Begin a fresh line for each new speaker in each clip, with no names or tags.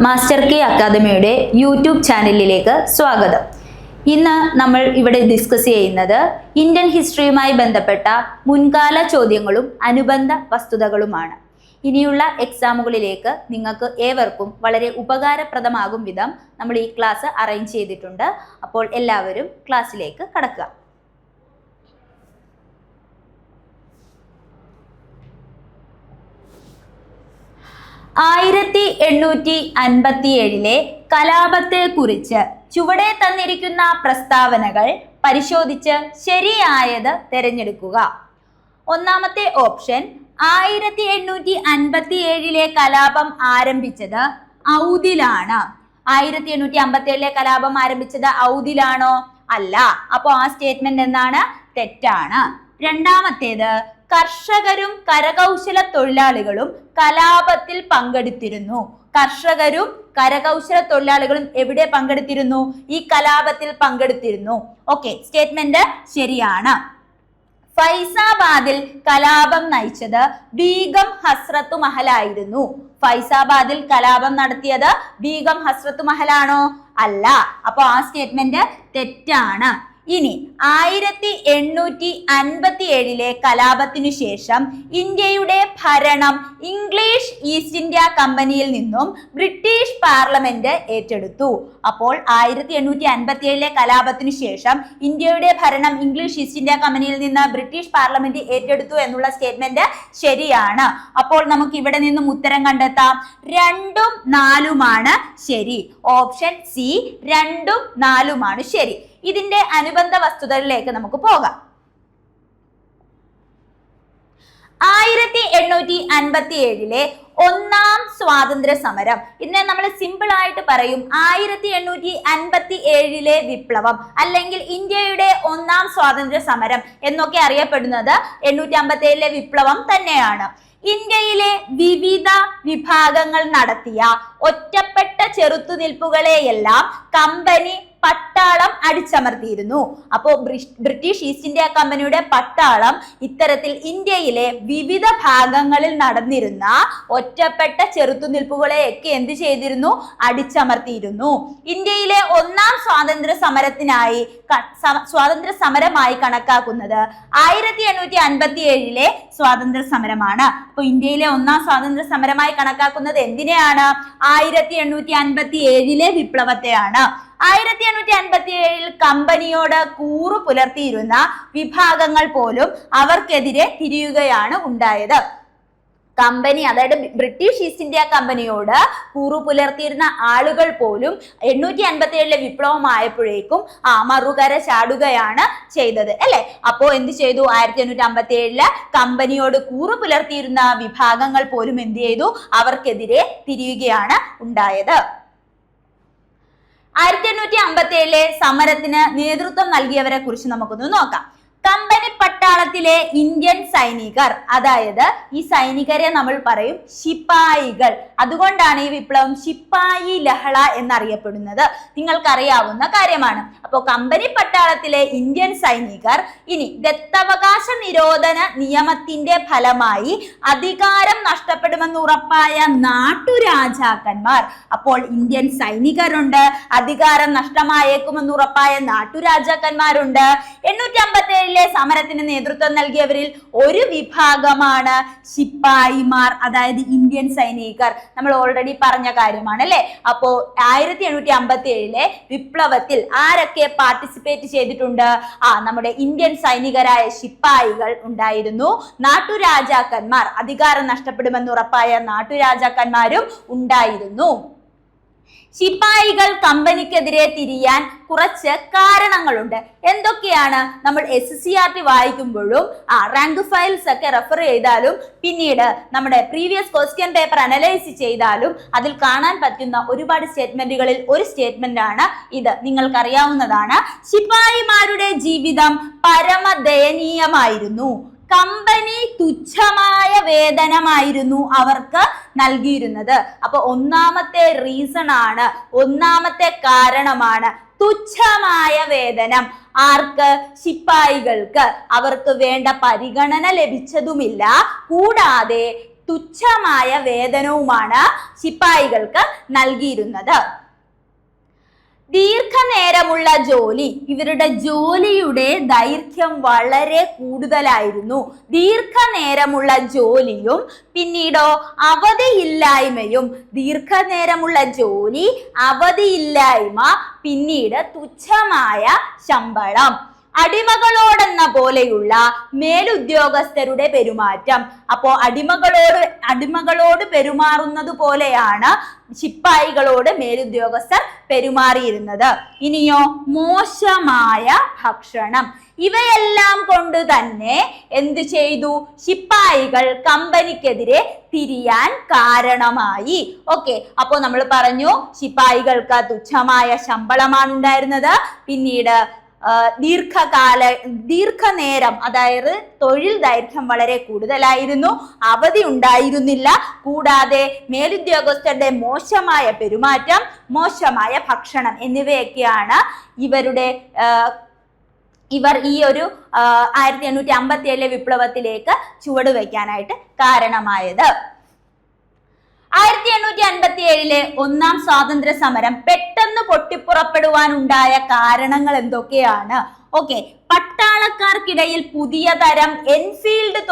Master K അക്കാദമിയുടെ YouTube ചാനലിലേക്ക് സ്വാഗതം. ഇന്ന് നമ്മൾ ഇവിടെ ഡിസ്കസ് ചെയ്യുന്നത് ഇന്ത്യൻ ഹിസ്റ്ററിയുമായി ബന്ധപ്പെട്ട മുൻകാല ചോദ്യങ്ങളും അനുബന്ധ വസ്തുതകളുമാണ്. ഇനിയുള്ള എക്സാമുകളിലേക്ക് നിങ്ങൾക്ക് ഏവർക്കും വളരെ ഉപകാരപ്രദമാകും വിധം നമ്മൾ ഈ ക്ലാസ് അറേഞ്ച് ചെയ്തിട്ടുണ്ട്. അപ്പോൾ എല്ലാവരും ക്ലാസ്സിലേക്ക് കടക്കുക. 1857 കലാപത്തെക്കുറിച്ച് ചുവടെ തന്നിരിക്കുന്ന പ്രസ്താവനകൾ പരിശോധിച്ച് ശരിയായത് തിരഞ്ഞെടുക്കുക. ഒന്നാമത്തെ ഓപ്ഷൻ, 1857 കലാപം ആരംഭിച്ചത് ഔദിലാണ്. 1857 കലാപം ആരംഭിച്ചത് ഔദിലാണോ? അല്ല. അപ്പോൾ ആ സ്റ്റേറ്റ്മെന്റ് എന്താണ്? തെറ്റാണ്. രണ്ടാമത്തേത്, കർഷകരും കരകൗശല തൊഴിലാളികളും കലാപത്തിൽ പങ്കെടുത്തിരുന്നു. കർഷകരും കരകൗശല തൊഴിലാളികളും എവിടെ പങ്കെടുത്തിരുന്നു? ഈ കലാപത്തിൽ പങ്കെടുത്തിരുന്നു. ഓക്കെ, സ്റ്റേറ്റ്മെന്റ് ശരിയാണ്. ഫൈസാബാദിൽ കലാപം നയിച്ചത് ബീഗം ഹസ്രത്ത് മഹലായിരുന്നു. ഫൈസാബാദിൽ കലാപം നടത്തിയത് ബീഗം ഹസ്രത്ത് മഹലാണോ? അല്ല. അപ്പൊ ആ സ്റ്റേറ്റ്മെന്റ് തെറ്റാണ്. ഇനി 1857 കലാപത്തിനു ശേഷം ഇന്ത്യയുടെ ഭരണം ഇംഗ്ലീഷ് ഈസ്റ്റ് ഇന്ത്യ കമ്പനിയിൽ നിന്നും ബ്രിട്ടീഷ് പാർലമെന്റ് ഏറ്റെടുത്തു. അപ്പോൾ 1857 കലാപത്തിനു ശേഷം ഇന്ത്യയുടെ ഭരണം ഇംഗ്ലീഷ് ഈസ്റ്റ് ഇന്ത്യ കമ്പനിയിൽ നിന്ന് ബ്രിട്ടീഷ് പാർലമെന്റ് ഏറ്റെടുത്തു എന്നുള്ള സ്റ്റേറ്റ്മെന്റ് ശരിയാണ്. അപ്പോൾ നമുക്ക് ഇവിടെ നിന്നും ഉത്തരം കണ്ടെത്താം. 2ഉം 4ഉമാണ് ശരി. ഓപ്ഷൻ സി 2ഉം 4ഉമാണ് ശരി. ഇതിന്റെ അനുബന്ധ വസ്തുതകളിലേക്ക് നമുക്ക് പോകാം. 1857 ഒന്നാം സ്വാതന്ത്ര്യ സമരം. ഇതിനെ നമ്മൾ സിമ്പിൾ ആയിട്ട് പറയും 1857 വിപ്ലവം അല്ലെങ്കിൽ ഇന്ത്യയുടെ ഒന്നാം സ്വാതന്ത്ര്യ സമരം എന്നൊക്കെ അറിയപ്പെടുന്നത് 1857 വിപ്ലവം തന്നെയാണ്. ഇന്ത്യയിലെ വിവിധ വിഭാഗങ്ങൾ നടത്തിയ ഒറ്റപ്പെട്ട ചെറുത്തുനിൽപ്പുകളെയെല്ലാം കമ്പനി പട്ടാളം അടിച്ചമർത്തിയിരുന്നു. അപ്പോൾ ബ്രിട്ടീഷ് ഈസ്റ്റ് ഇന്ത്യ കമ്പനിയുടെ പട്ടാളം ഇത്തരത്തിൽ ഇന്ത്യയിലെ വിവിധ ഭാഗങ്ങളിൽ നടന്നിരുന്ന ഒറ്റപ്പെട്ട ചെറുത്തുനിൽപ്പുകളെയൊക്കെ എന്ത് ചെയ്തിരുന്നു? അടിച്ചമർത്തിയിരുന്നു. ഇന്ത്യയിലെ ഒന്നാം സ്വാതന്ത്ര്യ സമരമായി കണക്കാക്കുന്നത് 1857 സ്വാതന്ത്ര്യ സമരമാണ്. അപ്പൊ ഇന്ത്യയിലെ ഒന്നാം സ്വാതന്ത്ര്യ സമരമായി കണക്കാക്കുന്നത് എന്തിനെയാണ്? 1857 വിപ്ലവത്തെയാണ്. 1857 കമ്പനിയോട് കൂറു പുലർത്തിയിരുന്ന വിഭാഗങ്ങൾ പോലും അവർക്കെതിരെ തിരിയുകയാണ് ഉണ്ടായത്. കമ്പനി, അതായത് ബ്രിട്ടീഷ് ഈസ്റ്റ് ഇന്ത്യ കമ്പനിയോട് കൂറു പുലർത്തിയിരുന്ന ആളുകൾ പോലും 1857 വിപ്ലവം ആയപ്പോഴേക്കും മറുകര ചാടുകയാണ് ചെയ്തത് അല്ലെ. അപ്പോ എന്ത് ചെയ്തു? 1857 കമ്പനിയോട് കൂറു പുലർത്തിയിരുന്ന വിഭാഗങ്ങൾ പോലും എന്ത് ചെയ്തു? അവർക്കെതിരെ തിരിയുകയാണ് ഉണ്ടായത്. 1857 സമരത്തിന് നേതൃത്വം നൽകിയവരെ കുറിച്ച് നമുക്കൊന്ന് നോക്കാം. കമ്പനി പട്ടാളത്തിലെ ഇന്ത്യൻ സൈനികർ, അതായത് ഈ സൈനികരെ നമ്മൾ പറയും ശിപ്പായികൾ. അതുകൊണ്ടാണ് ഈ വിപ്ലവം ശിപ്പായി ലഹള എന്നറിയപ്പെടുന്നത്. നിങ്ങൾക്കറിയാവുന്ന കാര്യമാണ്. അപ്പോൾ കമ്പനി പട്ടാളത്തിലെ ഇന്ത്യൻ സൈനികർ ഇനി ദത്തവകാശ നിരോധന നിയമത്തിന്റെ ഫലമായി അധികാരം നഷ്ടപ്പെടുമെന്ന് ഉറപ്പായ നാട്ടുരാജാക്കന്മാർ. അപ്പോൾ ഇന്ത്യൻ സൈനികരുണ്ട്, അധികാരം നഷ്ടമായേക്കുമെന്ന് ഉറപ്പായ നാട്ടുരാജാക്കന്മാരുണ്ട്. 1857 സമരത്തിന് നേതൃത്വം നൽകിയവരിൽ ഒരു വിഭാഗമാണ് ശിപ്പായിമാർ, അതായത് ഇന്ത്യൻ സൈനികർ. നമ്മൾ ഓൾറെഡി പറഞ്ഞ കാര്യമാണ് അല്ലെ. അപ്പോ 1857 വിപ്ലവത്തിൽ ആരൊക്കെ പാർട്ടിസിപ്പേറ്റ് ചെയ്തിട്ടുണ്ട്? നമ്മുടെ ഇന്ത്യൻ സൈനികരായ ശിപ്പായികൾ ഉണ്ടായിരുന്നു. നാട്ടുരാജാക്കന്മാർ, അധികാരം നഷ്ടപ്പെടുമെന്ന് ഉറപ്പായ നാട്ടുരാജാക്കന്മാരും ഉണ്ടായിരുന്നു. ശിപ്പായികൾ കമ്പനിക്കെതിരെ തിരിയാൻ കുറച്ച് കാരണങ്ങളുണ്ട്. എന്തൊക്കെയാണ്? നമ്മൾ SCRT വായിക്കുമ്പോഴും റാങ്ക് ഫയൽസ് ഒക്കെ റെഫർ ചെയ്താലും പിന്നീട് നമ്മുടെ പ്രീവിയസ് ക്വസ്റ്റ്യൻ പേപ്പർ അനലൈസ് ചെയ്താലും അതിൽ കാണാൻ പറ്റുന്ന ഒരുപാട് സ്റ്റേറ്റ്മെന്റുകളിൽ ഒരു സ്റ്റേറ്റ്മെന്റ് ആണ് ഇത്. നിങ്ങൾക്കറിയാവുന്നതാണ്. ശിപ്പായിമാരുടെ ജീവിതം പരമദയനീയമായിരുന്നു. കമ്പനി തുച്ഛമായ വേതനമായിരുന്നു അവർക്ക് നൽകിയിരുന്നത്. അപ്പൊ ഒന്നാമത്തെ റീസൺ ആണ്, ഒന്നാമത്തെ കാരണമാണ് തുച്ഛമായ വേതനം. ആർക്ക്? ശിപ്പായികൾക്ക്. അവർക്ക് വേണ്ട പരിഗണന ലഭിച്ചതുമില്ല. കൂടാതെ തുച്ഛമായ വേതനവുമാണ് ശിപ്പായികൾക്ക് നൽകിയിരുന്നത്. ദീർഘനേരമുള്ള ജോലി, ഇവരുടെ ജോലിയുടെ ദൈർഘ്യം വളരെ കൂടുതലായിരുന്നു. ദീർഘനേരമുള്ള ജോലിയും പിന്നീടോ അവധിയില്ലായ്മയും. ദീർഘനേരമുള്ള ജോലി, അവധിയില്ലായ്മ, പിന്നീട് തുച്ഛമായ ശമ്പളം. അടിമകളോടെന്ന പോലെയുള്ള മേലുദ്യോഗസ്ഥരുടെ പെരുമാറ്റം. അപ്പോ അടിമകളോട് പെരുമാറുന്നത് പോലെയാണ് ശിപ്പായികളോട് മേലുദ്യോഗസ്ഥർ പെരുമാറിയിരുന്നത്. ഇനിയോ മോശമായ ഭക്ഷണം. ഇവയെല്ലാം കൊണ്ട് തന്നെ എന്ത് ചെയ്തു? ശിപ്പായികൾ കമ്പനിക്കെതിരെ തിരിയാൻ കാരണമായി. ഓക്കെ, അപ്പോ നമ്മൾ പറഞ്ഞു ശിപ്പായികൾക്ക് തുച്ഛമായ ശമ്പളമാണ് ഉണ്ടായിരുന്നത്. പിന്നീട് ദീർഘനേരം, അതായത് തൊഴിൽ ദൈർഘ്യം വളരെ കൂടുതലായിരുന്നു, അവധി ഉണ്ടായിരുന്നില്ല. കൂടാതെ മേലുദ്യോഗസ്ഥരുടെ മോശമായ പെരുമാറ്റം, മോശമായ ഭക്ഷണം എന്നിവയൊക്കെയാണ് ഇവർ ഈ ഒരു 1857 വിപ്ലവത്തിലേക്ക് ചുവടുവയ്ക്കാനായിട്ട് കാരണമായത്. 1857 ഒന്നാം സ്വാതന്ത്ര്യ സമരം പെട്ടെന്ന് പൊട്ടിപ്പുറപ്പെടുവാനുണ്ടായ കാരണങ്ങൾ എന്തൊക്കെയാണ്? ഓക്കെ, പട്ടാളക്കാർക്കിടയിൽ പുതിയ തരം എൻഫീൽഡ്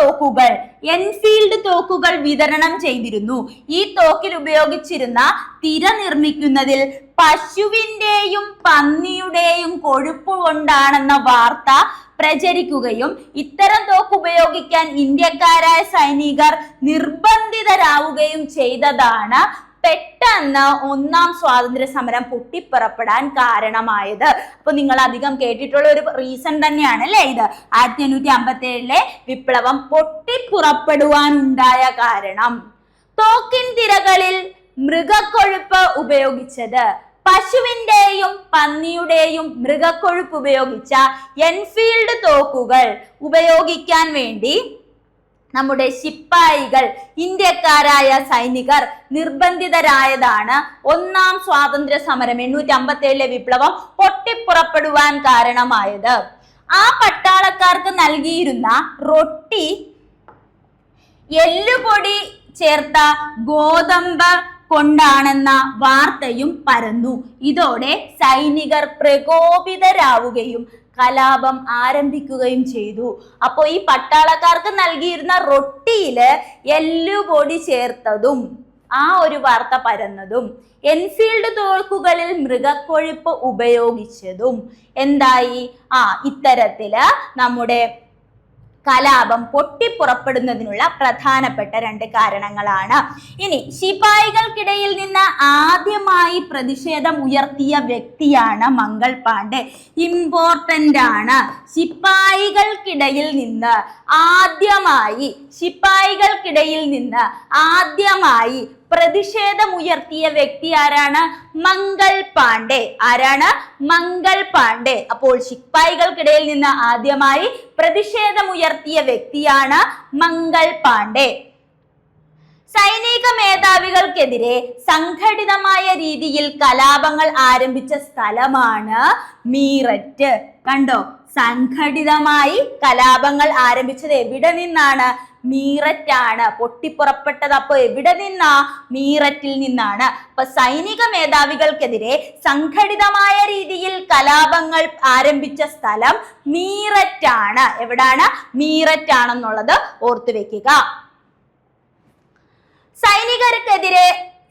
തോക്കുകൾ വിതരണം ചെയ്തിരുന്നു. ഈ തോക്കിൽ ഉപയോഗിച്ചിരുന്ന തിര നിർമ്മിക്കുന്നതിൽ പശുവിന്റെയും പന്നിയുടെയും കൊഴുപ്പ് കൊണ്ടാണെന്ന വാർത്ത പ്രചരിക്കുകയും ഇത്തരം തോക്ക് ഉപയോഗിക്കാൻ ഇന്ത്യക്കാരായ സൈനികർ നിർബന്ധിതരാവുകയും ചെയ്തതാണ് പെട്ടെന്ന് ഒന്നാം സ്വാതന്ത്ര്യ സമരം പൊട്ടിപ്പുറപ്പെടാൻ കാരണമായത്. അപ്പൊ നിങ്ങൾ അധികം കേട്ടിട്ടുള്ള ഒരു റീസൺ തന്നെയാണ് അല്ലെ ഇത്. 1857 വിപ്ലവം പൊട്ടിപ്പുറപ്പെടുവാനുണ്ടായ കാരണം. തോക്കിൻ തിരകളിൽ മൃഗക്കൊഴുപ്പ് ഉപയോഗിച്ചത്. പശുവിന്റെയും പന്നിയുടെയും മൃഗക്കൊഴുപ്പ് ഉപയോഗിച്ച എൻഫീൽഡ് തോക്കുകൾ ഉപയോഗിക്കാൻ വേണ്ടി നമ്മുടെ ശിപ്പായികൾ, ഇന്ത്യക്കാരായ സൈനികർ നിർബന്ധിതരായതാണ് ഒന്നാം സ്വാതന്ത്ര്യ സമരം 1857 വിപ്ലവം പൊട്ടിപ്പുറപ്പെടുവാൻ കാരണമായത്. ആ പട്ടാളക്കാർക്ക് നൽകിയിരുന്ന റൊട്ടി എല്ലുപൊടി ചേർത്ത ഗോതമ്പ് കൊണ്ടാണെന്ന വാർത്തയും പരന്നു. ഇതോടെ സൈനികർ പ്രകോപിതരാവുകയും കലാപം ആരംഭിക്കുകയും ചെയ്തു. അപ്പോൾ ഈ പട്ടാളക്കാർക്ക് നൽകിയിരുന്ന റൊട്ടിയില് എല്ലുപൊടി ചേർത്തതും ആ ഒരു വാർത്ത പരന്നതും എൻഫീൽഡ് തോക്കുകളിൽ മൃഗക്കൊഴുപ്പ് ഉപയോഗിച്ചതും എന്തായി? ഇത്തരത്തില് നമ്മുടെ കലാപം പൊട്ടിപ്പുറപ്പെടുന്നതിനുള്ള പ്രധാനപ്പെട്ട 2 കാരണങ്ങളാണ്. ഇനി ശിപായികൾക്കിടയിൽ നിന്ന് ആദ്യമായി പ്രതിഷേധം ഉയർത്തിയ വ്യക്തിയാണ് മംഗൾ പാണ്ഡെ. ഇമ്പോർട്ടന്റ് ആണ്. ശിപായികൾക്കിടയിൽ നിന്ന് ആദ്യമായി പ്രതിഷേധമുയർത്തിയ വ്യക്തി ആരാണ്? മംഗൾ പാണ്ഡെ. ആരാണ്? മംഗൾ പാണ്ഡെ. അപ്പോൾ ശിപ്പായികൾക്കിടയിൽ നിന്ന് ആദ്യമായി പ്രതിഷേധമുയർത്തിയ വ്യക്തിയാണ് മംഗൾ പാണ്ഡെ. സൈനിക മേധാവികൾക്കെതിരെ സംഘടിതമായ രീതിയിൽ കലാപങ്ങൾ ആരംഭിച്ച സ്ഥലമാണ് മീററ്റ്. കണ്ടോ, സംഘടിതമായി കലാപങ്ങൾ ആരംഭിച്ചത് എവിടെ നിന്നാണ്? മീററ്റാണ്. പൊട്ടിപ്പുറപ്പെട്ടത് അപ്പൊ എവിടെ നിന്നാ? മീററ്റിൽ നിന്നാണ്. അപ്പൊ സൈനിക മേധാവികൾക്കെതിരെ സംഘടിതമായ രീതിയിൽ കലാപങ്ങൾ ആരംഭിച്ച സ്ഥലം മീററ്റാണ്. എവിടാണ്? മീററ്റാണെന്നുള്ളത് ഓർത്തു വെക്കുക.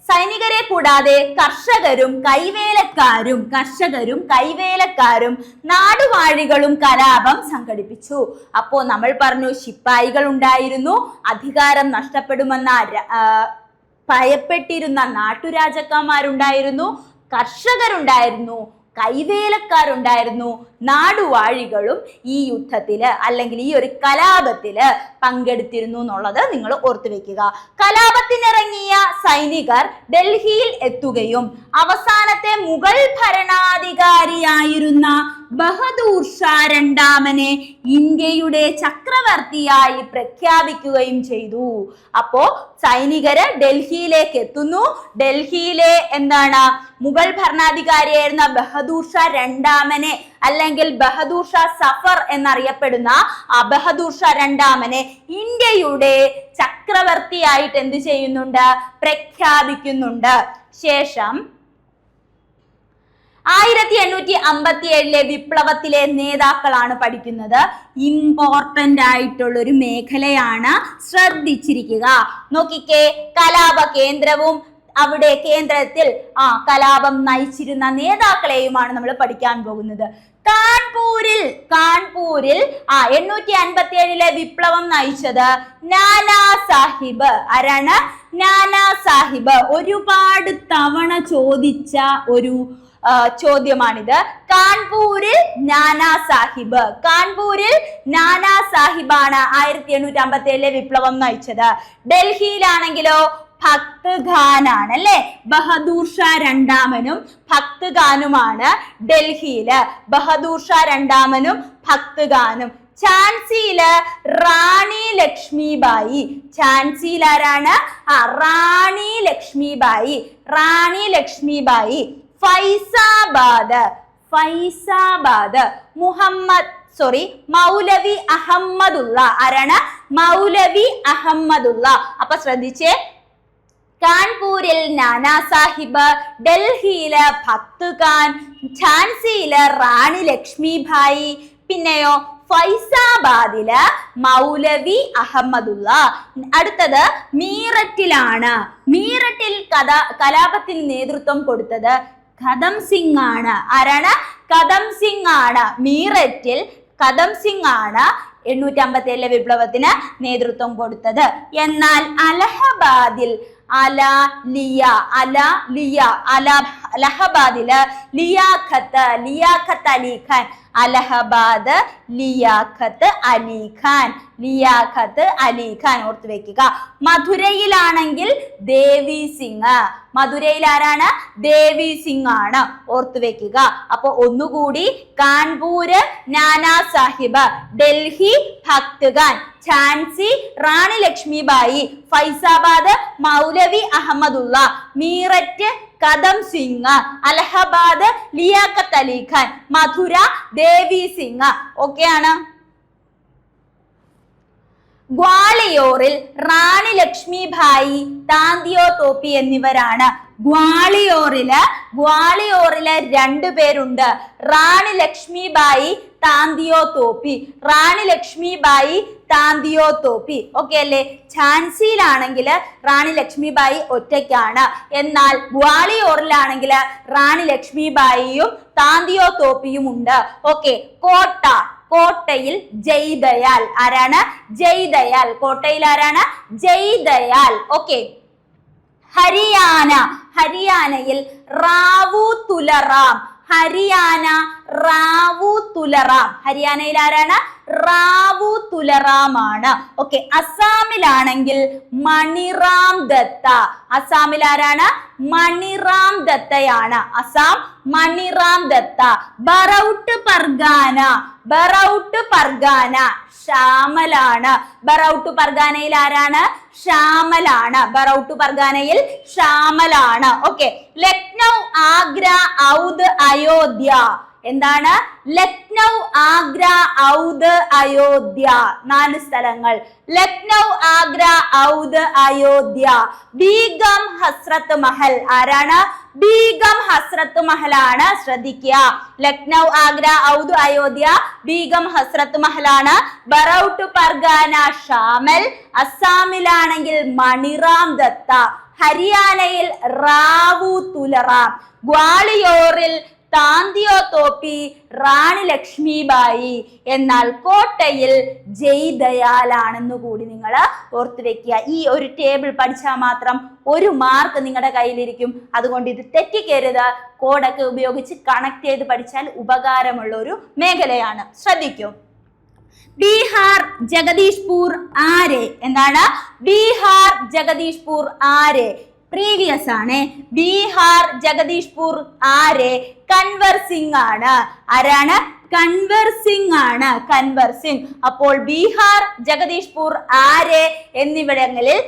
സൈനികരെ കൂടാതെ കർഷകരും കൈവേലക്കാരും നാടുവാഴികളും കലാപം സംഘടിപ്പിച്ചു. അപ്പോ നമ്മൾ പറഞ്ഞു ശിപ്പായികൾ ഉണ്ടായിരുന്നു, അധികാരം നഷ്ടപ്പെടുമെന്ന ഭയപ്പെട്ടിരുന്ന നാട്ടുരാജാക്കന്മാരുണ്ടായിരുന്നു, കർഷകരുണ്ടായിരുന്നു, കൈവേലക്കാരുണ്ടായിരുന്നു, നാടുവാഴികളും ഈ യുദ്ധത്തില് അല്ലെങ്കിൽ ഈ ഒരു കലാപത്തില് പങ്കെടുത്തിരുന്നു എന്നുള്ളത് നിങ്ങൾ ഓർത്തു വെക്കുക. കലാപത്തിനിറങ്ങിയ സൈനികർ ഡൽഹിയിൽ എത്തുകയും അവസാനത്തെ മുഗൾ ഭരണാധികാരിയായിരുന്ന ബഹദൂർ ഷാ രണ്ടാമനെ ഇന്ത്യയുടെ ചക്രവർത്തിയായി പ്രഖ്യാപിക്കുകയും ചെയ്തു. അപ്പോ സൈനികര് ഡൽഹിയിലേക്ക് എത്തുന്നു. ഡൽഹിയിലെ മുഗൾ ഭരണാധികാരിയായിരുന്ന ബഹദൂർ ഷാ രണ്ടാമനെ അല്ലെങ്കിൽ ബഹദൂർ ഷാ സഫർ എന്നറിയപ്പെടുന്ന ബഹദൂർ ഷാ രണ്ടാമനെ ഇന്ത്യയുടെ ചക്രവർത്തിയായിട്ട് എന്ത് ചെയ്യുന്നുണ്ട്? പ്രഖ്യാപിക്കുന്നുണ്ട്. ശേഷം 1857 വിപ്ലവത്തിലെ നേതാക്കളാണ് പഠിക്കുന്നത്. ഇമ്പോർട്ടന്റ് ആയിട്ടുള്ള ഒരു മേഖലയാണ്, ശ്രദ്ധിച്ചിരിക്കുക. നോക്കിക്കേ, കലാപ കേന്ദ്രവും അവിടെ കേന്ദ്രത്തിൽ കലാപം നയിച്ചിരുന്ന നേതാക്കളെയുമാണ് നമ്മൾ പഠിക്കാൻ പോകുന്നത്. കാൺപൂരിൽ 1857 വിപ്ലവം നയിച്ചത് നാനാ സാഹിബ്. ആരാണ്? നാനാ സാഹിബ്. ഒരുപാട് തവണ ചോദിച്ച ഒരു ചോദ്യമാണിത്. കാൺപൂരിൽ നാനാ സാഹിബ്. കാൺപൂരിൽ നാനാ സാഹിബാണ് 1857 വിപ്ലവം നയിച്ചത്. ഡൽഹിയിലാണെങ്കിലോ ഭക്ത് ഖാൻ ആണ് അല്ലെ. ബഹദൂർ ഷാ രണ്ടാമനും ഭക്ത് ഖാനുമാണ് ഡൽഹിയില്. ബഹദൂർ ഷാ രണ്ടാമനും ഭക്ത് ഖാനും. ഝാൻസിയില് റാണി ലക്ഷ്മിബായി. ഝാൻസിയിൽ ആരാണ്? റാണി ലക്ഷ്മിബായി. റാണി ലക്ഷ്മിബായി. ഫൈസാബാദ് മൗലവി അഹമ്മദുള്ള. ആരാണ്? മൗലവി അഹമ്മദുള്ള. അപ്പൊ ശ്രദ്ധിച്ചേ, കാൺപൂരിൽ നാനാ സാഹിബ്, ഡൽഹിയില് ഭക്ത് ഖാൻ, ഝാൻസിയില് റാണി ലക്ഷ്മിഭായി, പിന്നെയോ ഫൈസാബാദില് മൗലവി അഹമ്മദുള്ള. അടുത്തത് മീററ്റിലാണ്. മീററ്റിൽ കലാപത്തിന് നേതൃത്വം കൊടുത്തത് കദം സിംഗ് ആണ്. ആരാണ്? കദം സിംഗ് ആണ്. മീററ്റിൽ കദം സിംഗ് ആണ് 1857 വിപ്ലവത്തിന് നേതൃത്വം കൊടുത്തത്. എന്നാൽ അലഹബാദിൽ അലഹബാദില് ലിയാഖത്ത് അലി ഖാൻ. അലഹബാദ് ലിയാഖത്ത് അലി ഖാൻ ഓർത്തു വെക്കുക. മധുരയിലാണെങ്കിൽ ദേവി സിംഗ്. മധുരയിൽ ആരാണ്? ദേവി സിംഗ് ആണ്. ഓർത്തു വെക്കുക. അപ്പൊ ഒന്നുകൂടി, കാൺപൂര് നാനാ സാഹിബ്, ഡൽഹി ഭക്ത് ഖാൻ, ഝാൻസി റാണി ലക്ഷ്മിബായി, ഫൈസാബാദ് മൗലവി അഹമ്മദുള്ള, മീററ്റ് കദം സിംഗ്, അലഹബാദ് ലിയാഖത്ത് അലി ഖാൻ, മധുര ദേവി സിംഗ്. ഓക്കെ ആണ്. ഗ്വാളിയോറിൽ റാണി ലക്ഷ്മിഭായി, താന്തിയോ തോപ്പി എന്നിവരാണ്. ഗ്വാളിയോറില് 2 പേരുണ്ട്. റാണി ലക്ഷ്മിഭായി, താന്തിയോ തോപ്പി. റാണി ലക്ഷ്മിഭായി, താന്തിയോ തോപ്പി. ഓക്കെ അല്ലേ? ഝാൻസിയിലാണെങ്കിൽ റാണി ലക്ഷ്മിഭായി ഒറ്റയ്ക്കാണ്. എന്നാൽ ഗ്വാളിയോറിലാണെങ്കിൽ റാണി ലക്ഷ്മിഭായിയും താന്തിയോ തോപ്പിയും ഉണ്ട്. ഓക്കെ. കോട്ടയിൽ ജയ്ദയാൽ. ആരാണ്? ജയ്ദയാൽ. കോട്ടയിൽ ആരാണ്? ജയ്ദയാൽ. ഓക്കെ. ഹരിയാനയിൽ റാവു തുലറാം. ഹരിയാനയിൽ ആരാണ്? റാവു തുലറാം ആണ്. ഓക്കെ. അസാമിലാണെങ്കിൽ മണിറാം ദത്ത. അസാമിൽ ആരാണ്? മണിറാം ദത്തയാണ്. അസാം മണിറാം ദത്ത. ബറൌട്ട് പർഗാന ശ്യാമലാണ്. ബറൌട്ട് പർഗാനയിൽ ആരാണ്? ശ്യാമലാണ്. ബറൌട്ട് പർഗാനയിൽ ശ്യാമലാണ്. ഓക്കെ. ലക്നൗ, ആഗ്ര, ഔദ്, അയോധ്യ. എന്താണ്? ലക്നൗ, ആഗ്ര, ഔദ്, അയോധ്യ. 4 സ്ഥലങ്ങൾ. ലക്നൗ, ആഗ്ര, ഔദ്, അയോധ്യ. ബീഗം ഹസ്രത്ത് മഹൽ. ആരാണ്? ബീഗം ഹസ്രത്ത് മഹലാണ്. ശ്രദ്ധിക്കുക. ലക്നൗ, ആഗ്ര, ഔദ്, അയോധ്യ. ബീഗം ഹസ്രത്ത് മഹലാണ്. ബറൌട്ട് പർഗാന ഷാമൽ. അസാമിലാണെങ്കിൽ മണിറാം ദത്ത. ഹരിയാനയിൽ റാവു തുലറാം. ഗ്വാളിയോറിൽ താന്തിയോ തോപ്പി, റാണി ലക്ഷ്മിബായി. എന്നാൽ കോട്ടയിൽ ജയ്ദയാലാണെന്ന് കൂടി നിങ്ങൾ ഓർത്തു വെക്കുക. ഈ ഒരു ടേബിൾ പഠിച്ചാൽ മാത്രം 1 മാർക്ക് നിങ്ങളുടെ കയ്യിലിരിക്കും. അതുകൊണ്ട് ഇത് തെറ്റിക്കരുത്. കോഡൊക്കെ ഉപയോഗിച്ച് കണക്ട് ചെയ്ത് പഠിച്ചാൽ ഉപകാരമുള്ള ഒരു മേഖലയാണ്. ശ്രദ്ധിക്കൂ. ബീഹാർ ജഗദീഷ്പൂർ ആരെ? എന്താണ്? ബീഹാർ ജഗദീഷ്പൂർ ആരെ? പ്രീവിയസ് ആണ്. ബീഹാർ ജഗദീഷ്പൂർ ആരെ? കൻവർ സിംഗ് ആണ്. ആരാണ്? കൻവർ സിംഗ് ആണ്. കൻവർ സിംഗ്. അപ്പോൾ ബീഹാർ ജഗദീഷ്പൂർ ആരെ എന്നിവിടങ്ങളിൽ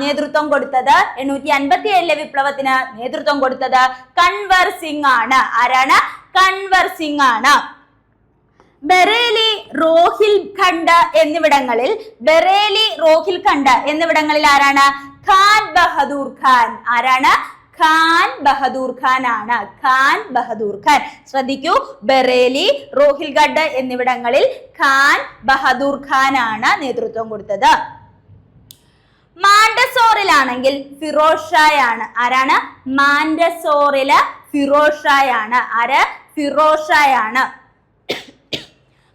നേതൃത്വം കൊടുത്തത് 1857 വിപ്ലവത്തിന് നേതൃത്വം കൊടുത്തത് കൻവർ സിംഗ് ആണ്. ആരാണ്? കൻവർ സിംഗ് ആണ്. ബറേലി, റോഹിൽഖണ്ഡ് എന്നിവിടങ്ങളിൽ ആരാണ്? ഖാൻ ബഹദൂർ ഖാൻ. ആരാണ്? ഖാൻ ബഹദൂർ ഖാൻ ആണ്. ഖാൻ ബഹദൂർ ഖാൻ. ശ്രദ്ധിക്കൂ, ബറേലി, റോഹിൽഖണ്ഡ് എന്നിവിടങ്ങളിൽ ഖാൻ ബഹദൂർ ഖാൻ ആണ് നേതൃത്വം കൊടുത്തത്. മാൻഡസോറിലാണെങ്കിൽ ഫിറോസ് ഷായാണ്. ആരാണ്? മാൻഡസോറില് ഫിറോസ് ഷായാണ്. ആര്? ഫിറോസ് ഷായാണ്.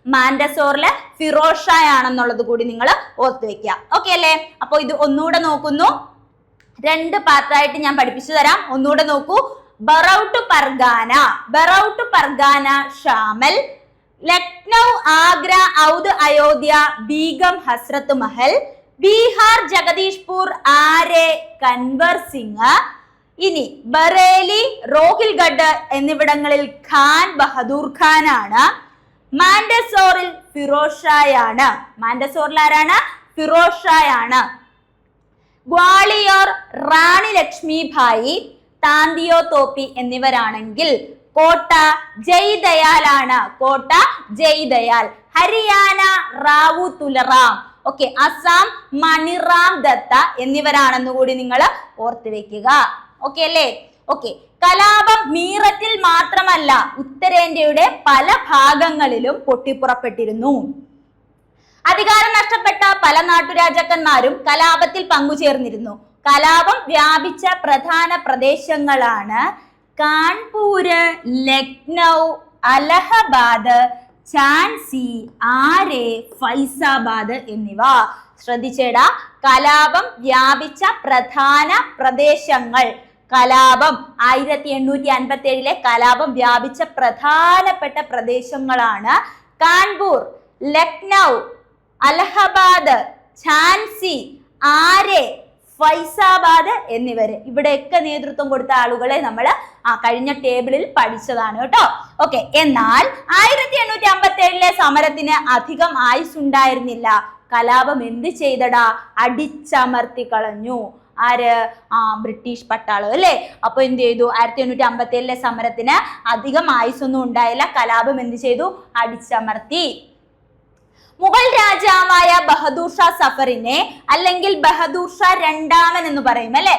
മാൻഡസോറില് ഫിറോസ് ഷായാണെന്നുള്ളത് കൂടി നിങ്ങൾ ഓർത്തു വെക്കുക. ഓക്കെ അല്ലേ? അപ്പൊ ഇത് ഒന്നുകൂടെ നോക്കുന്നു, 2 പാർട്ടായിട്ട് ഞാൻ പഠിപ്പിച്ചു തരാം. ഒന്നുകൂടെ നോക്കൂ. ബറൌട്ട് പർഗാന ഷാമൽ, ലക്നൗ, ആഗ്ര, ഔദ്, അയോധ്യ, ബീഗം ഹസ്രത്ത് മഹൽ, ബീഹാർ, ജഗദീഷ്പൂർ, ആരെ, കൻവർ സിംഗ്. ഇനി ബറേലി, റോഹിൽഖണ്ഡ് എന്നിവിടങ്ങളിൽ ഖാൻ ബഹദൂർ ഖാൻ ആണ്. മാൻഡസോറിൽ ഫിറോസ് ഷായാണ്. മാൻഡസോറിൽ ആരാണ്? ഫിറോസ് ഷായാണ്. ഗ്വാളിയോർ, റാണി ലക്ഷ്മിഭായി, താന്തിയോ തോപ്പി എന്നിവരാണെങ്കിൽ കോട്ട ജയ്ദയാൽ ആണ്. കോട്ട ജയ്ദയാൽ. ഹരിയാന, റാവു തുലറാം. ഓക്കെ, അസം മണിറാം ദത്ത എന്നിവരാണെന്ന് കൂടി നിങ്ങൾ ഓർത്തു വെക്കുക. ഓക്കെ അല്ലേ? ഓക്കെ, കലാപം മീററ്റിൽ മാത്രമല്ല ഉത്തരേന്ത്യയുടെ പല ഭാഗങ്ങളിലും പൊട്ടിപ്പുറപ്പെട്ടിരുന്നു. അധികാരം നഷ്ടപ്പെട്ട പല നാട്ടുരാജാക്കന്മാരും കലാപത്തിൽ പങ്കുചേർന്നിരുന്നു. കലാപം വ്യാപിച്ച പ്രധാന പ്രദേശങ്ങളാണ് കാൺപൂര്, ലക്നൗ, അലഹബാദ്, ഝാൻസി, ആരെ, ഫൈസാബാദ് എന്നിവ. ശ്രദ്ധിച്ചേടാ, കലാപം വ്യാപിച്ച പ്രധാന പ്രദേശങ്ങൾ. കലാപം 1857 കലാപം വ്യാപിച്ച പ്രധാനപ്പെട്ട പ്രദേശങ്ങളാണ് കാൺപൂർ, ലക്നൗ, അലഹബാദ്, ഝാൻസി, ആരെ, ഫൈസാബാദ് എന്നിവര്. ഇവിടെയൊക്കെ നേതൃത്വം കൊടുത്ത ആളുകളെ നമ്മൾ കഴിഞ്ഞ ടേബിളിൽ പഠിച്ചതാണ് കേട്ടോ. ഓക്കെ, എന്നാൽ 1857 സമരത്തിന് അധികം ആയുസ്സുണ്ടായിരുന്നില്ല. കലാപം എന്ത് ചെയ്തടാ? അടിച്ചമർത്തി കളഞ്ഞു. ആര്? ബ്രിട്ടീഷ് പട്ടാളം അല്ലേ? അപ്പൊ എന്ത് ചെയ്തു? 1857 സമരത്തിന് അധികം ആയുസ്സൊന്നും ഉണ്ടായില്ല. കലാപം എന്ത് ചെയ്തു? അടിച്ചമർത്തി. മുഗൾ രാജാവായ ബഹദൂർ ഷാ സഫറിനെ അല്ലെങ്കിൽ ബഹദൂർ ഷാ രണ്ടാമൻ എന്ന് പറയും അല്ലെ,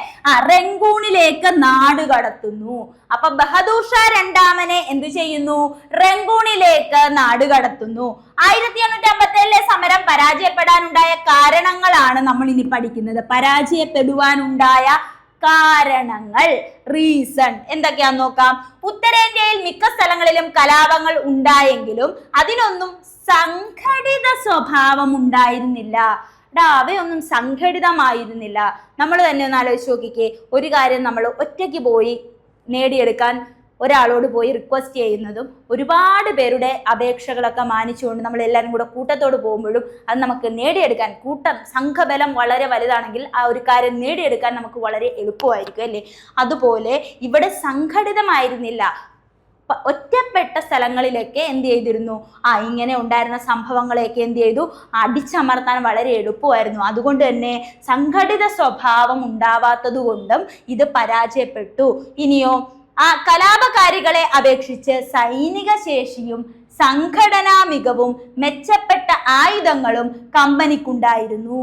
റംഗൂണിലേക്ക് നാട് കടത്തുന്നു. അപ്പൊ ബഹദൂർ ഷാ രണ്ടാമനെ എന്ത് ചെയ്യുന്നു? റംഗൂണിലേക്ക് നാട് കടത്തുന്നു. 1857 സമരം പരാജയപ്പെടാനുണ്ടായ കാരണങ്ങളാണ് നമ്മൾ ഇനി പഠിക്കുന്നത്. പരാജയപ്പെടുവാനുണ്ടായ കാരണങ്ങൾ, റീസൺ എന്തൊക്കെയാന്ന് നോക്കാം. ഉത്തരേന്ത്യയിൽ മിക്ക സ്ഥലങ്ങളിലും കലാപങ്ങൾ ഉണ്ടായെങ്കിലും അതിനൊന്നും സംഘടിത സ്വഭാവം ഉണ്ടായിരുന്നില്ല. അവയൊന്നും സംഘടിതമായിരുന്നില്ല. നമ്മൾ തന്നെ ഒന്ന് ആലോചിച്ച് നോക്കിക്കേ. ഒരു കാര്യം നമ്മൾ ഒറ്റയ്ക്ക് പോയി നേടിയെടുക്കാൻ ഒരാളോട് പോയി റിക്വസ്റ്റ് ചെയ്യുന്നതും ഒരുപാട് പേരുടെ അപേക്ഷകളൊക്കെ മാനിച്ചുകൊണ്ട് നമ്മൾ എല്ലാവരും കൂടെ കൂട്ടത്തോട് പോകുമ്പോഴും അത് നമുക്ക് നേടിയെടുക്കാൻ, സംഘബലം വളരെ വലുതാണെങ്കിൽ ആ ഒരു കാര്യം നേടിയെടുക്കാൻ നമുക്ക് വളരെ എളുപ്പമായിരിക്കും അല്ലേ? അതുപോലെ ഇവിടെ സംഘടിതമായിരുന്നില്ല. ഒറ്റപ്പെട്ട സ്ഥലങ്ങളിലൊക്കെ എന്ത് ചെയ്തിരുന്നു? ഇങ്ങനെ ഉണ്ടായിരുന്ന സംഭവങ്ങളെയൊക്കെ എന്ത് ചെയ്തു? അടിച്ചമർത്താൻ വളരെ എളുപ്പമായിരുന്നു. അതുകൊണ്ട് തന്നെ സംഘടിത സ്വഭാവം ഉണ്ടാവാത്തത് കൊണ്ടും ഇത് പരാജയപ്പെട്ടു. ഇനിയോ, കലാപകാരികളെ അപേക്ഷിച്ച് സൈനിക ശേഷിയും സംഘടനാ മികവും മെച്ചപ്പെട്ട ആയുധങ്ങളും കമ്പനിക്കുണ്ടായിരുന്നു.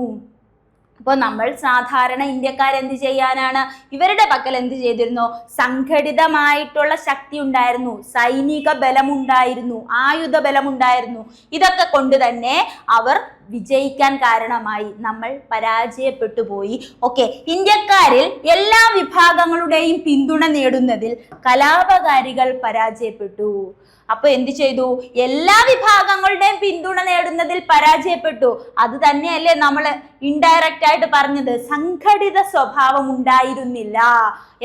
അപ്പോൾ നമ്മൾ സാധാരണ ഇന്ത്യക്കാരെന്ത് ചെയ്യാനാണ്? ഇവരുടെ പക്കൽ എന്ത് ചെയ്തിരുന്നു? സംഘടിതമായിട്ടുള്ള ശക്തി ഉണ്ടായിരുന്നു, സൈനിക ബലമുണ്ടായിരുന്നു, ആയുധ ബലമുണ്ടായിരുന്നു. ഇതൊക്കെ കൊണ്ട് തന്നെ അവർ വിജയിക്കാൻ കാരണമായി. നമ്മൾ പരാജയപ്പെട്ടു പോയി. ഓക്കെ, ഇന്ത്യക്കാരിൽ എല്ലാ വിഭാഗങ്ങളുടെയും പിന്തുണ നേടുന്നതിൽ കലാപകാരികൾ പരാജയപ്പെട്ടു. അപ്പൊ എന്ത് ചെയ്തു? എല്ലാ വിഭാഗങ്ങളുടെയും പിന്തുണ നേടുന്നതിൽ പരാജയപ്പെട്ടു. അത് തന്നെയല്ലേ നമ്മൾ ഇൻഡയറക്റ്റ് ആയിട്ട് പറഞ്ഞത്? സംഘടിത സ്വഭാവം ഉണ്ടായിരുന്നില്ല.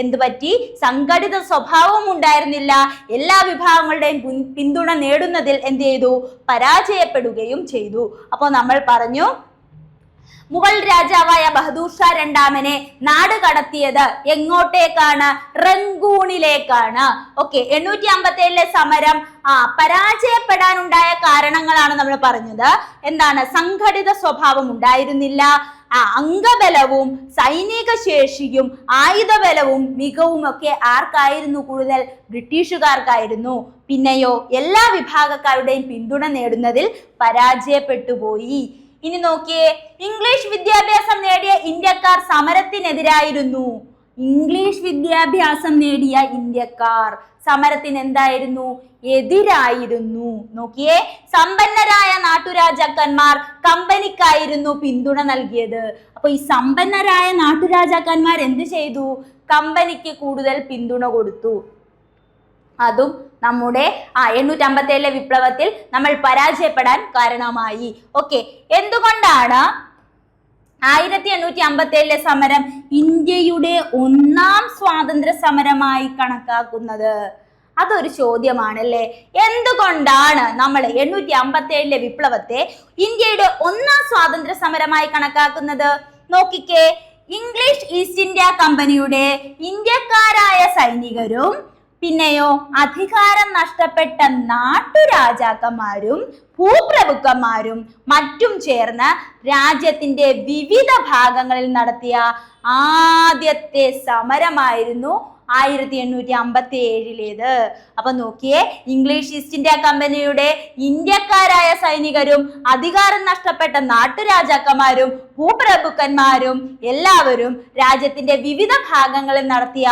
എന്ത് പറ്റി? സംഘടിത സ്വഭാവം ഉണ്ടായിരുന്നില്ല. എല്ലാ വിഭാഗങ്ങളുടെയും പിന്തുണ നേടുന്നതിൽ എന്ത് ചെയ്തു? പരാജയപ്പെടുകയും ചെയ്തു. അപ്പോൾ നമ്മൾ പറഞ്ഞു, മുഗൾ രാജാവായ ബഹദൂർ ഷാ രണ്ടാമനെ നാട് കടത്തിയത് എങ്ങോട്ടേക്കാണ്? റംഗൂണിലേക്കാണ്. ഓക്കെ, 857 സമരം പരാജയപ്പെടാനുണ്ടായ കാരണങ്ങളാണ് നമ്മൾ പറഞ്ഞത്. എന്താണ്? സംഘടിത സ്വഭാവം ഉണ്ടായിരുന്നില്ല, അംഗബലവും സൈനിക ശേഷിയും ആയുധബലവും മികവും ഒക്കെ ആർക്കായിരുന്നു കൂടുതൽ? ബ്രിട്ടീഷുകാർക്കായിരുന്നു. പിന്നെയോ എല്ലാ വിഭാഗക്കാരുടെയും പിന്തുണ നേടുന്നതിൽ പരാജയപ്പെട്ടുപോയി. ഇനി നോക്കിയേ, ഇംഗ്ലീഷ് വിദ്യാഭ്യാസം നേടിയ ഇന്ത്യക്കാർ സമരത്തിനെതിരായിരുന്നു. ഇംഗ്ലീഷ് വിദ്യാഭ്യാസം നേടിയ ഇന്ത്യക്കാർ സമരത്തിന് എന്തായിരുന്നു? എതിരായിരുന്നു. നോക്കിയേ, സമ്പന്നരായ നാട്ടുരാജാക്കന്മാർ കമ്പനിക്കായിരുന്നു പിന്തുണ നൽകിയത്. അപ്പൊ ഈ സമ്പന്നരായ നാട്ടുരാജാക്കന്മാർ എന്ത് ചെയ്തു? കമ്പനിക്ക് കൂടുതൽ പിന്തുണ കൊടുത്തു. അതും നമ്മുടെ 857 വിപ്ലവത്തിൽ നമ്മൾ പരാജയപ്പെടാൻ കാരണമായി. ഓക്കെ, എന്തുകൊണ്ടാണ് 1857 സമരം ഇന്ത്യയുടെ ഒന്നാം സ്വാതന്ത്ര്യ സമരമായി കണക്കാക്കുന്നത്? അതൊരു ചോദ്യമാണല്ലേ. എന്തുകൊണ്ടാണ് നമ്മൾ 857 വിപ്ലവത്തെ ഇന്ത്യയുടെ ഒന്നാം സ്വാതന്ത്ര്യ സമരമായി കണക്കാക്കുന്നത്? നോക്കിക്കേ, ഇംഗ്ലീഷ് ഈസ്റ്റ് ഇന്ത്യ കമ്പനിയുടെ ഇന്ത്യക്കാരായ സൈനികരും പിന്നെയോ അധികാരം നഷ്ടപ്പെട്ട നാട്ടുരാജാക്കന്മാരും ഭൂപ്രഭുക്കന്മാരും മറ്റും ചേർന്ന് രാജ്യത്തിന്റെ വിവിധ ഭാഗങ്ങളിൽ നടത്തിയ ആദ്യത്തെ സമരമായിരുന്നു 1857. അപ്പൊ നോക്കിയേ, ഇംഗ്ലീഷ് ഈസ്റ്റ് ഇന്ത്യ കമ്പനിയുടെ ഇന്ത്യക്കാരായ സൈനികരും അധികാരം നഷ്ടപ്പെട്ട നാട്ടുരാജാക്കന്മാരും ഭൂപ്രഭുക്കന്മാരും എല്ലാവരും രാജ്യത്തിന്റെ വിവിധ ഭാഗങ്ങളിൽ നടത്തിയ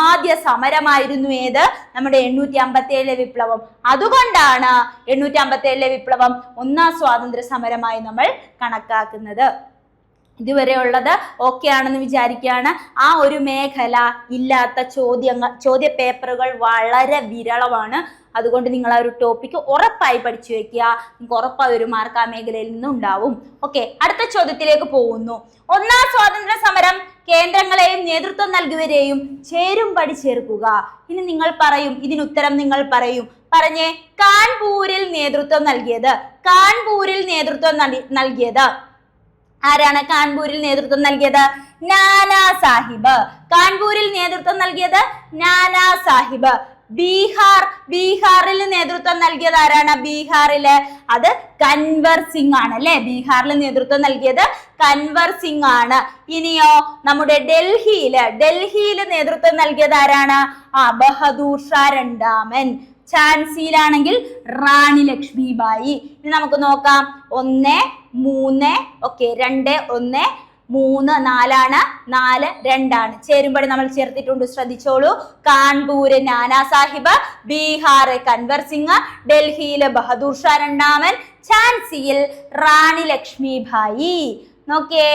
ആദ്യ സമരമായിരുന്നു ഏത്? നമ്മുടെ 857 വിപ്ലവം. അതുകൊണ്ടാണ് 857 വിപ്ലവം ഒന്നാം സ്വാതന്ത്ര്യ സമരമായി നമ്മൾ കണക്കാക്കുന്നത്. ഇതുവരെ ഉള്ളത് ഓക്കെ ആണെന്ന് വിചാരിക്കുകയാണ്. ആ ഒരു മേഖല ഇല്ലാത്ത ചോദ്യ പേപ്പറുകൾ വളരെ വിരളമാണ്. അതുകൊണ്ട് നിങ്ങൾ ആ ഒരു ടോപ്പിക്ക് ഉറപ്പായി പഠിച്ചു വെക്കുക. നിങ്ങൾക്ക് ഉറപ്പായി ഒരു മാർക്ക് ആ മേഖലയിൽ നിന്നും ഉണ്ടാവും. ഓക്കെ, അടുത്ത ചോദ്യത്തിലേക്ക് പോകുന്നു. ഒന്നാം സ്വാതന്ത്ര്യ സമരം കേന്ദ്രങ്ങളെയും നേതൃത്വം നൽകിയവരെയും ചേരുംപടി ചേർക്കുക. ഇനി നിങ്ങൾ പറയും, ഇതിനുത്തരം നിങ്ങൾ പറയും. പറഞ്ഞേ, കാൺപൂരിൽ നേതൃത്വം നൽകിയത്. കാൺപൂരിൽ നേതൃത്വം നൽകിയത് ആരാണ്? കാൺപൂരിൽ നേതൃത്വം നൽകിയത് നാനാ സാഹിബ്. കാൺപൂരിൽ നേതൃത്വം നൽകിയത് നാനാ സാഹിബ്. ബീഹാറിൽ നേതൃത്വം നൽകിയത് ആരാണ്? ബീഹാറില് അത് കൻവർ സിംഗ് ആണ് അല്ലെ. ബീഹാറിൽ നേതൃത്വം നൽകിയത് കൻവർ സിംഗ് ആണ്. ഇനിയോ നമ്മുടെ ഡൽഹിയില് നേതൃത്വം നൽകിയത് ആരാണ്? ബഹദൂർ ഷാ രണ്ടാമൻ. ഝാൻസിയിലാണെങ്കിൽ റാണി ലക്ഷ്മിബായി. ഇനി നമുക്ക് നോക്കാം. 1, 3, ഓക്കെ, 2, 1, 3, 4 ആണ്, 4, 2 ആണ്. ചേരുംപടി നമ്മൾ ചേർത്തിട്ടുണ്ട്, ശ്രദ്ധിച്ചോളൂ. കാൺപൂര് നാനാ സാഹിബ്, ബീഹാർ കൻവർ സിംഗ്, ഡൽഹിയില് ബഹദൂർ ഷാ രണ്ടാമൻ, ഝാൻസിയിൽ റാണി ലക്ഷ്മിബായി. നോക്കിയേ,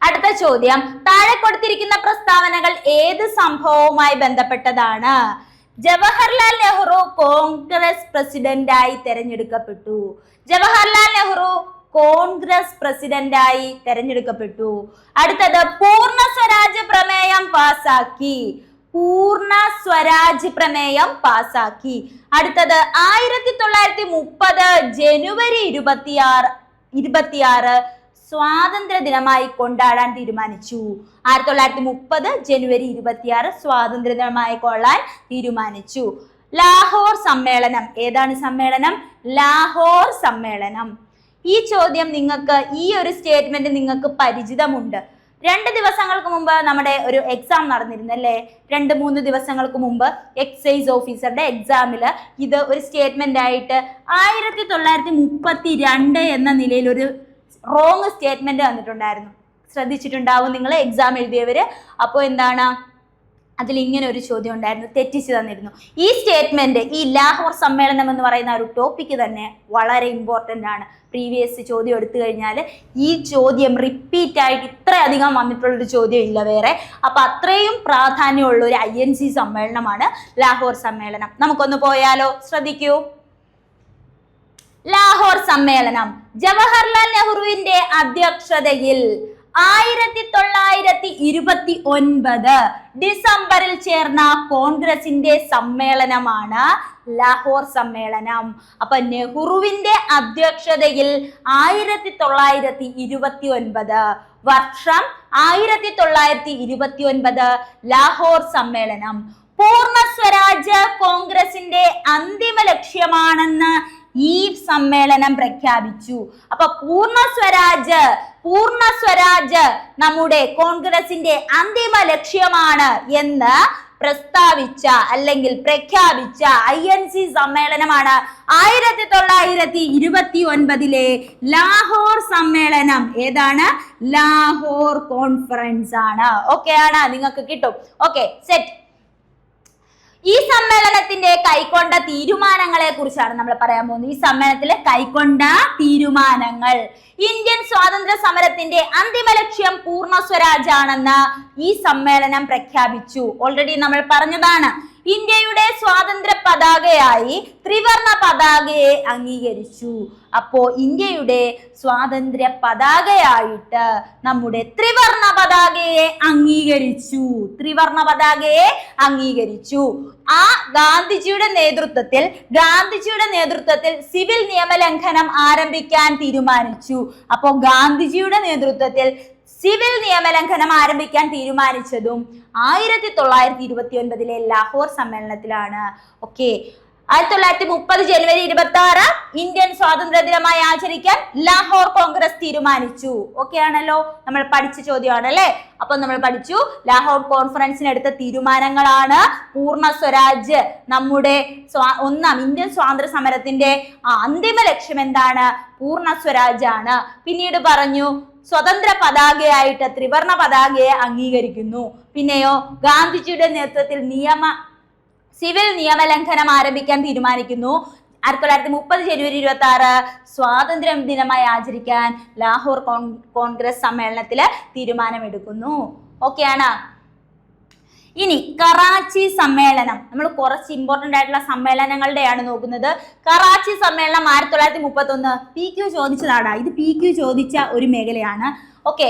അടുത്ത ചോദ്യം. താഴെ കൊടുത്തിരിക്കുന്ന പ്രസ്താവനകൾ ഏത് സംഭവവുമായി ബന്ധപ്പെട്ടതാണ്? ജവഹർലാൽ നെഹ്റു കോൺഗ്രസ് പ്രസിഡന്റായി തെരഞ്ഞെടുക്കപ്പെട്ടു. ജവഹർലാൽ നെഹ്റു കോൺഗ്രസ് പ്രസിഡന്റായി തെരഞ്ഞെടുക്കപ്പെട്ടു. അടുത്തത് പൂർണ്ണ സ്വരാജ് പ്രമേയം പാസാക്കി. പൂർണ്ണ സ്വരാജ് പ്രമേയം പാസാക്കി. അടുത്തത് 1930 ജനുവരി 26 സ്വാതന്ത്ര്യ ദിനമായി കൊണ്ടാടാൻ തീരുമാനിച്ചു. 1930 ജനുവരി 26 സ്വാതന്ത്ര്യ ദിനമായി കൊള്ളാൻ തീരുമാനിച്ചു. ലാഹോർ സമ്മേളനം. ഏതാണ് സമ്മേളനം? ലാഹോർ സമ്മേളനം. ഈ ചോദ്യം നിങ്ങൾക്ക്, ഈ ഒരു സ്റ്റേറ്റ്മെന്റ് നിങ്ങൾക്ക് പരിചിതമുണ്ട്. 2 ദിവസങ്ങൾക്ക് മുമ്പ് നമ്മുടെ ഒരു എക്സാം നടന്നിരുന്നല്ലേ? 2-3 ദിവസങ്ങൾക്ക് മുമ്പ് എക്സൈസ് ഓഫീസറുടെ എക്സാമില് ഇത് ഒരു സ്റ്റേറ്റ്മെന്റ് ആയിട്ട് 1932 എന്ന നിലയിൽ ഒരു റോങ് സ്റ്റേറ്റ്മെന്റ് വന്നിട്ടുണ്ടായിരുന്നു. ശ്രദ്ധിച്ചിട്ടുണ്ടാവും നിങ്ങൾ എക്സാം എഴുതിയവര്. അപ്പോൾ എന്താണ്, അതിൽ ഇങ്ങനെ ഒരു ചോദ്യം ഉണ്ടായിരുന്നു, തെറ്റിച്ച് തന്നിരുന്നു. ഈ സ്റ്റേറ്റ്മെന്റ്, ഈ ലാഹോർ സമ്മേളനം എന്ന് പറയുന്ന ഒരു ടോപ്പിക്ക് തന്നെ വളരെ ഇമ്പോർട്ടൻ്റ് ആണ്. പ്രീവിയസ് ചോദ്യം എടുത്തു കഴിഞ്ഞാൽ ഈ ചോദ്യം റിപ്പീറ്റ് ആയിട്ട് ഇത്രയധികം വന്നിട്ടുള്ളൊരു ചോദ്യം ഇല്ല വേറെ. അപ്പൊ അത്രയും പ്രാധാന്യമുള്ള ഒരു INC സമ്മേളനമാണ് ലാഹോർ സമ്മേളനം. നമുക്കൊന്ന് പോയാലോ? ശ്രദ്ധിക്കൂ. ലാഹോർ സമ്മേളനം ജവഹർലാൽ നെഹ്റുവിന്റെ അധ്യക്ഷതയിൽ 1929 ഡിസംബറിൽ ചേർന്ന കോൺഗ്രസിന്റെ സമ്മേളനമാണ് ലാഹോർ സമ്മേളനം. അപ്പൊ നെഹ്റുവിന്റെ അധ്യക്ഷതയിൽ 1929, വർഷം 1929 ലാഹോർ സമ്മേളനം. പൂർണ്ണ സ്വരാജ് കോൺഗ്രസിന്റെ അന്തിമ ലക്ഷ്യമാണെന്ന് ഈ സമ്മേളനം പ്രഖ്യാപിച്ചു. അപ്പൊ പൂർണ്ണ സ്വരാജ് നമ്മുടെ കോൺഗ്രസിന്റെ അന്തിമ ലക്ഷ്യമാണ് എന്ന് പ്രസ്താവിച്ച അല്ലെങ്കിൽ പ്രഖ്യാപിച്ച INC സമ്മേളനമാണ് 1929 ലാഹോർ സമ്മേളനം. ഏതാണ്? ലാഹോർ കോൺഫറൻസ് ആണ്. ഓക്കെ ആണ്, നിങ്ങൾക്ക് കിട്ടും. Okay, set. ഈ സമ്മേളനത്തിന്റെ കൈക്കൊണ്ട തീരുമാനങ്ങളെ കുറിച്ചാണ് നമ്മൾ പറയാൻ പോകുന്നത്. ഈ സമ്മേളനത്തിൽ കൈക്കൊണ്ട തീരുമാനങ്ങൾ. ഇന്ത്യൻ സ്വാതന്ത്ര്യ സമരത്തിന്റെ അന്തിമ ലക്ഷ്യം പൂർണ്ണ സ്വരാജാണെന്ന് ഈ സമ്മേളനം പ്രഖ്യാപിച്ചു. ഓൾറെഡി നമ്മൾ പറഞ്ഞതാണ്. ഇന്ത്യയുടെ സ്വാതന്ത്ര്യ പതാകയായി ത്രിവർണ പതാകയെ അംഗീകരിച്ചു. അപ്പോ ഇന്ത്യയുടെ സ്വാതന്ത്ര്യ പതാകയായിട്ട് നമ്മുടെ ത്രിവർണ പതാകയെ അംഗീകരിച്ചു. ത്രിവർണ പതാകയെ അംഗീകരിച്ചു. ആ ഗാന്ധിജിയുടെ നേതൃത്വത്തിൽ സിവിൽ നിയമലംഘനം ആരംഭിക്കാൻ തീരുമാനിച്ചു. അപ്പോ ഗാന്ധിജിയുടെ നേതൃത്വത്തിൽ സിവിൽ നിയമലംഘനം ആരംഭിക്കാൻ തീരുമാനിച്ചതും 1929 ലാഹോർ സമ്മേളനത്തിലാണ്. ഓക്കെ, 1930 ജനുവരി 26 ഇന്ത്യൻ സ്വാതന്ത്ര്യ ദിനമായി ആചരിക്കാൻ ലാഹോർ കോൺഗ്രസ് തീരുമാനിച്ചു. ഓക്കെ ആണല്ലോ, നമ്മൾ പഠിച്ച ചോദ്യമാണ് അല്ലെ. അപ്പൊ നമ്മൾ പഠിച്ചു ലാഹോർ കോൺഫറൻസിനെടുത്ത തീരുമാനങ്ങളാണ് പൂർണ്ണ സ്വരാജ്. നമ്മുടെ ഇന്ത്യൻ സ്വാതന്ത്ര്യ സമരത്തിന്റെ അന്തിമ ലക്ഷ്യം എന്താണ്? പൂർണ്ണ സ്വരാജ് ആണ്. പിന്നീട് പറഞ്ഞു സ്വതന്ത്ര പതാകയായിട്ട് ത്രിവർണ പതാകയെ അംഗീകരിക്കുന്നു. പിന്നെയോ ഗാന്ധിജിയുടെ നേതൃത്വത്തിൽ സിവിൽ നിയമലംഘനം ആരംഭിക്കാൻ തീരുമാനിക്കുന്നു. 1930 ജനുവരി 26 സ്വാതന്ത്ര്യ ദിനമായി ആചരിക്കാൻ ലാഹോർ കോൺഗ്രസ് സമ്മേളനത്തില് തീരുമാനമെടുക്കുന്നു. ഓക്കെയാണ്. ഇനി കറാച്ചി സമ്മേളനം. നമ്മൾ കുറച്ച് ഇമ്പോർട്ടന്റ് ആയിട്ടുള്ള സമ്മേളനങ്ങളുടെയാണ് നോക്കുന്നത്. കറാച്ചി സമ്മേളനം 1931 PQ ചോദിച്ചതാണ്. ഇത് PQ ചോദിച്ച ഒരു മേഖലയാണ്. ഓക്കെ,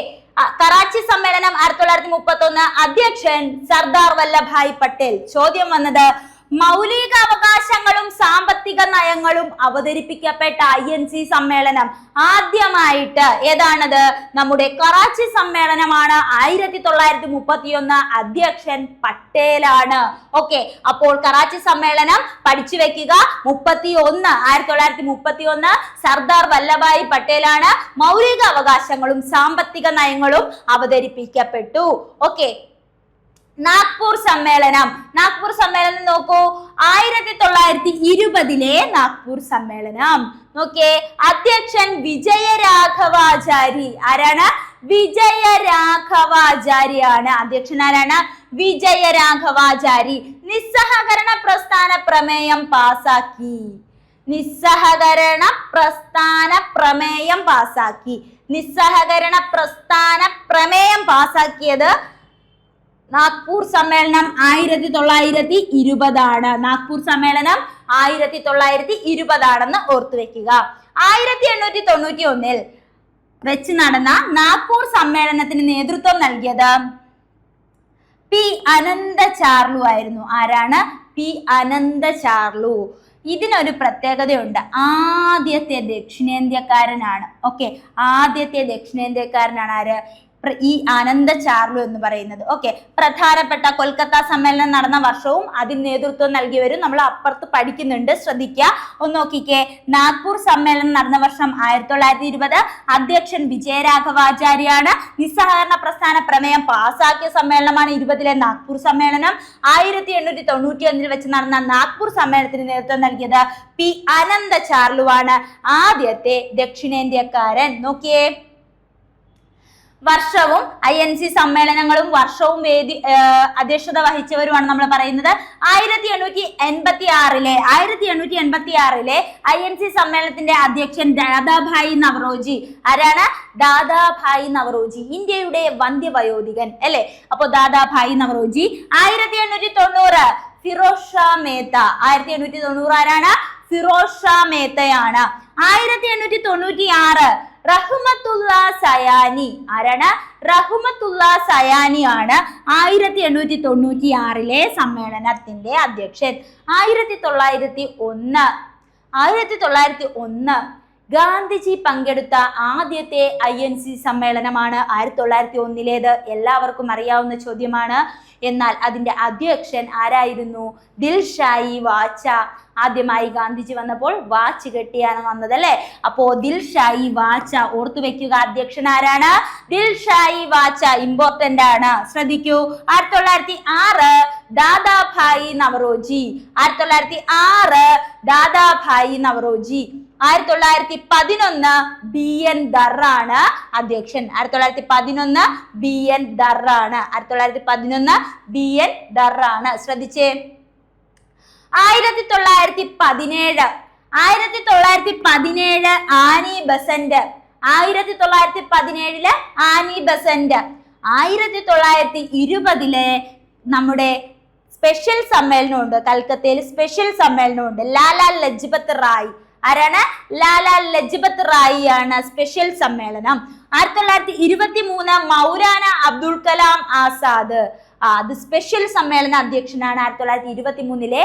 കറാച്ചി സമ്മേളനം 1931 അധ്യക്ഷൻ സർദാർ വല്ലഭായ് പട്ടേൽ. ചോദ്യം വന്നത് മൗലിക അവകാശങ്ങളും സാമ്പത്തിക നയങ്ങളും അവതരിപ്പിക്കപ്പെട്ട INC സമ്മേളനം ആദ്യമായിട്ട് ഏതാണത്? നമ്മുടെ കറാച്ചി സമ്മേളനമാണ്. 1931 അധ്യക്ഷൻ പട്ടേലാണ്. ഓക്കെ, അപ്പോൾ കറാച്ചി സമ്മേളനം പഠിച്ചു വെക്കുക. 1931 സർദാർ വല്ലഭായ് പട്ടേലാണ് മൗലിക അവകാശങ്ങളും സാമ്പത്തിക നയങ്ങളും അവതരിപ്പിക്കപ്പെട്ടു. ഓക്കെ, നാഗ്പൂർ സമ്മേളനം നോക്കൂ. 1920 നാഗ്പൂർ സമ്മേളനം നോക്കിയേ. അധ്യക്ഷൻ വിജയരാഘവാചാരി. ആരാണ്? വിജയരാഘവാചാരിയാണ് അധ്യക്ഷൻ. ആരാണ്? വിജയരാഘവാചാരി. നിസ്സഹകരണ പ്രസ്ഥാന പ്രമേയം പാസാക്കി. നിസ്സഹകരണ പ്രസ്ഥാന പ്രമേയം പാസാക്കിയത് നാഗ്പൂർ സമ്മേളനം 1920 ആണ്. നാഗ്പൂർ സമ്മേളനം 1920 ആണെന്ന് ഓർത്തു വെക്കുക. 1891 വെച്ച് നടന്ന നാഗ്പൂർ സമ്മേളനത്തിന് നേതൃത്വം നൽകിയത് P. അനന്തചാർലു ആയിരുന്നു. ആരാണ്? P. അനന്തചാർലു. ഇതിനൊരു പ്രത്യേകതയുണ്ട്. ആദ്യത്തെ ദക്ഷിണേന്ത്യക്കാരനാണ്. ഓക്കെ, ആദ്യത്തെ ദക്ഷിണേന്ത്യക്കാരനാണ് ആര്? ഈ അനന്തചാർലു എന്ന് പറയുന്നത്. ഓക്കെ, പ്രധാനപ്പെട്ട കൊൽക്കത്ത സമ്മേളനം നടന്ന വർഷവും അതിന് നേതൃത്വം നൽകിയവരും നമ്മൾ അപ്പുറത്ത് പഠിക്കുന്നുണ്ട്. ശ്രദ്ധിക്കുക, ഒന്ന് നോക്കിക്കേ. നാഗ്പൂർ സമ്മേളനം നടന്ന വർഷം 1920. അധ്യക്ഷൻ വിജയരാഘവാചാര്യാണ്. നിസ്സഹകരണ പ്രസ്ഥാന പ്രമേയം പാസാക്കിയ സമ്മേളനമാണ് 20 നാഗ്പൂർ സമ്മേളനം. 1891 വെച്ച് നടന്ന നാഗ്പൂർ സമ്മേളനത്തിന് നേതൃത്വം നൽകിയത് P. അനന്തചാർലുവാണ്. ആദ്യത്തെ ദക്ഷിണേന്ത്യക്കാരൻ. നോക്കിയേ, വർഷവും INC സമ്മേളനങ്ങളും വർഷവും അധ്യക്ഷത വഹിച്ചവരുമാണ് നമ്മൾ പറയുന്നത്. 1886 INC സമ്മേളനത്തിന്റെ അധ്യക്ഷൻ ദാദാഭായി നവറോജി. ആരാണ്? ദാദാഭായി നവറോജി, ഇന്ത്യയുടെ വന്ധ്യവയോധികൻ അല്ലെ. അപ്പൊ ദാദാഭായി നവറോജി. 1890 ഫിറോസ് ഷാ മേത്ത. 1890 ആരാണ്? ഫിറോസ് ഷാ മേത്തയാണ്. 1896 റഹ്മത്തുള്ള സയാനി. ആരാണ്? റഹ്മത്തുള്ള സയാനിയാണ് 1896 സമ്മേളനത്തിന്റെ അധ്യക്ഷൻ. 1901 ഗാന്ധിജി പങ്കെടുത്ത ആദ്യത്തെ INC സമ്മേളനമാണ് 1901. എല്ലാവർക്കും അറിയാവുന്ന ചോദ്യമാണ്. എന്നാൽ അതിന്റെ അധ്യക്ഷൻ ആരായിരുന്നു? ദിൽഷായി വാച്ച. ആദ്യമായി ഗാന്ധിജി വന്നപ്പോൾ വാച്ച് കെട്ടിയാണ് വന്നത് അല്ലെ. അപ്പോ ദിൽഷായി വാച്ച ഓർത്തു വെക്കുക. അധ്യക്ഷൻ ആരാണ്? ദിൽഷായി വാച്ച. ഇമ്പോർട്ടന്റ് ആണ്, ശ്രദ്ധിക്കൂ. 1906 ദാദാഭായി നവറോജി. 1906 ദാദാഭായി നവറോജി. 1911 BN ദർ ആണ് അധ്യക്ഷൻ. 1911 BN ദർ ആണ്. 1911 BN ദർ ആണ്. ശ്രദ്ധിച്ചേ. 1917 ആനി ബസന്റ്. 1917 Annie Besant. 1920 നമ്മുടെ സ്പെഷ്യൽ സമ്മേളനമുണ്ട്, കൽക്കത്തയിൽ സ്പെഷ്യൽ സമ്മേളനമുണ്ട്. ലാലാ ലജ്പത് റായ്. ആരാണ്? ലാലാ ലജ്പത് റായി ആണ് സ്പെഷ്യൽ സമ്മേളനം. 1923 മൗലാന അബ്ദുൽ കലാം ആസാദ്. അത് സ്പെഷ്യൽ സമ്മേളന അധ്യക്ഷനാണ്. 1923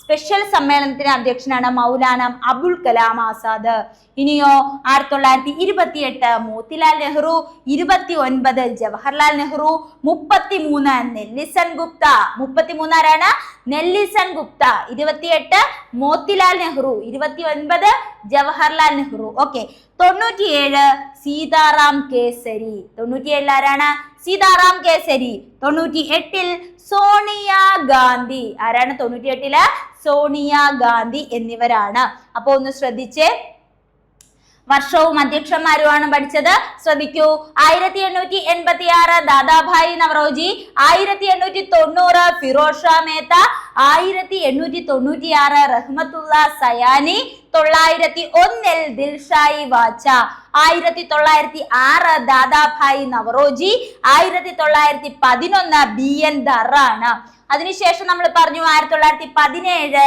സ്പെഷ്യൽ സമ്മേളനത്തിന് അധ്യക്ഷനാണ് മൗലാന അബുൽ കലാം ആസാദ്. ഇനിയോ 1928 മോത്തിലാൽ നെഹ്റു. 29 ജവഹർലാൽ നെഹ്റു. 33 നെല്ലിസൺ ഗുപ്ത. 33 ആരാണ്? നെല്ലിസൺ ഗുപ്ത. 28 മോത്തിലാൽ നെഹ്റു. 29 ജവഹർലാൽ നെഹ്റു. ഓക്കെ. 97 സീതാറാം കേസരി. 97 ആരാണ്? സീതാറാം കേസരി. 98 സോണിയ ഗാന്ധി. ആരാണ് 98? സോണിയ ഗാന്ധി എന്നിവരാണ്. അപ്പൊ ഒന്ന് ശ്രദ്ധിച്ചേ, വർഷവും അധ്യക്ഷന്മാരുമാണ് പഠിച്ചത്. ശ്രദ്ധിക്കൂ. 1886 ദാദാഭായി നവറോജി. 1890 ഫിറോസ് ഷാ മേത്ത. 1896 റഹ്മത്തുള്ള സയാനി. 901 ദിൽഷായി വാച്ച. 1906 ദാദാഭായി നവറോജി. 1911 BN ദർ ആണ്. അതിനുശേഷം നമ്മൾ പറഞ്ഞു 1917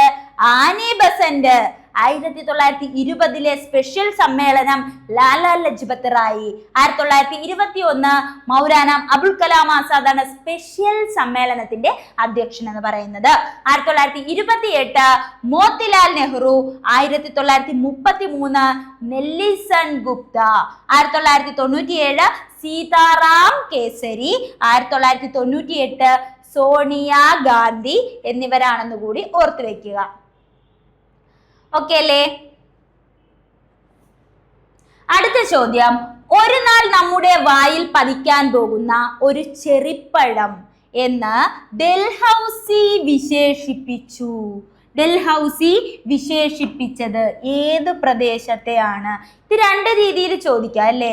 ആനി ബസന്റ്. 1920 സ്പെഷ്യൽ സമ്മേളനം ലാലാ ലജ്പത് റായി. 1921 മൗലാന അബുൽ കലാം ആസാദാണ് സ്പെഷ്യൽ സമ്മേളനത്തിന്റെ അധ്യക്ഷൻ എന്ന് പറയുന്നത്. 1928 മോത്തിലാൽ നെഹ്റു. 1933 നെല്ലിസൺ ഗുപ്ത. 1997 സീതാറാം കേസരി. 1998 സോണിയ ഗാന്ധി എന്നിവരാണെന്ന് കൂടി ഓർത്തു വെക്കുക. ഓക്കെ അല്ലേ? അടുത്ത ചോദ്യം, ഒരു നാൾ നമ്മുടെ വായിൽ പതിക്കാൻ പോകുന്ന ഒരു ചെറിപ്പഴം എന്ന് ഡൽഹൌസി വിശേഷിപ്പിച്ചു. ഡൽഹൌസി വിശേഷിപ്പിച്ചത് ഏത് പ്രദേശത്തെയാണ്? ഇത് രണ്ട് രീതിയിൽ ചോദിക്കാം അല്ലേ.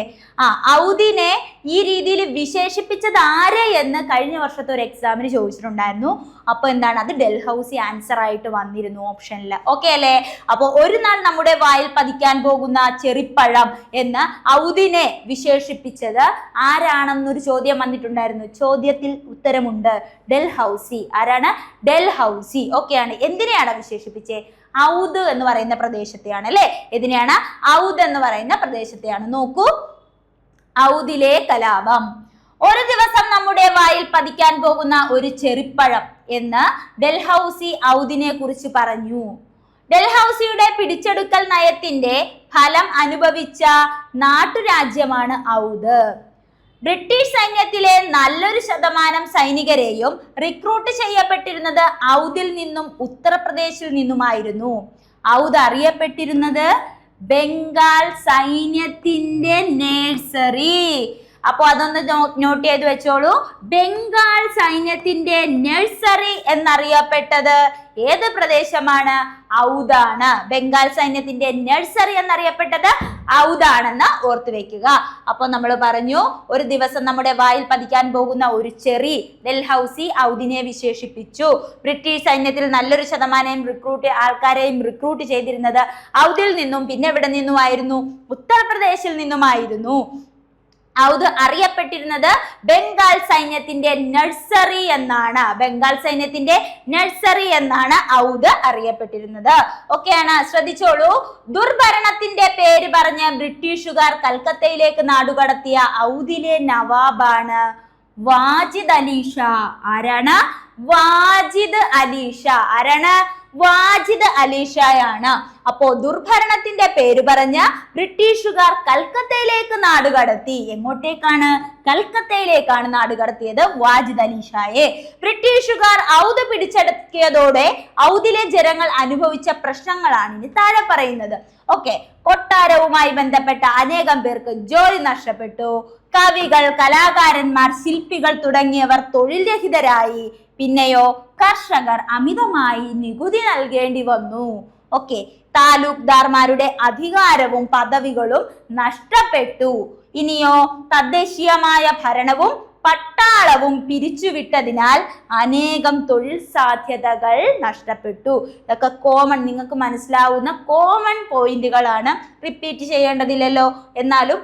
ഔദിനെ ഈ രീതിയിൽ വിശേഷിപ്പിച്ചത് ആരെ എന്ന് കഴിഞ്ഞ വർഷത്തെ ഒരു എക്സാമിന് ചോദിച്ചിട്ടുണ്ടായിരുന്നു. അപ്പൊ എന്താണ് അത്? ഡൽഹൌസി ആൻസർ ആയിട്ട് വന്നിരുന്നു ഓപ്ഷനിൽ. ഓക്കെ അല്ലേ? അപ്പൊ ഒരു നാൾ നമ്മുടെ വായിൽ പതിക്കാൻ പോകുന്ന ചെറിപ്പഴം എന്ന് ഔദിനെ വിശേഷിപ്പിച്ചത് ആരാണെന്നൊരു ചോദ്യം വന്നിട്ടുണ്ടായിരുന്നു. ചോദ്യത്തിൽ ഉത്തരമുണ്ട്, ഡൽഹൌസി. ആരാണ്? ഡൽഹൌസി. ഓക്കെയാണ്. എന്തിനെയാണ് വിശേഷിപ്പിച്ചേ? ഔദ് എന്ന് പറയുന്ന പ്രദേശത്തെയാണ് അല്ലെ. ഇതിനെയാണ് ഔദ് എന്ന് പറയുന്ന പ്രദേശത്തെയാണ്. നോക്കൂ, ഔദിലെ കലാപം. ഒരു ദിവസം നമ്മുടെ വായിൽ പതിക്കാൻ പോകുന്ന ഒരു ചെറിപ്പഴം എന്ന് ഡൽഹൌസി ഔദിനെ കുറിച്ച് പറഞ്ഞു. ഡൽഹൌസിയുടെ പിടിച്ചെടുക്കൽ നയത്തിന്റെ ഫലം അനുഭവിച്ച നാട്ടുരാജ്യമാണ് ഔദ്. ബ്രിട്ടീഷ് സൈന്യത്തിലെ നല്ലൊരു ശതമാനം സൈനികരെയും റിക്രൂട്ട് ചെയ്യപ്പെട്ടിരുന്നത് ഔദിൽ നിന്നും ഉത്തർപ്രദേശിൽ നിന്നുമായിരുന്നു. ഔദ് അറിയപ്പെട്ടിരുന്നത് ബംഗാൾ സൈന്യത്തിന്റെ നേഴ്സറി. അപ്പൊ അതൊന്ന് നോട്ട് ചെയ്ത് വെച്ചോളൂ. ബംഗാൾ സൈന്യത്തിന്റെ നഴ്സറി എന്നറിയപ്പെട്ടത് ഏത് പ്രദേശമാണ്? ഔദാണ്. ബംഗാൾ സൈന്യത്തിന്റെ നഴ്സറി എന്നറിയപ്പെട്ടത് ഔദാണെന്ന് ഓർത്തു വെക്കുക. അപ്പൊ നമ്മൾ പറഞ്ഞു, ഒരു ദിവസം നമ്മുടെ വായിൽ പതിക്കാൻ പോകുന്ന ഒരു ചെറി ഡൽഹൌസി ഔദിനെ വിശേഷിപ്പിച്ചു. ബ്രിട്ടീഷ് സൈന്യത്തിൽ നല്ലൊരു ശതമാനം ആൾക്കാരെയും റിക്രൂട്ട് ചെയ്തിരുന്നത് ഔദിൽ നിന്നും പിന്നെ എവിടെ നിന്നുമായിരുന്നു? ഉത്തർപ്രദേശിൽ നിന്നുമായിരുന്നു. ഔദ് അറിയപ്പെട്ടിരുന്നത് ബംഗാൾ സൈന്യത്തിന്റെ നഴ്സറി എന്നാണ്. ബംഗാൾ സൈന്യത്തിന്റെ നഴ്സറി എന്നാണ് ഔദ് അറിയപ്പെട്ടിരുന്നത്. ഓക്കെയാണ്. ശ്രദ്ധിച്ചോളൂ. ദുർഭരണത്തിന്റെ പേര് പറഞ്ഞ് ബ്രിട്ടീഷുകാർ കൽക്കത്തയിലേക്ക് നാടുകടത്തിയ ഔദിലെ നവാബാണ് വാജിദ് അലി ഷാ. ആരാണ്? വാജിദ് അലി ഷാ. ആരാണ്? വാജിദ് അലി ഷായാണ്. അപ്പോ ദുർഭരണത്തിന്റെ പേര് പറഞ്ഞ് ബ്രിട്ടീഷുകാർ കൽക്കത്തയിലേക്ക് നാടുകടത്തി. എങ്ങോട്ടേക്കാണ്? കൽക്കത്തയിലേക്കാണ് നാടുകടത്തിയത് വാജിദ് അലി ഷായെ. ബ്രിട്ടീഷുകാർ ഔദ് പിടിച്ചടക്കിയതോടെ ഔദിലെ ജനങ്ങൾ അനുഭവിച്ച പ്രശ്നങ്ങളാണ് ഇനി താഴെ പറയുന്നത്. ഓക്കെ, കൊട്ടാരവുമായി ബന്ധപ്പെട്ട അനേകം പേർക്ക് ജോലി നഷ്ടപ്പെട്ടു. കവികൾ, കലാകാരന്മാർ, ശില്പികൾ തുടങ്ങിയവർ തൊഴിൽ രഹിതരായി. പിന്നെയോ കർഷകർ അമിതമായി നികുതി നൽകേണ്ടി വന്നു. ഓക്കെ, താലൂക്ക്ദാർമാരുടെ അധികാരവും പദവികളും നഷ്ടപ്പെട്ടു. ഇനിയോ തദ്ദേശീയമായ ഭരണവും പട്ടാളവും പിരിച്ചുവിട്ടതിനാൽ അനേകം തൊഴിൽ സാധ്യതകൾ നഷ്ടപ്പെട്ടു. ഇതൊക്കെ കോമൺ, നിങ്ങൾക്ക് മനസ്സിലാവുന്ന കോമൺ പോയിന്റുകളാണ്, റിപ്പീറ്റ് ചെയ്യേണ്ടതില്ലല്ലോ. എന്നാലും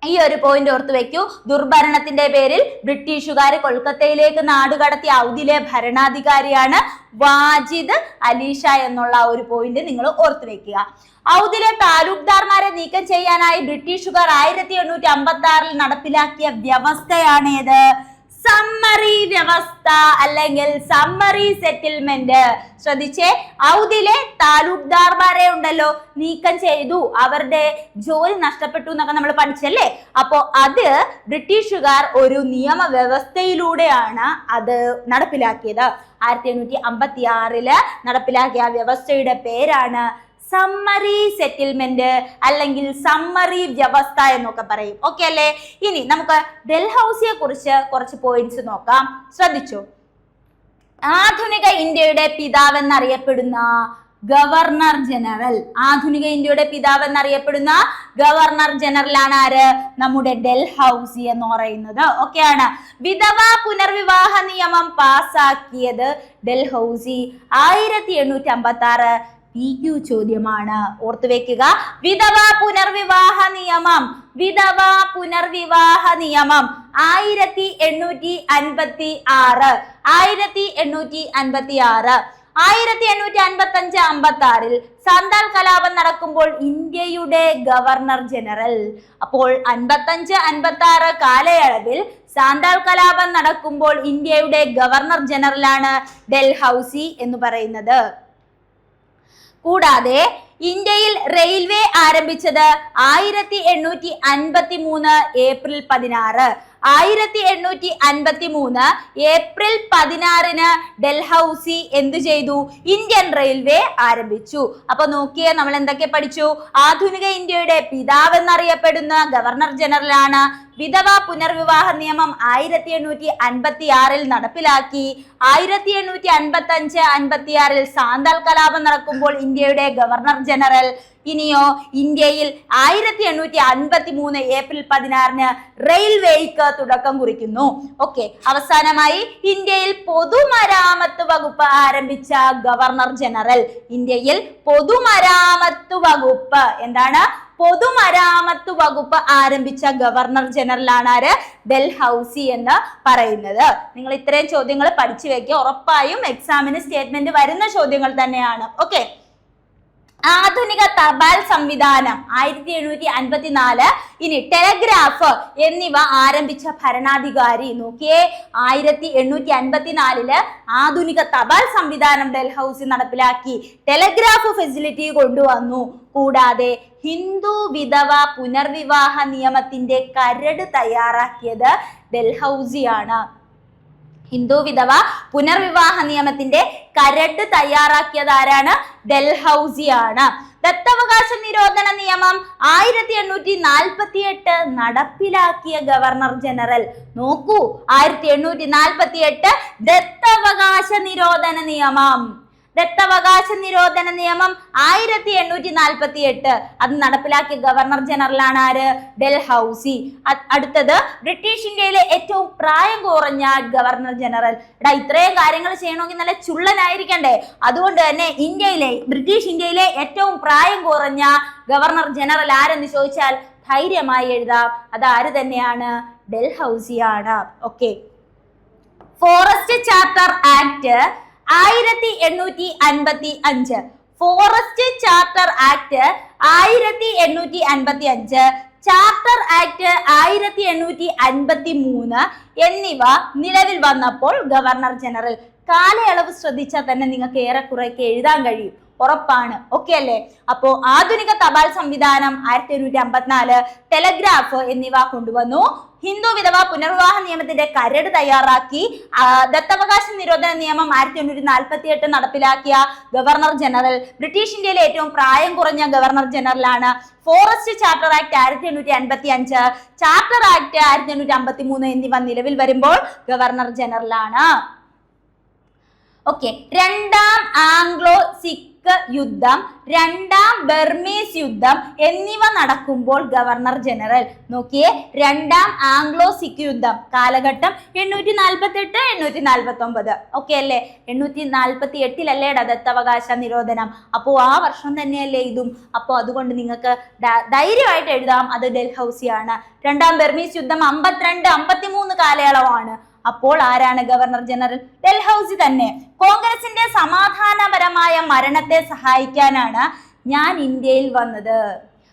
ഈ ഒരു പോയിന്റ് ഓർത്ത് വെക്കൂ. ദുർഭരണത്തിന്റെ പേരിൽ ബ്രിട്ടീഷുകാർ കൊൽക്കത്തയിലേക്ക് നാടുകടത്തിയ ഔദിലെ ഭരണാധികാരിയാണ് വാജിദ് അലി ഷാ എന്നുള്ള ഒരു പോയിന്റ് നിങ്ങൾ ഓർത്ത് വെക്കുക. ഔദിലെ താലൂക്ക്ദാർമാരെ നീക്കം ചെയ്യാനായി ബ്രിട്ടീഷുകാർ 1856 നടപ്പിലാക്കിയ വ്യവസ്ഥയാണേത്? സമ്മറി വ്യവസ്ഥ അല്ലെങ്കിൽ സമ്മറി സെറ്റിൽമെന്റ്. ശ്രദ്ധിച്ചേ, ഔദിലെ താലൂക്ക്ദാർമാരെ ഉണ്ടല്ലോ നീക്കം ചെയ്തു, അവരുടെ ജോലി നഷ്ടപ്പെട്ടു എന്നൊക്കെ നമ്മൾ പഠിച്ചല്ലേ. അപ്പോ അത് ബ്രിട്ടീഷുകാർ ഒരു നിയമവ്യവസ്ഥയിലൂടെയാണ് അത് നടപ്പിലാക്കിയത്. 1856 നടപ്പിലാക്കിയ വ്യവസ്ഥയുടെ പേരാണ് സമ്മറി സെറ്റിൽമെന്റ് അല്ലെങ്കിൽ സമ്മറി വ്യവസ്ഥ എന്നൊക്കെ പറയും. ഓക്കെ അല്ലേ? ഇനി നമുക്ക് ഡൽഹൌസിയെ കുറിച്ച് കുറച്ച് പോയിന്റ്സ് നോക്കാം. ശ്രദ്ധിച്ചു. ആധുനിക ഇന്ത്യയുടെ പിതാവ് എന്നറിയപ്പെടുന്ന ഗവർണർ ജനറൽ, ആധുനിക ഇന്ത്യയുടെ പിതാവ് എന്നറിയപ്പെടുന്ന ഗവർണർ ജനറൽ ആണ് ആര്? നമ്മുടെ ഡൽഹൌസി എന്ന് പറയുന്നത്. ഓക്കെയാണ്. വിധവ പുനർവിവാഹ നിയമം പാസാക്കിയത് ഡൽഹൌസി. 1856 PQ ചോദ്യമാണ്, ഓർത്തുവെക്കുക. വിധവ പുനർവിവാഹ നിയമം 1856 1855-56 സാന്താൾ കലാപം നടക്കുമ്പോൾ ഇന്ത്യയുടെ ഗവർണർ ജനറൽ. അപ്പോൾ 55-56 കാലയളവിൽ സാന്താൾ കലാപം നടക്കുമ്പോൾ ഇന്ത്യയുടെ ഗവർണർ ജനറലാണ് ഡൽഹൌസി എന്ന് പറയുന്നത്. കൂടാതെ ഇന്ത്യയിൽ റെയിൽവേ ആരംഭിച്ചത് 1853 ഏപ്രിൽ 16. 1853 ഏപ്രിൽ 16 ഡൽഹൌസി എന്തു ചെയ്തു? ഇന്ത്യൻ റെയിൽവേ ആരംഭിച്ചു. അപ്പൊ നോക്കിയേ, നമ്മൾ എന്തൊക്കെ പഠിച്ചു? ആധുനിക ഇന്ത്യയുടെ പിതാവ് എന്നറിയപ്പെടുന്ന ഗവർണർ ജനറൽ ആണ്. വിധവ പുനർവിവാഹ നിയമം 1856 നടപ്പിലാക്കി. 1855-56 സാന്താൾ കലാപം നടക്കുമ്പോൾ ഇന്ത്യയുടെ ഗവർണർ ജനറൽ. ഇനിയോ ഇന്ത്യയിൽ 1853 ഏപ്രിൽ 16 റെയിൽവേക്ക് തുടക്കം കുറിക്കുന്നു. ഓക്കെ, അവസാനമായി ഇന്ത്യയിൽ പൊതുമരാമത്ത് വകുപ്പ് ആരംഭിച്ച ഗവർണർ ജനറൽ. ഇന്ത്യയിൽ പൊതുമരാമത്ത് വകുപ്പ് എന്താണ്? പൊതുമരാമത്ത് വകുപ്പ് ആരംഭിച്ച ഗവർണർ ജനറൽ ആണ് ആര്? ഡൽഹൌസി എന്ന് പറയുന്നത്. നിങ്ങൾ ഇത്രയും ചോദ്യങ്ങൾ പഠിച്ചു വെക്കുക, ഉറപ്പായും എക്സാമിന് സ്റ്റേറ്റ്മെന്റ് വരുന്ന ചോദ്യങ്ങൾ തന്നെയാണ്. ഓക്കെ, ആധുനിക തപാൽ സംവിധാനം 1754. ഇനി ടെലഗ്രാഫ് എന്നിവ ആരംഭിച്ച ഭരണാധികാരി നോക്കിയേ. 1854 ആധുനിക തപാൽ സംവിധാനം ഡൽഹൌസി നടപ്പിലാക്കി. ടെലഗ്രാഫ് ഫെസിലിറ്റി കൊണ്ടുവന്നു. കൂടാതെ ഹിന്ദു വിധവ പുനർവിവാഹ നിയമത്തിന്റെ കരട് തയ്യാറാക്കിയത് ഡൽഹൌസിയാണ്. ഹിന്ദു വിധവ പുനർവിവാഹ നിയമത്തിന്റെ കരട് തയ്യാറാക്കിയത് ആരാണ്? ഡൽഹൌസിയാണ്. ദത്തവകാശ നിരോധന നിയമം 1848 നടപ്പിലാക്കിയ ഗവർണർ ജനറൽ. നോക്കൂ, 1848 ദത്തവകാശ നിരോധന നിയമം. ദത്തവകാശ നിരോധന നിയമം 1848 അത് നടപ്പിലാക്കിയ ഗവർണർ ജനറൽ ആണ് ആര്? ഡൽഹൌസി. അടുത്തത് ബ്രിട്ടീഷ് ഇന്ത്യയിലെ ഏറ്റവും പ്രായം കുറഞ്ഞ ഗവർണർ ജനറൽ. ഇത്രയും കാര്യങ്ങൾ ചെയ്യണമെങ്കിൽ നല്ല ചുള്ളനായിരിക്കണ്ടേ? അതുകൊണ്ട് തന്നെ ബ്രിട്ടീഷ് ഇന്ത്യയിലെ ഏറ്റവും പ്രായം കുറഞ്ഞ ഗവർണർ ജനറൽ ആരെന്ന് ചോദിച്ചാൽ ധൈര്യമായി എഴുതാം, അത് ആര് തന്നെയാണ്? ഡൽഹൌസിയാണ്. Okay, forest charter act 1855. Forest charter act 1855, charter act 1853 എന്നിവ നിലവിൽ വന്നപ്പോൾ ഗവർണർ ജനറൽ കാലയളവ് ശ്രദ്ധിച്ചാൽ തന്നെ നിങ്ങൾക്ക് ഏറെക്കുറെയൊക്കെ എഴുതാൻ കഴിയും, ഉറപ്പാണ്. ഓക്കെ അല്ലേ? അപ്പോ ആധുനിക തപാൽ സംവിധാനം 1854, ടെലഗ്രാഫ് എന്നിവ കൊണ്ടുവന്നു. ഹിന്ദു വിധവ പുനർവിവാഹ നിയമത്തിന്റെ കരട് തയ്യാറാക്കി. ദത്തവകാശ നിരോധന നിയമം 1848 നടപ്പിലാക്കിയ ഗവർണർ ജനറൽ ബ്രിട്ടീഷ് ഇന്ത്യയിലെ ഏറ്റവും പ്രായം കുറഞ്ഞ ഗവർണർ ജനറലാണ്. Forest charter act 1855, charter act 1853 എന്നിവ നിലവിൽ വരുമ്പോൾ ഗവർണർ ജനറലാണ്. ഓക്കെ, രണ്ടാം ആംഗ്ലോ സിഖ് യുദ്ധം, രണ്ടാം ബർമീസ് യുദ്ധം എന്നിവ നടക്കുമ്പോൾ ഗവർണർ ജനറൽ. നോക്കിയേ, രണ്ടാം ആംഗ്ലോ സിഖ് യുദ്ധം കാലഘട്ടം 848 849. ഓക്കെ അല്ലേ? 848 ദത്തവകാശ നിരോധനം. അപ്പോൾ ആ വർഷം തന്നെയല്ലേ ഇതും. അപ്പോൾ അതുകൊണ്ട് നിങ്ങൾക്ക് ധൈര്യമായിട്ട് എഴുതാം, അത് ഡൽഹൌസിയാണ്. രണ്ടാം ബർമീസ് യുദ്ധം 52 53 കാലയളവാണ്. അപ്പോൾ ആരാണ് ഗവർണർ ജനറൽ? ഡൽഹൌസി തന്നെ. കോൺഗ്രസിന്റെ സമാധാനപരമായ മരണത്തെ സഹായിക്കാനാണ് ഞാൻ ഇന്ത്യയിൽ വന്നത്.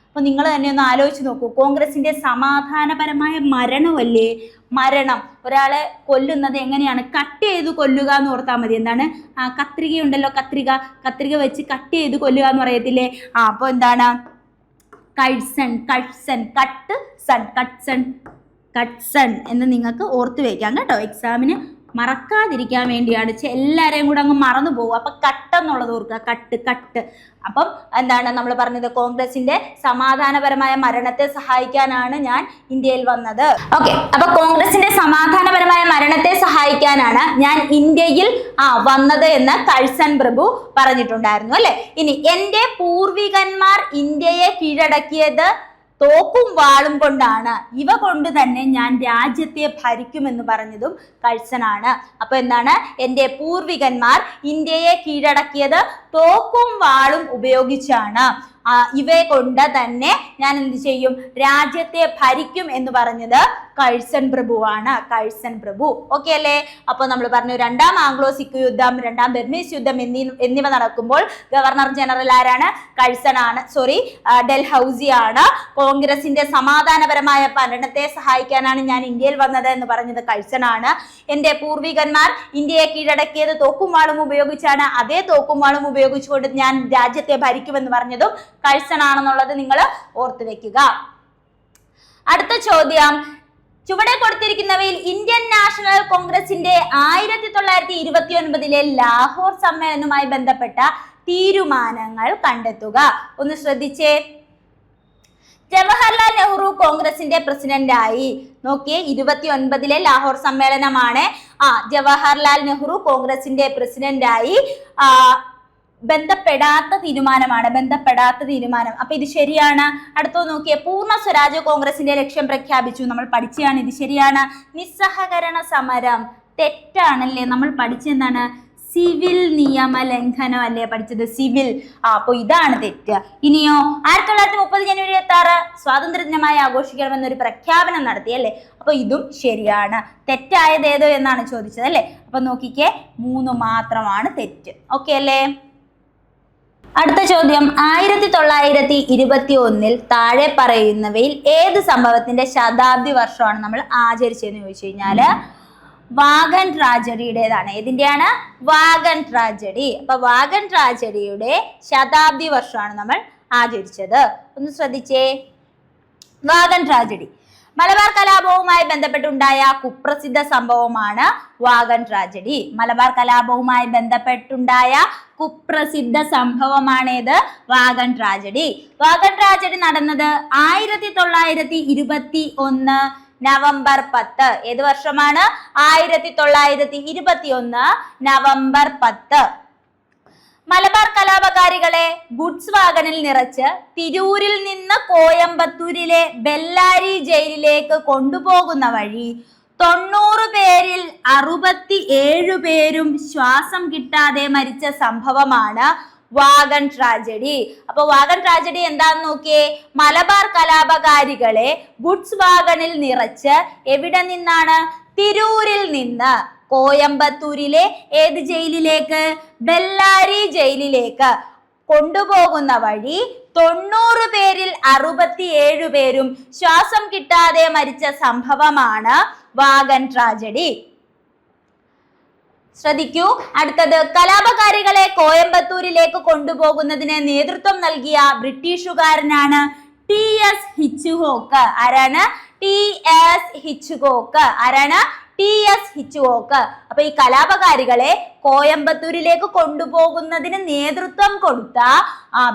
അപ്പൊ നിങ്ങൾ തന്നെ ഒന്ന് ആലോചിച്ച് നോക്കൂ, കോൺഗ്രസിന്റെ സമാധാനപരമായ മരണമല്ലേ? മരണം, ഒരാളെ കൊല്ലുന്നത് എങ്ങനെയാണ്? കട്ട് ചെയ്ത് കൊല്ലുക എന്ന് ഓർത്താൽ മതി. എന്താണ്? കത്രികയുണ്ടല്ലോ, കത്രിക വെച്ച് കട്ട് ചെയ്ത് കൊല്ലുക എന്ന് പറയത്തില്ലേ? അപ്പൊ എന്താണ്? കട്ട്സൺ എന്ന് നിങ്ങൾക്ക് ഓർത്ത് വയ്ക്കാം കേട്ടോ. എക്സാമിന് മറക്കാതിരിക്കാൻ വേണ്ടിയാണ്. എല്ലാവരെയും കൂടെ അങ്ങ് മറന്നു പോകും. അപ്പൊ കട്ടെന്നുള്ളത് ഓർക്കുക, കട്ട്. അപ്പം എന്താണ് നമ്മൾ പറഞ്ഞത്? കോൺഗ്രസിന്റെ സമാധാനപരമായ മരണത്തെ സഹായിക്കാനാണ് ഞാൻ ഇന്ത്യയിൽ വന്നത്. ഓക്കെ, അപ്പൊ കോൺഗ്രസിന്റെ സമാധാനപരമായ മരണത്തെ സഹായിക്കാനാണ് ഞാൻ ഇന്ത്യയിൽ വന്നത് എന്ന് കഴ്സൺ പ്രഭു പറഞ്ഞിട്ടുണ്ടായിരുന്നു അല്ലെ. ഇനി എന്റെ പൂർവികന്മാർ ഇന്ത്യയെ കീഴടക്കിയത് തോക്കും വാളും കൊണ്ടാണ്, ഇവ കൊണ്ട് തന്നെ ഞാൻ രാജ്യത്തെ ഭരിക്കുമെന്ന് പറഞ്ഞതും കഴ്സനാണ്. അപ്പൊ എന്താണ്? എന്റെ പൂർവികന്മാർ ഇന്ത്യയെ കീഴടക്കിയത് തോക്കും വാളും ഉപയോഗിച്ചാണ്, ഇവയെ കൊണ്ട് തന്നെ ഞാൻ എന്ത് ചെയ്യും? രാജ്യത്തെ ഭരിക്കും എന്ന് പറഞ്ഞത് കഴ്സൺ പ്രഭുവാണ്. കഴ്സൺ പ്രഭു. ഓക്കെ അല്ലേ? അപ്പൊ നമ്മൾ പറഞ്ഞു രണ്ടാം ആംഗ്ലോ സിഖ് യുദ്ധം, രണ്ടാം ബർമീസ് യുദ്ധം എന്നിവ നടക്കുമ്പോൾ ഗവർണർ ജനറൽ ആരാണ്? ഡൽഹൌസി ആണ്. കോൺഗ്രസിന്റെ സമാധാനപരമായ ഭരണത്തെ സഹായിക്കാനാണ് ഞാൻ ഇന്ത്യയിൽ വന്നത് എന്ന് പറഞ്ഞത് കഴ്സൺ ആണ്. എന്റെ പൂർവികന്മാർ ഇന്ത്യയെ കീഴടക്കിയത് തോക്കും വാളും ഉപയോഗിച്ചാണ്, അതേ തോക്കും വാളും ഉപയോഗിച്ചുകൊണ്ട് ഞാൻ രാജ്യത്തെ ഭരിക്കുമെന്ന് പറഞ്ഞതും കഴ്സൺ ആണെന്നുള്ളത് നിങ്ങൾ ഓർത്തു വെക്കുക. അടുത്ത ചോദ്യം, ചുവടെ കൊടുത്തിരിക്കുന്നവയിൽ ഇന്ത്യൻ നാഷണൽ കോൺഗ്രസിന്റെ 1929 ലാഹോർ സമ്മേളനവുമായി ബന്ധപ്പെട്ട തീരുമാനങ്ങൾ കണ്ടെത്തുക. ഒന്ന് ശ്രദ്ധിച്ചേ. ജവഹർലാൽ നെഹ്റു കോൺഗ്രസിന്റെ പ്രസിഡന്റായി. നോക്കിയേ, 29 ലാഹോർ സമ്മേളനമാണ്. ജവഹർലാൽ നെഹ്റു കോൺഗ്രസിന്റെ പ്രസിഡന്റായി. ബന്ധപ്പെടാത്ത തീരുമാനം. അപ്പൊ ഇത് ശരിയാണ്. അടുത്തോ നോക്കിയേ, പൂർണ്ണ സ്വരാജ് കോൺഗ്രസിന്റെ ലക്ഷ്യം പ്രഖ്യാപിച്ചു. നമ്മൾ പഠിച്ചതാണ്, ഇത് ശരിയാണ്. നിസ്സഹകരണ സമരം തെറ്റാണല്ലേ? നമ്മൾ പഠിച്ചെന്താണ്? സിവിൽ നിയമ ലംഘനം അല്ലേ പഠിച്ചത്? സിവിൽ. അപ്പൊ ഇതാണ് തെറ്റ്. ഇനിയോ 1930 ജനുവരി 26 സ്വാതന്ത്ര്യദിനമായി ആഘോഷിക്കണമെന്നൊരു പ്രഖ്യാപനം നടത്തി അല്ലേ? അപ്പൊ ഇതും ശരിയാണ്. തെറ്റായത് ഏതോ എന്നാണ് ചോദിച്ചത് അല്ലേ? അപ്പൊ നോക്കിക്കേ, 3 മാത്രമാണ് തെറ്റ്. ഓക്കെ അല്ലേ? അടുത്ത ചോദ്യം, 1921 താഴെ പറയുന്നവയിൽ ഏത് സംഭവത്തിന്റെ ശതാബ്ദി വർഷമാണ് നമ്മൾ ആചരിച്ചതെന്ന് ചോദിച്ചു കഴിഞ്ഞാല് വാഗൺ ട്രാജഡിയുടേതാണ്. ഏതിന്റെയാണ്? Wagon tragedy. അപ്പൊ വാഗൺ ട്രാജഡിയുടെ ശതാബ്ദി വർഷമാണ് നമ്മൾ ആചരിച്ചത്. ഒന്ന് ശ്രദ്ധിച്ചേ. വാഗൺ ട്രാജഡി മലബാർ കലാപവുമായി ബന്ധപ്പെട്ടുണ്ടായ കുപ്രസിദ്ധ സംഭവമാണ് വാഗൺ ട്രാജഡി. മലബാർ കലാപവുമായി ബന്ധപ്പെട്ടുണ്ടായ കുപ്രസിദ്ധ സംഭവമാണേത്? Wagon tragedy. വാഗൺ ട്രാജഡി നടന്നത് 1921 നവംബർ 10. ഏത് വർഷമാണ്? 1921 നവംബർ 10. മലബാർ കലാപകാരികളെ ഗുഡ്സ് വാഗണിൽ നിറച്ച് തിരൂരിൽ നിന്ന് കോയമ്പത്തൂരിലെ ബെല്ലാരി ജയിലിലേക്ക് കൊണ്ടുപോകുന്ന വഴി 90 പേരിൽ 67 പേരും ശ്വാസം കിട്ടാതെ മരിച്ച സംഭവമാണ് വാഗൺ ട്രാജഡി. അപ്പൊ വാഗൺ ട്രാജഡി എന്താന്ന് നോക്കിയേ. മലബാർ കലാപകാരികളെ ഗുഡ്സ് വാഗണിൽ നിറച്ച് എവിടെ നിന്നാണ്? തിരൂരിൽ നിന്ന് കോയമ്പത്തൂരിലെ ഏത് ജയിലിലേക്ക്? ബെല്ലാരി ജയിലിലേക്ക് കൊണ്ടുപോകുന്ന വഴി 90 പേരിൽ 67 പേരും ശ്വാസം കിട്ടാതെ മരിച്ച സംഭവമാണ് വാഗൺ ട്രാജഡി. ശ്രദ്ധിക്കൂ. അടുത്തത്, കലാപകാരികളെ കോയമ്പത്തൂരിലേക്ക് കൊണ്ടുപോകുന്നതിന് നേതൃത്വം നൽകിയ ബ്രിട്ടീഷുകാരനാണ് TS ഹിച്ച്കോക്ക്. ആരാണ്? TS Hitchcock. ആരാണ്? TS Hitchcock. അപ്പൊ ഈ കലാപകാരികളെ കോയമ്പത്തൂരിലേക്ക് കൊണ്ടുപോകുന്നതിന് നേതൃത്വം കൊടുത്ത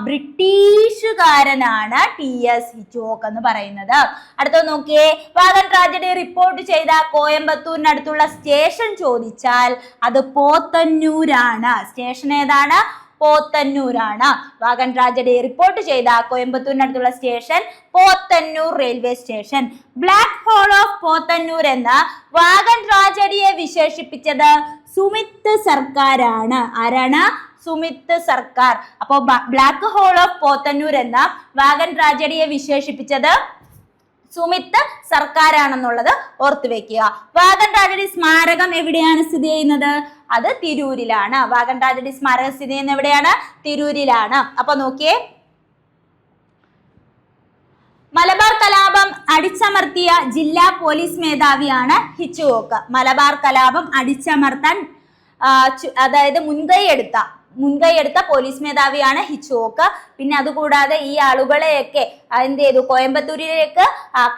ബ്രിട്ടീഷുകാരനാണ് TS ഹിച്ച്കോക്ക് എന്ന് പറയുന്നത്. അടുത്തത് നോക്കിയേ, വാഗൺ ട്രാജഡി റിപ്പോർട്ട് ചെയ്ത കോയമ്പത്തൂരിനടുത്തുള്ള സ്റ്റേഷൻ ചോദിച്ചാൽ അത് പോത്തന്നൂരാണ്. സ്റ്റേഷൻ ഏതാണ്? പോത്തന്നൂരാണ്. വാഗൺ ട്രാജഡി റിപ്പോർട്ട് ചെയ്ത കോയമ്പത്തൂരിനടുത്തുള്ള station Pothanur railway station. Black hole of Podanur എന്ന വാഗൺ ട്രാജഡിയെ വിശേഷിപ്പിച്ചത് സുമിത്ത് സർക്കാരാണ്. ആരാണ്? സുമിത്ത് സർക്കാർ. അപ്പോ ബ്ലാക്ക് ഹോൾ ഓഫ് പോത്തന്നൂർ എന്ന വാഗൺ ട്രാജഡിയെ വിശേഷിപ്പിച്ചത് സുമിത്ത് സർക്കാരാണെന്നുള്ളത് ഓർത്തു വെക്കുക. വാഗൺ ട്രാജഡി സ്മാരകം എവിടെയാണ് സ്ഥിതി ചെയ്യുന്നത്? അത് തിരൂരിലാണ്. വാഗൺ ട്രാജഡി സ്മാരകം സ്ഥിതി ചെയ്യുന്നത് എവിടെയാണ്? തിരൂരിലാണ്. അപ്പൊ നോക്കിയേ, മലബാർ കലാപം അടിച്ചമർത്തിയ ജില്ലാ പോലീസ് മേധാവിയാണ് ഹിച്ച്കോക്ക്. മലബാർ കലാപം അടിച്ചമർത്താൻ അതായത് മുൻകൈ എടുത്ത പോലീസ് മേധാവിയാണ് ഹിച്ച്കോക്ക്. പിന്നെ അതുകൂടാതെ ഈ ആളുകളെയൊക്കെ എന്ത് ചെയ്തു? കോയമ്പത്തൂരിലേക്ക്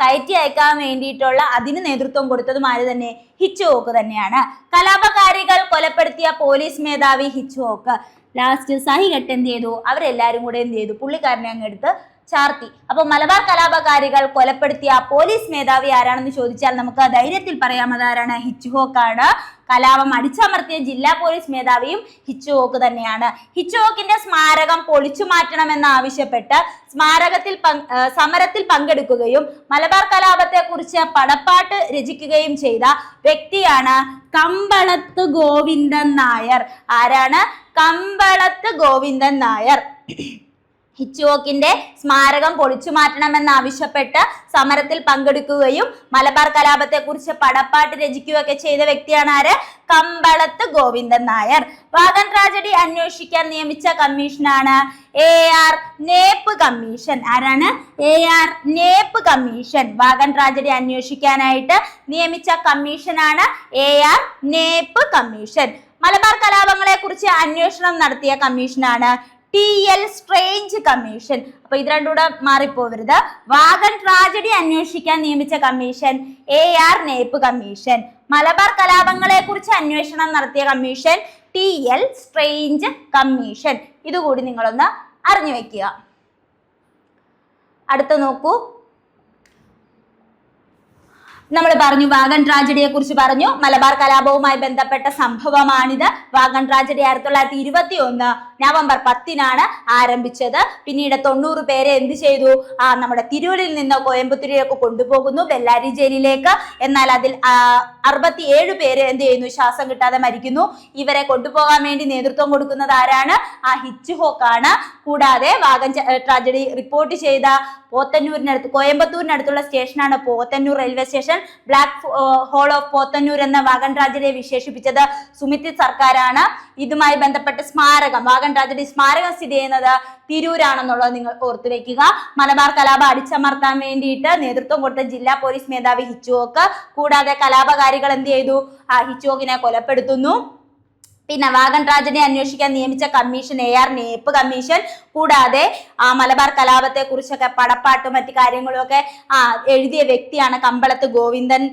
കയറ്റി അയക്കാൻ വേണ്ടിയിട്ടുള്ള അതിന് നേതൃത്വം കൊടുത്തതും ആര് തന്നെ? ഹിച്ച്കോക്ക് തന്നെയാണ്. കലാപകാരികൾ കൊലപ്പെടുത്തിയ പോലീസ് മേധാവി ഹിച്ച്കോക്ക്. ലാസ്റ്റ് സഹികെട്ട് എന്ത് ചെയ്തു? അവരെല്ലാരും കൂടെ എന്ത് ചെയ്തു? പുള്ളിക്കാരനെ അങ്ങ് എടുത്ത് ചാർത്തി. അപ്പൊ മലബാർ കലാപകാരികൾ കൊലപ്പെടുത്തിയ പോലീസ് മേധാവി ആരാണെന്ന് ചോദിച്ചാൽ നമുക്ക് ധൈര്യത്തിൽ പറയാം, അതാരാണ്? ഹിച്ച്കോക്ക് ആണ്. കലാപം അടിച്ചമർത്തിയ ജില്ലാ പോലീസ് മേധാവിയും ഹിച്ച്കോക്ക് തന്നെയാണ്. ഹിച്ച്കോക്കിന്റെ സ്മാരകം പൊളിച്ചു മാറ്റണമെന്ന് ആവശ്യപ്പെട്ട് സമരത്തിൽ പങ്കെടുക്കുകയും മലബാർ കലാപത്തെ കുറിച്ച് പടപ്പാട്ട് രചിക്കുകയും ചെയ്ത വ്യക്തിയാണ് കമ്പളത്ത് ഗോവിന്ദൻ നായർ. ആരാണ്? കമ്പളത്ത് ഗോവിന്ദൻ നായർ. ഹിച്ച്കോക്കിന്റെ സ്മാരകം പൊളിച്ചു മാറ്റണമെന്ന് ആവശ്യപ്പെട്ട് സമരത്തിൽ പങ്കെടുക്കുകയും മലബാർ കലാപത്തെ കുറിച്ച് പടപ്പാട്ട് രചിക്കുകയൊക്കെ ചെയ്ത വ്യക്തിയാണ് ആര്? കമ്പളത്ത് ഗോവിന്ദൻ നായർ. വാഗൺ ട്രാജഡി അന്വേഷിക്കാൻ നിയമിച്ച കമ്മീഷനാണ് AR നേപ്പ് കമ്മീഷൻ. ആരാണ്? AR Knapp commission. Wagon tragedy അന്വേഷിക്കാനായിട്ട് നിയമിച്ച കമ്മീഷനാണ് AR നേപ്പ് കമ്മീഷൻ. മലബാർ കലാപങ്ങളെ കുറിച്ച് അന്വേഷണം നടത്തിയ കമ്മീഷനാണ് TL സ്ട്രേഞ്ച് കമ്മീഷൻ. അപ്പൊ ഇത് രണ്ടുകൂടെ മാറിപ്പോവരുത്. വാഗൺ ട്രാജഡി അന്വേഷിക്കാൻ നിയമിച്ച commission AR Knapp commission. Malabar കലാപങ്ങളെ കുറിച്ച് അന്വേഷണം നടത്തിയ കമ്മീഷൻ TL സ്ട്രേഞ്ച് കമ്മീഷൻ. ഇതുകൂടി നിങ്ങളൊന്ന് അറിഞ്ഞു വെക്കുക. അടുത്ത നോക്കൂ, നമ്മൾ പറഞ്ഞു വാഗൺ ട്രാജഡിയെ കുറിച്ച് പറഞ്ഞു. മലബാർ കലാപവുമായി ബന്ധപ്പെട്ട സംഭവമാണിത്. വാഗൺ ട്രാജഡി 1921 നവംബർ 10 ആരംഭിച്ചത്. പിന്നീട് 90 പേരെ എന്ത് ചെയ്തു? നമ്മുടെ തിരൂരിൽ നിന്ന് കോയമ്പത്തൂരിലേക്ക് കൊണ്ടുപോകുന്നു, ബെല്ലാരി ജയിലിലേക്ക്. എന്നാൽ അതിൽ 67 പേര് എന്ത് ചെയ്യുന്നു? ശ്വാസം കിട്ടാതെ മരിക്കുന്നു. ഇവരെ കൊണ്ടുപോകാൻ വേണ്ടി നേതൃത്വം കൊടുക്കുന്നത് ആരാണ്? ഹിച്ച്കോക്ക് ആണ്. കൂടാതെ വാഗൺ ട്രാജഡി റിപ്പോർട്ട് ചെയ്ത കോയമ്പത്തൂരിനടുത്തുള്ള സ്റ്റേഷനാണ് Podanur railway station. Black hole of Podanur എന്ന വാഗൺ ട്രാജഡിയെ വിശേഷിപ്പിച്ചത് സുമിത്ത് സർക്കാരാണ്. ഇതുമായി ബന്ധപ്പെട്ട സ്മാരകം, വാഗൺ ട്രാജഡി സ്മാരകം സ്ഥിതി ചെയ്യുന്നത് തിരൂരാണെന്നുള്ളത് നിങ്ങൾ ഓർത്തു വെക്കുക. മലബാർ കലാപം അടിച്ചമർത്താൻ വേണ്ടിയിട്ട് നേതൃത്വം കൊടുത്ത ജില്ലാ പോലീസ് മേധാവി ഹിച്ച്കോക്ക്. കൂടാതെ കലാപകാരികൾ എന്ത് ചെയ്തു? ഹിച്ച്കോക്കിനെ കൊലപ്പെടുത്തുന്നു. പിന്നെ വാഗൺ ട്രാജഡി അന്വേഷിക്കാൻ നിയമിച്ച കമ്മീഷൻ AR നേപ്പ് കമ്മീഷൻ. കൂടാതെ മലബാർ കലാപത്തെ കുറിച്ചൊക്കെ പടപ്പാട്ടും മറ്റു കാര്യങ്ങളും ഒക്കെ എഴുതിയ വ്യക്തിയാണ് കമ്പളത്ത് ഗോവിന്ദൻ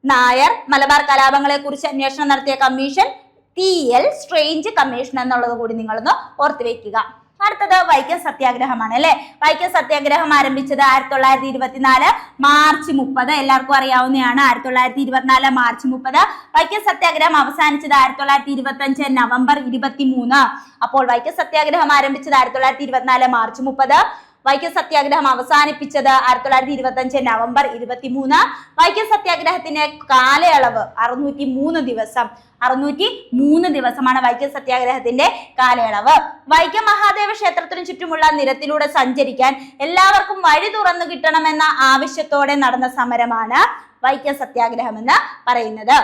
നായർ. മലബാർ കലാപങ്ങളെ കുറിച്ച് അന്വേഷണം നടത്തിയ കമ്മീഷൻ TL സ്ട്രേഞ്ച് കമ്മീഷൻ എന്നുള്ളത് കൂടി നിങ്ങളൊന്ന് ഓർത്തു വെക്കുക. അടുത്തത് വൈക്കം സത്യാഗ്രഹമാണ് അല്ലെ. വൈക്കം സത്യാഗ്രഹം ആരംഭിച്ചത് 1924 മാർച്ച് 30. എല്ലാവർക്കും അറിയാവുന്നതാണ്. 1924 മാർച്ച് 30. വൈക്കം സത്യാഗ്രഹം അവസാനിച്ചത് 1925 നവംബർ 23. അപ്പോൾ വൈക്കം സത്യാഗ്രഹം ആരംഭിച്ചത് 1924 മാർച്ച് 30. വൈക്കം സത്യാഗ്രഹം അവസാനിപ്പിച്ചത് 1925 നവംബർ 23. വൈക്കം സത്യാഗ്രഹത്തിന്റെ കാലയളവ് 603 ദിവസം. 603 ദിവസമാണ് വൈക്കം സത്യാഗ്രഹത്തിന്റെ കാലയളവ്. വൈക്കം മഹാദേവ ക്ഷേത്രത്തിനു ചുറ്റുമുള്ള നിരത്തിലൂടെ സഞ്ചരിക്കാൻ എല്ലാവർക്കും വഴി തുറന്നു കിട്ടണമെന്ന ആവശ്യത്തോടെ നടന്ന സമരമാണ് വൈക്കം സത്യാഗ്രഹം എന്ന് പറയുന്നത്.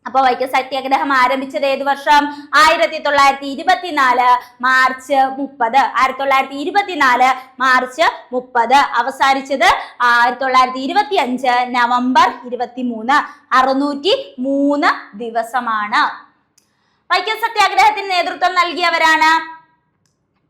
അപ്പൊ വൈക്കം സത്യാഗ്രഹം ആരംഭിച്ചത് ഏത് വർഷം? 1924 മാർച്ച് 30. 1924 മാർച്ച് 30. അവസാനിച്ചത് 1925 നവംബർ 23. 603 ദിവസമാണ്. വൈക്കം സത്യാഗ്രഹത്തിന് നേതൃത്വം നൽകിയവരാണ്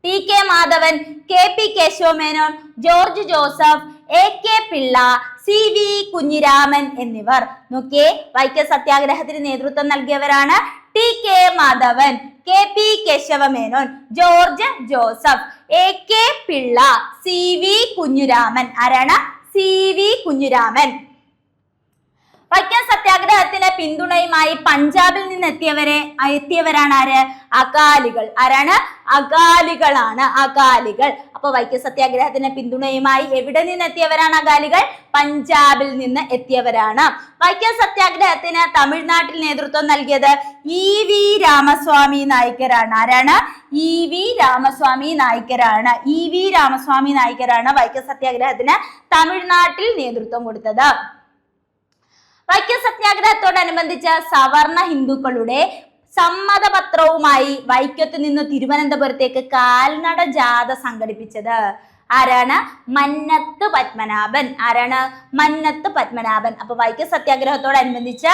T K. Madhavan, K P. Kesava Menon, George Joseph, A K. Pillai, C V. Kunjiraman എന്നിവർ. നോക്കിയേ, വൈക്കം സത്യാഗ്രഹത്തിന് നേതൃത്വം നൽകിയവരാണ് T K. Madhavan, K P. Kesava Menon, George Joseph, A K. Pillai, C V. Kunjiraman. ആരാണ്? സി.വി. കുഞ്ഞിരാമൻ. വൈക്കം സത്യാഗ്രഹത്തിന് പിന്തുണയുമായി പഞ്ചാബിൽ നിന്ന് എത്തിയവരാണ് ആര്? അകാലികൾ. ആരാണ്? അകാലികളാണ്. അകാലികൾ. അപ്പൊ വൈക്കം സത്യാഗ്രഹത്തിന് പിന്തുണയുമായി എവിടെ നിന്ന് എത്തിയവരാണ് അകാലികൾ? പഞ്ചാബിൽ നിന്ന് എത്തിയവരാണ്. വൈക്കം സത്യാഗ്രഹത്തിന് തമിഴ്നാട്ടിൽ നേതൃത്വം നൽകിയത് ഇ.വി. രാമസ്വാമി നായ്ക്കരാണ്. ആരാണ്? ഇ.വി. രാമസ്വാമി നായ്ക്കരാണ്. ഇ.വി. രാമസ്വാമി നായ്ക്കരാണ് വൈക്കം സത്യാഗ്രഹത്തിന് തമിഴ്നാട്ടിൽ നേതൃത്വം കൊടുത്തത്. വൈക്കം സത്യാഗ്രഹത്തോടനുബന്ധിച്ച് സവർണ ഹിന്ദുക്കളുടെ സമ്മതപത്രവുമായി വൈക്കത്ത് നിന്ന് തിരുവനന്തപുരത്തേക്ക് കാൽനട ജാഥ സംഘടിപ്പിച്ചത് ആരാണ്? മന്നത്ത് പത്മനാഭൻ. ആരാണ്? മന്നത്ത് പത്മനാഭൻ. അപ്പൊ വൈക്കം സത്യാഗ്രഹത്തോടനുബന്ധിച്ച്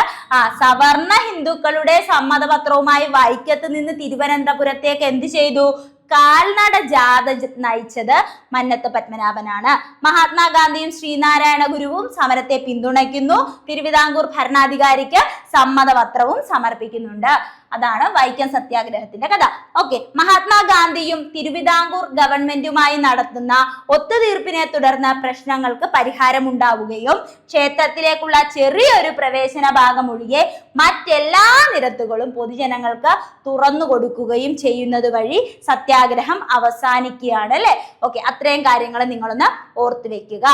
സവർണ ഹിന്ദുക്കളുടെ സമ്മതപത്രവുമായി വൈക്കത്ത് നിന്ന് തിരുവനന്തപുരത്തേക്ക് എന്ത് ചെയ്തു? കാൽനട ജാഥ നയിച്ചത് മന്നത്ത് പത്മനാഭനാണ്. മഹാത്മാഗാന്ധിയും ശ്രീനാരായണ ഗുരുവും സമരത്തെ പിന്തുണയ്ക്കുന്നു. തിരുവിതാംകൂർ ഭരണാധികാരിക്ക് സമ്മതപത്രവും സമർപ്പിക്കുന്നുണ്ട്. അതാണ് വൈക്കം സത്യാഗ്രഹത്തിന്റെ കഥ. ഓക്കെ, മഹാത്മാഗാന്ധിയും തിരുവിതാംകൂർ ഗവൺമെന്റുമായി നടത്തുന്ന ഒത്തുതീർപ്പിനെ തുടർന്ന് പ്രശ്നങ്ങൾക്ക് പരിഹാരമുണ്ടാവുകയും ക്ഷേത്രത്തിലേക്കുള്ള ചെറിയൊരു പ്രവേശന ഭാഗം ഒഴികെ മറ്റെല്ലാ നിരത്തുകളും പൊതുജനങ്ങൾക്ക് തുറന്നു കൊടുക്കുകയും ചെയ്യുന്നത് വഴി സത്യാഗ്രഹം അവസാനിക്കുകയാണ്. അല്ലെ? ഓക്കെ, അത്രയും കാര്യങ്ങൾ നിങ്ങളൊന്ന് ഓർത്തു വെക്കുക.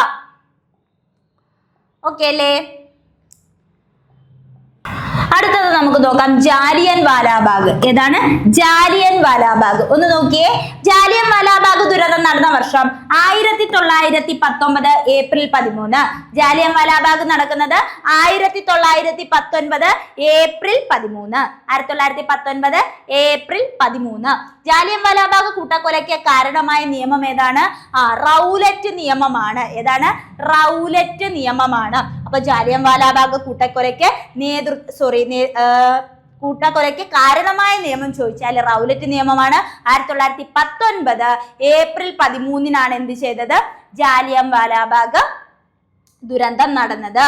ഓക്കെ അല്ലേ? അടുത്തത് നമുക്ക് നോക്കാം ജാലിയൻ വാലാബാഗ്. ഏതാണ്? ജാലിയൻ വാലാബാഗ്. ഒന്ന് നോക്കിയേ, ജാലിയൻ വാലാബാഗ് ദുരന്തം നടന്ന വർഷം 1919 ഏപ്രിൽ 13. ജാലിയൻ വാലാബാഗ് നടക്കുന്നത് 1919 ഏപ്രിൽ 13. 1919 ഏപ്രിൽ 13. ജാലിയൻ വാലാബാഗ് കൂട്ടക്കൊലയ്ക്ക് കാരണമായ നിയമം ഏതാണ്? റൗലറ്റ് നിയമമാണ്. ഏതാണ്? റൗലറ്റ് നിയമമാണ്. അപ്പൊ ജാലിയൻ വാലാബാഗ് കൂട്ടക്കൊലയ്ക്ക് കൂട്ടക്കൊലയ്ക്ക് കാരണമായ നിയമം ചോദിച്ചാൽ റൗലറ്റ് നിയമമാണ്. 1919 ഏപ്രിൽ 13 എന്ത് ചെയ്തത്? ജാലിയൻ വാലാബാഗ് ദുരന്തം നടന്നത്.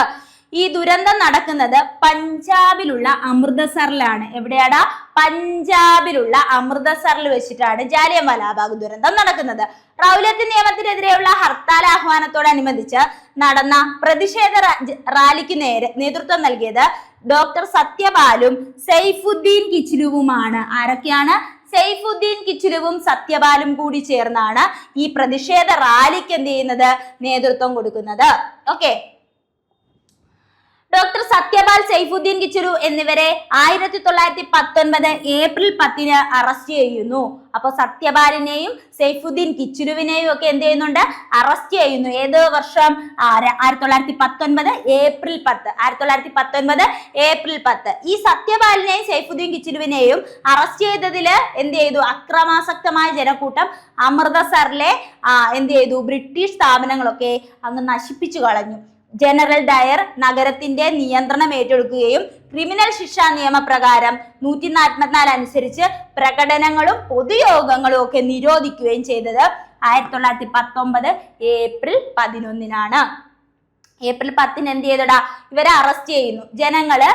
ഈ ദുരന്തം നടക്കുന്നത് പഞ്ചാബിലുള്ള അമൃതസറിലാണ്. എവിടെയാടാ? പഞ്ചാബിലുള്ള അമൃതസറിൽ വെച്ചിട്ടാണ് ജാലിയൻ വാലാബാഗ് ദുരന്തം നടക്കുന്നത്. റൗലറ്റ് നിയമത്തിനെതിരെയുള്ള ഹർത്താൽ ആഹ്വാനത്തോടനുബന്ധിച്ച് നടന്ന പ്രതിഷേധ റാലിക്ക് നേതൃത്വം നൽകിയത് ഡോക്ടർ സത്യപാലും സൈഫുദ്ദീൻ കിച്ലുവുമാണ്. ആരൊക്കെയാണ്? സൈഫുദ്ദീൻ കിച്ലുവും സത്യപാലും കൂടി ചേർന്നാണ് ഈ പ്രതിഷേധ റാലിക്ക് എന്ത് ചെയ്യുന്നത്? നേതൃത്വം കൊടുക്കുന്നത്. ഓക്കെ, ഡോക്ടർ സത്യപാൽ, സൈഫുദ്ദീൻ കിച്ലു എന്നിവരെ 1919 ഏപ്രിൽ 10 അറസ്റ്റ് ചെയ്യുന്നു. അപ്പൊ സത്യപാലിനെയും സൈഫുദ്ദീൻ കിച്ലുവിനെയും ഒക്കെ എന്ത് ചെയ്യുന്നുണ്ട്? അറസ്റ്റ് ചെയ്യുന്നു. ഏത് വർഷം? 1919 ഏപ്രിൽ 10. 1919 ഏപ്രിൽ 10. ഈ സത്യപാലിനെയും സൈഫുദ്ദീൻ കിച്ലുവിനെയും അറസ്റ്റ് ചെയ്തതിൽ എന്ത് ചെയ്തു? അക്രമാസക്തമായ ജനക്കൂട്ടം അമൃതസറിലെ എന്ത് ചെയ്തു? ബ്രിട്ടീഷ് സ്ഥാപനങ്ങളൊക്കെ അങ്ങ് നശിപ്പിച്ചു കളഞ്ഞു. ജനറൽ ഡയർ നഗരത്തിന്റെ നിയന്ത്രണം ഏറ്റെടുക്കുകയും ക്രിമിനൽ ശിക്ഷാ നിയമപ്രകാരം 144 അനുസരിച്ച് പ്രകടനങ്ങളും പൊതുയോഗങ്ങളും ഒക്കെ നിരോധിക്കുകയും ചെയ്തത് 1919 ഏപ്രിൽ 11. ഏപ്രിൽ 10 എന്ത് ചെയ്തടാ? ഇവരെ അറസ്റ്റ് ചെയ്യുന്നു. ജനങ്ങള്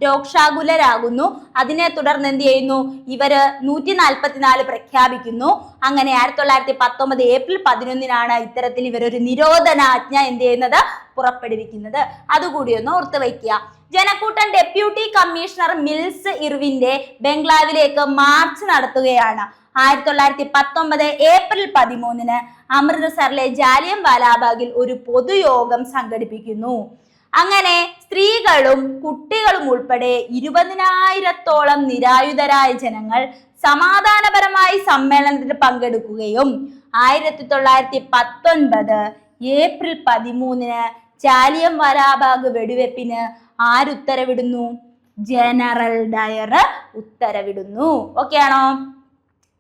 രോക്ഷാകുലരാകുന്നു. അതിനെ തുടർന്ന് എന്ത് ചെയ്യുന്നു? ഇവര് 144 പ്രഖ്യാപിക്കുന്നു. അങ്ങനെ 1919 ഏപ്രിൽ 11 ഇത്തരത്തിൽ ഇവരൊരു നിരോധനാജ്ഞ എന്ത് ചെയ്യുന്നത്? പുറപ്പെടുവിക്കുന്നത്. അതുകൂടി ഒന്ന് ഓർത്ത് വയ്ക്കുക. ജനക്കൂട്ടം ഡെപ്യൂട്ടി കമ്മീഷണർ മിൽസ് ഇർവിന്റെ ബംഗ്ലാവിലേക്ക് മാർച്ച് നടത്തുകയാണ്. 1919 ഏപ്രിൽ 13 അമൃതസറിലെ ജാലിയൻ വാലാബാഗിൽ ഒരു പൊതുയോഗം സംഘടിപ്പിക്കുന്നു. അങ്ങനെ സ്ത്രീകളും കുട്ടികളും ഉൾപ്പെടെ 20,000-ഓളം നിരായുധരായ ജനങ്ങൾ സമാധാനപരമായി സമ്മേളനത്തിൽ പങ്കെടുക്കുകയും 1919 ഏപ്രിൽ 13 ജാലിയൻ വാലാബാഗ് വെടിവെപ്പിന് ആരുത്തരവിടുന്നു? ജനറൽ ഡയർ ഉത്തരവിടുന്നു. ഓക്കെ ആണോ?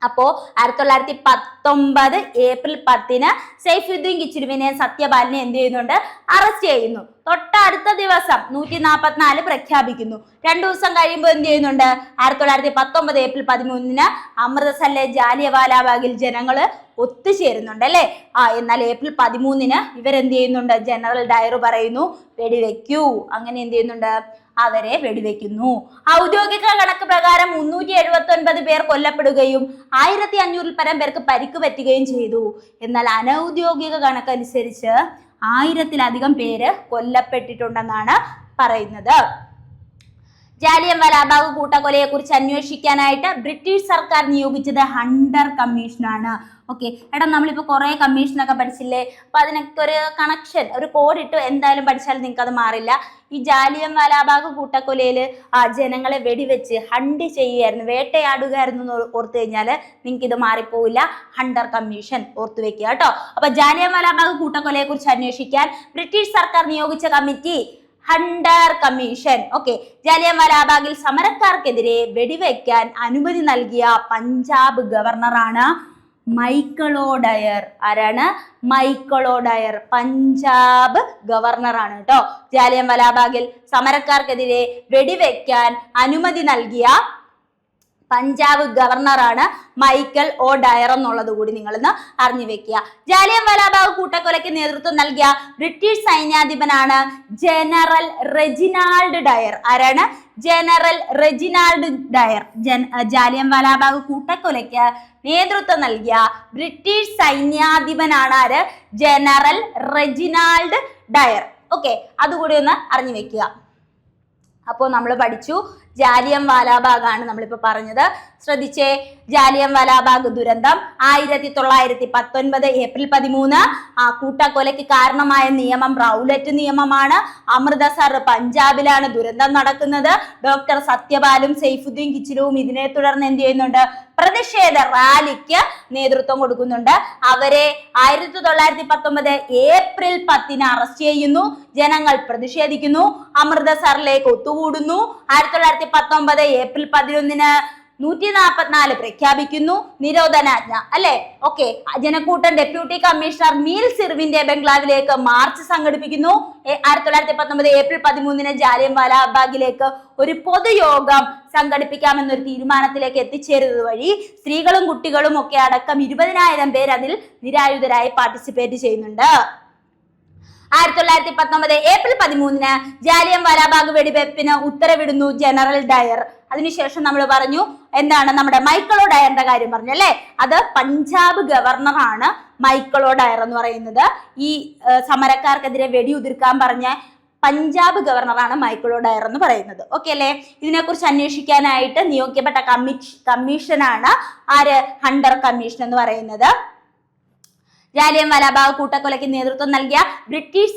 അപ്പോ 1919 19 ഏപ്രിൽ 10 സൈഫുദ്ദീൻ കിച്ചുലുവിനെ സത്യപാലിനെ എന്ത് ചെയ്യുന്നുണ്ട്? അറസ്റ്റ് ചെയ്യുന്നു. തൊട്ടടുത്ത ദിവസം 144 പ്രഖ്യാപിക്കുന്നു. 2 ദിവസം കഴിയുമ്പോൾ എന്ത് ചെയ്യുന്നുണ്ട്? 1919 ഏപ്രിൽ 13 അമൃതസറിലെ ജാലിയൻവാലാബാഗിൽ ജനങ്ങൾ ഒത്തുചേരുന്നുണ്ട് അല്ലെ. എന്നാൽ ഏപ്രിൽ 13 ഇവരെന്ത് ചെയ്യുന്നുണ്ട്? ജനറൽ ഡയർ പറയുന്നു വെടിവെക്കൂ. അങ്ങനെ എന്ത് ചെയ്യുന്നുണ്ട്? അവരെ വെടിവെക്കുന്നു. ഔദ്യോഗിക കണക്ക് പ്രകാരം 379 പേർ കൊല്ലപ്പെടുകയും 1500 പരം പേർക്ക് പരിക്ക് പറ്റുകയും ചെയ്തു. എന്നാൽ അനൗദ്യോഗിക കണക്കനുസരിച്ച് 1000-ലധികം പേര് കൊല്ലപ്പെട്ടിട്ടുണ്ടെന്നാണ് പറയുന്നത്. ജാലിയൻവാലാബാഗ് കൂട്ടക്കൊലയെ കുറിച്ച് അന്വേഷിക്കാനായിട്ട് ബ്രിട്ടീഷ് സർക്കാർ നിയോഗിച്ചത് ഹണ്ടർ കമ്മീഷനാണ്. ഓക്കെ, എടാ നമ്മളിപ്പോൾ കുറേ കമ്മീഷനൊക്കെ പഠിച്ചില്ലേ? അപ്പൊ അതിനൊക്കെ ഒരു കണക്ഷൻ, ഒരു കോഡിട്ട് എന്തായാലും പഠിച്ചാൽ നിങ്ങൾക്ക് അത് മാറില്ല. ഈ ജാലിയൻവാലാബാഗ് കൂട്ടക്കൊലയിൽ ജനങ്ങളെ വെടിവെച്ച് ഹണ്ട് ചെയ്യുകയായിരുന്നു, വേട്ടയാടുകയായിരുന്നു എന്ന് ഓർത്തു കഴിഞ്ഞാൽ നിങ്ങൾക്ക് ഇത് മാറിപ്പോവില്ല. ഹണ്ടർ കമ്മീഷൻ ഓർത്തു വെക്കുക കേട്ടോ. അപ്പൊ ജാലിയൻവാലാബാഗ് കൂട്ടക്കൊലയെ കുറിച്ച് അന്വേഷിക്കാൻ ബ്രിട്ടീഷ് സർക്കാർ നിയോഗിച്ച കമ്മിറ്റി ഹണ്ടർ കമ്മീഷൻ. ഓക്കെ, ജാലിയൻവാലാബാഗിൽ സമരക്കാർക്കെതിരെ വെടിവെക്കാൻ അനുമതി നൽകിയ പഞ്ചാബ് ഗവർണറാണ് മൈക്കിളോ ഡയർ. ആരാണ്? മൈക്കിളോ ഡയർ പഞ്ചാബ് ഗവർണറാണ് കേട്ടോ. ജാലിയൻവാലാബാഗിൽ സമരക്കാർക്കെതിരെ വെടിവെക്കാൻ അനുമതി നൽകിയ പഞ്ചാബ് ഗവർണറാണ് മൈക്കൽ ഒ ഡയർ എന്നുള്ളത് കൂടി നിങ്ങളൊന്ന് അറിഞ്ഞു വെക്കുക. ജാലിയൻവാലാബാഗ് കൂട്ടക്കൊലയ്ക്ക് നേതൃത്വം നൽകിയ ബ്രിട്ടീഷ് സൈന്യാധിപനാണ് ജനറൽ റെജിനാൾഡ് ഡയർ. ആരാണ്? General Reginald Dyer. ജാലിയൻവാലാബാഗ് കൂട്ടക്കൊലയ്ക്ക് നേതൃത്വം നൽകിയ ബ്രിട്ടീഷ് സൈന്യാധിപനാണ് ആര്? General Reginald Dyer. ഓക്കെ, അതുകൂടി ഒന്ന് അറിഞ്ഞു വെക്കുക. അപ്പോൾ നമ്മൾ പഠിച്ചു ജാലിയൻവാലാബാഗ് ആണ് നമ്മളിപ്പോൾ പറഞ്ഞത്. ശ്രദ്ധിച്ചേ, ജാലിയൻവാലാബാഗ് ദുരന്തം 1919 ഏപ്രിൽ 13 കൂട്ടക്കൊലയ്ക്ക് കാരണമായ നിയമം റൗലറ്റ് നിയമമാണ്. അമൃതസർ പഞ്ചാബിലാണ് ദുരന്തം നടക്കുന്നത്. ഡോക്ടർ സത്യപാലും സൈഫുദ്ദീൻ കിച്ചുലുവും ഇതിനെ തുടർന്ന് എന്ത് ചെയ്യുന്നുണ്ട്? പ്രതിഷേധ റാലിക്ക് നേതൃത്വം കൊടുക്കുന്നുണ്ട്. അവരെ 1919 ഏപ്രിൽ 10 അറസ്റ്റ് ചെയ്യുന്നു. ജനങ്ങൾ പ്രതിഷേധിക്കുന്നു, അമൃതസറിലേക്ക് ഒത്തുകൂടുന്നു. 1919 ഏപ്രിൽ 11 144 പ്രഖ്യാപിക്കുന്നു, നിരോധനാജ്ഞ അല്ലെ. ഓക്കെ, ജനക്കൂട്ടം ഡെപ്യൂട്ടി കമ്മീഷണർ മീൽ സിർവിന്റെ ബംഗ്ലാവിലേക്ക് മാർച്ച് സംഘടിപ്പിക്കുന്നു. 1919 ഏപ്രിൽ 13 ജാലിയൻവാലാബാഗിലേക്ക് ഒരു പൊതുയോഗം സംഘടിപ്പിക്കാമെന്നൊരു തീരുമാനത്തിലേക്ക് എത്തിച്ചേരുന്നത് വഴി സ്ത്രീകളും കുട്ടികളും ഒക്കെ അടക്കം 20,000 പേർ അതിൽ നിരായുധരായി പാർട്ടിസിപ്പേറ്റ് ചെയ്യുന്നുണ്ട്. 1919 ഏപ്രിൽ 13 ജാലിയൻവാലാബാഗ് വെടിവെപ്പിന് ഉത്തരവിടുന്നു ജനറൽ ഡയർ. അതിനുശേഷം നമ്മൾ പറഞ്ഞു എന്താണ്? നമ്മുടെ മൈക്കിളോ ഡയറിന്റെ കാര്യം പറഞ്ഞു അല്ലെ. അത് പഞ്ചാബ് ഗവർണറാണ് മൈക്കിളോ ഡയർ എന്ന് പറയുന്നത്. ഈ സമരക്കാർക്കെതിരെ വെടിയുതിർക്കാൻ പറഞ്ഞ പഞ്ചാബ് ഗവർണറാണ് മൈക്കിളോ ഡയർ എന്ന് പറയുന്നത്. ഓക്കെ അല്ലെ. ഇതിനെക്കുറിച്ച് അന്വേഷിക്കാനായിട്ട് നിയോഗിക്കപ്പെട്ട കമ്മീഷനാണ് ആര്? ഹണ്ടർ കമ്മീഷൻ എന്ന് പറയുന്നത്. ജാലിയൻവാലാബാഗ് കൂട്ടക്കൊലയ്ക്ക് നേതൃത്വം നൽകിയ ബ്രിട്ടീഷ്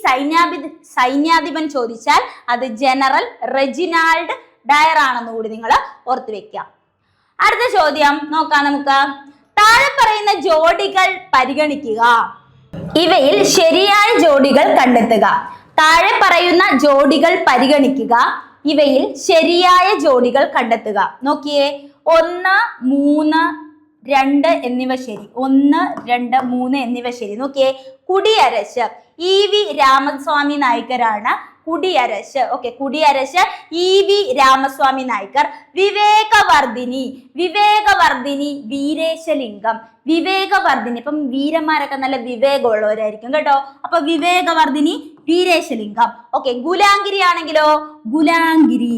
സൈന്യാധിപൻ ചോദിച്ചാൽ അത് ജനറൽ റെജിനാൾഡ് ഡയർ ആണെന്ന് കൂടി നിങ്ങൾ ഓർത്തു വെക്കുക. അടുത്ത ചോദ്യം നോക്കാം നമുക്ക്. താഴെ പറയുന്ന ജോഡികൾ പരിഗണിക്കുക. ഇവയിൽ ശരിയായ ജോഡികൾ കണ്ടെത്തുക. താഴെ പറയുന്ന ജോഡികൾ പരിഗണിക്കുക. ഇവയിൽ ശരിയായ ജോഡികൾ കണ്ടെത്തുക. നോക്കിയേ, 1, 3, 2 എന്നിവ ശരി. 1, 2, 3 എന്നിവ ശരി. നോക്കിയേ, കുടിയരശ് EV രാമസ്വാമി നായ്ക്കരാണ് കുടിയരശ്. Okay, Kudiarasu EV Ramaswamy Naicker. വിവേകവർദ്ധിനി വീരേശലിംഗം. വിവേകവർദ്ധിനി, ഇപ്പം വീരന്മാരൊക്കെ നല്ല വിവേകമുള്ളവരായിരിക്കും കേട്ടോ. അപ്പൊ വിവേകവർദ്ധിനി വീരേശലിംഗം. ഓക്കെ, ഗുലാംഗിരി ആണെങ്കിലോ ഗുലാംഗിരി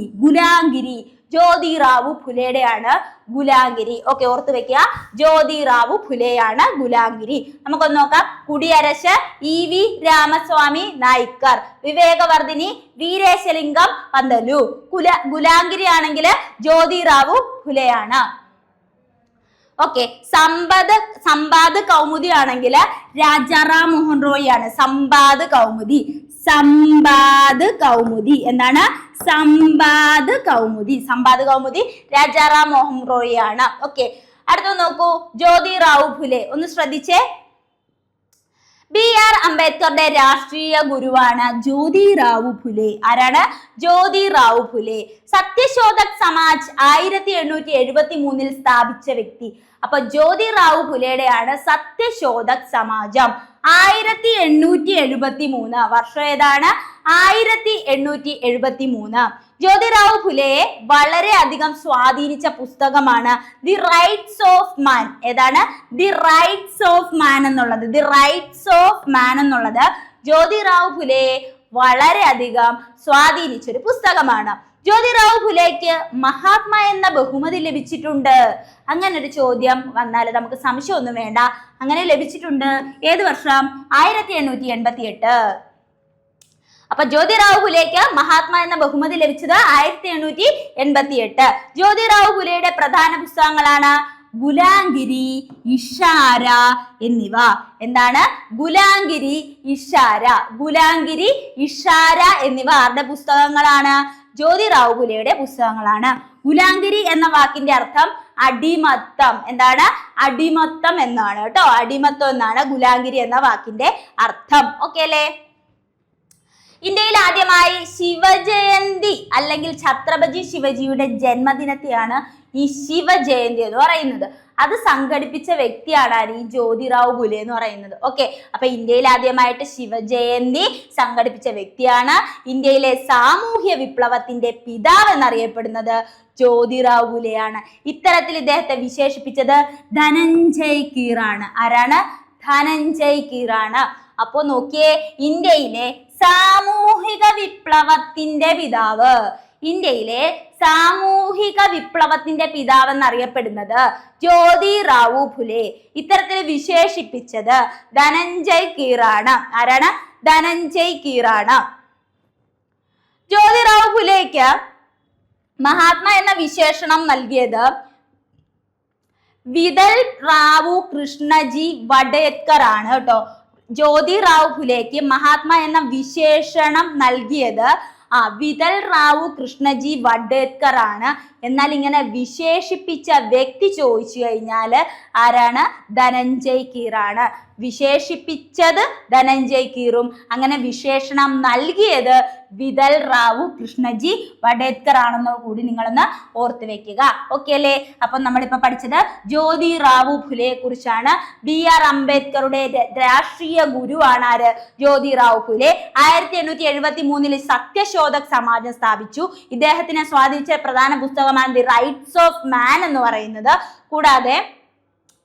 ജ്യോതിറാവു ഫുലെയുടെയാണ് ഗുലാംഗിരി. ഓക്കെ, ഓർത്ത് വെക്കുക, ജ്യോതിറാവു ഫുലെയാണ് ഗുലാംഗിരി. നമുക്കൊന്ന് നോക്കാം. കുടിയരശ് EV രാമസ്വാമി നായ്ക്കർ, വിവേകവർദ്ധിനി വീരേശലിംഗം പന്തലു, ഗുലാംഗിരി ആണെങ്കിൽ ജ്യോതിറാവു ഫുലെയാണ്. ഓക്കെ, സമ്പാദ് കൗമുദി ആണെങ്കിൽ രാജാറാം മോഹൻ റോയ് ആണ്. സമ്പാദ് കൗമുദി എന്താണ്? സമ്പാദ് കൗമുദി രാജാറാം മോഹൻ റോയ് ആണ്. ഓക്കെ, അടുത്ത നോക്കൂ, ജ്യോതിറാവു ഫുലെ. ഒന്ന് ശ്രദ്ധിച്ചേ, BR അംബേദ്കറുടെ രാഷ്ട്രീയ ഗുരുവാണ് ജ്യോതിറാവു ഫുലെ. ആരാണ്? ജ്യോതിറാവു ഫുലെ. സത്യശോധക് സമാജ് 1873 സ്ഥാപിച്ച വ്യക്തി അപ്പൊ ജ്യോതിറാവു ഫുലെയുടെയാണ് സത്യശോധക് സമാജം. 1873 വർഷം ഏതാണ്? 1873. ജ്യോതിറാവു ഫുലെയെ വളരെ അധികം സ്വാധീനിച്ച പുസ്തകമാണ് ദി റൈറ്റ്സ് ഓഫ് മാൻ. ഏതാണ്? ദി റൈറ്റ്സ് ഓഫ് മാൻ എന്നുള്ളത്. ദി റൈറ്റ്സ് ഓഫ് മാൻ എന്നുള്ളത് ജ്യോതിറാവു ഫുലെയെ വളരെയധികം സ്വാധീനിച്ചൊരു പുസ്തകമാണ്. ജ്യോതിറാവു ഫുലെക്ക് മഹാത്മാ എന്ന ബഹുമതി ലഭിച്ചിട്ടുണ്ട്. അങ്ങനെ ഒരു ചോദ്യം വന്നാൽ നമുക്ക് സംശയമൊന്നും വേണ്ട, അങ്ങനെ ലഭിച്ചിട്ടുണ്ട്. ഏത് വർഷം? 1888. അപ്പൊ ജ്യോതിറാവു ഫുലെക്ക് മഹാത്മാ എന്ന ബഹുമതി ലഭിച്ചത് 1888. ജ്യോതിറാവു ഫുലെയുടെ പ്രധാന പുസ്തകങ്ങളാണ് ഗുലാംഗിരി, ഇഷാര എന്നിവ. എന്താണ്? ഗുലാംഗിരി, ഇഷാര. ഗുലാംഗിരി, ഇഷാര എന്നിവ ആരുടെ പുസ്തകങ്ങളാണ്? ജ്യോതിറാവു ഫുലെയുടെ പുസ്തകങ്ങളാണ്. ഗുലാംഗിരി എന്ന വാക്കിന്റെ അർത്ഥം അടിമത്തം. എന്താണ്? അടിമത്തം എന്നാണ് കേട്ടോ. അടിമത്തം എന്നാണ് ഗുലാംഗിരി എന്ന വാക്കിന്റെ അർത്ഥം. ഓക്കെ അല്ലേ? ഇന്ത്യയിൽ ആദ്യമായി ശിവജയന്തി അല്ലെങ്കിൽ ഛത്രപതി ശിവജിയുടെ ജന്മദിനത്തെയാണ് ഈ ശിവജയന്തി എന്ന് പറയുന്നത്. അത് സംഘടിപ്പിച്ച വ്യക്തിയാണ് ആര്? ഈ ജ്യോതിറാവു ഫുലെ എന്ന് പറയുന്നത്. ഓക്കെ, അപ്പൊ ഇന്ത്യയിൽ ആദ്യമായിട്ട് ശിവജയന്തി സംഘടിപ്പിച്ച വ്യക്തിയാണ്. ഇന്ത്യയിലെ സാമൂഹ്യ വിപ്ലവത്തിന്റെ പിതാവ് എന്നറിയപ്പെടുന്നത് ജ്യോതിറാവു ഫുലെയാണ്. ഇത്തരത്തിൽ ഇദ്ദേഹത്തെ വിശേഷിപ്പിച്ചത് ധനഞ്ജയ് കീറാണ്. ആരാണ്? ധനഞ്ജയ് കീറാണ്. അപ്പോ നോക്കിയേ, ഇന്ത്യയിലെ സാമൂഹിക വിപ്ലവത്തിന്റെ പിതാവ്, ഇന്ത്യയിലെ സാമൂഹിക വിപ്ലവത്തിന്റെ പിതാവ് എന്നറിയപ്പെടുന്നത് ജ്യോതിറാവു ഫുലെ. ഇത്തരത്തിൽ വിശേഷിപ്പിച്ചത് ധനഞ്ജയ് കീറാണ്. ആരാണ്? ധനഞ്ജയ് കീറാണ്. ജ്യോതിറാവു ഫുലെക്ക് മഹാത്മാ എന്ന വിശേഷണം നൽകിയത് വിതൽ റാവു കൃഷ്ണജി വഡേക്കർ ആണ് കേട്ടോ. ജ്യോതിറാവു ഫുലെക്ക് മഹാത്മാ എന്ന വിശേഷണം നൽകിയത് വിതൽ റാവു കൃഷ്ണജി വഡേക്കർ ആണ്. എന്നാൽ ഇങ്ങനെ വിശേഷിപ്പിച്ച വ്യക്തി ചോദിച്ചു കഴിഞ്ഞാൽ ആരാണ്? ധനഞ്ജയ് കീറാണ്. വിശേഷിപ്പിച്ചത് ധനഞ്ജയ് കീറും, അങ്ങനെ വിശേഷണം നൽകിയത് വിതൽ റാവു കൃഷ്ണജി വഡേക്കർ ആണെന്ന് കൂടി നിങ്ങളൊന്ന് ഓർത്ത് വെക്കുക. ഓക്കെ അല്ലേ? അപ്പൊ നമ്മളിപ്പോ പഠിച്ചത് ജ്യോതിറാവു ഫുലെയെ കുറിച്ചാണ്. BR അംബേദ്കറുടെ രാഷ്ട്രീയ ഗുരുവാണ് ആര്? ജ്യോതിറാവു ഫുലെ. 1873 സത്യശോധക് സമാജം സ്ഥാപിച്ചു. ഇദ്ദേഹത്തിനെ സ്വാധീനിച്ച പ്രധാന പുസ്തകമാണ് ദി റൈറ്റ്സ് ഓഫ് മാൻ എന്ന് പറയുന്നത്. കൂടാതെ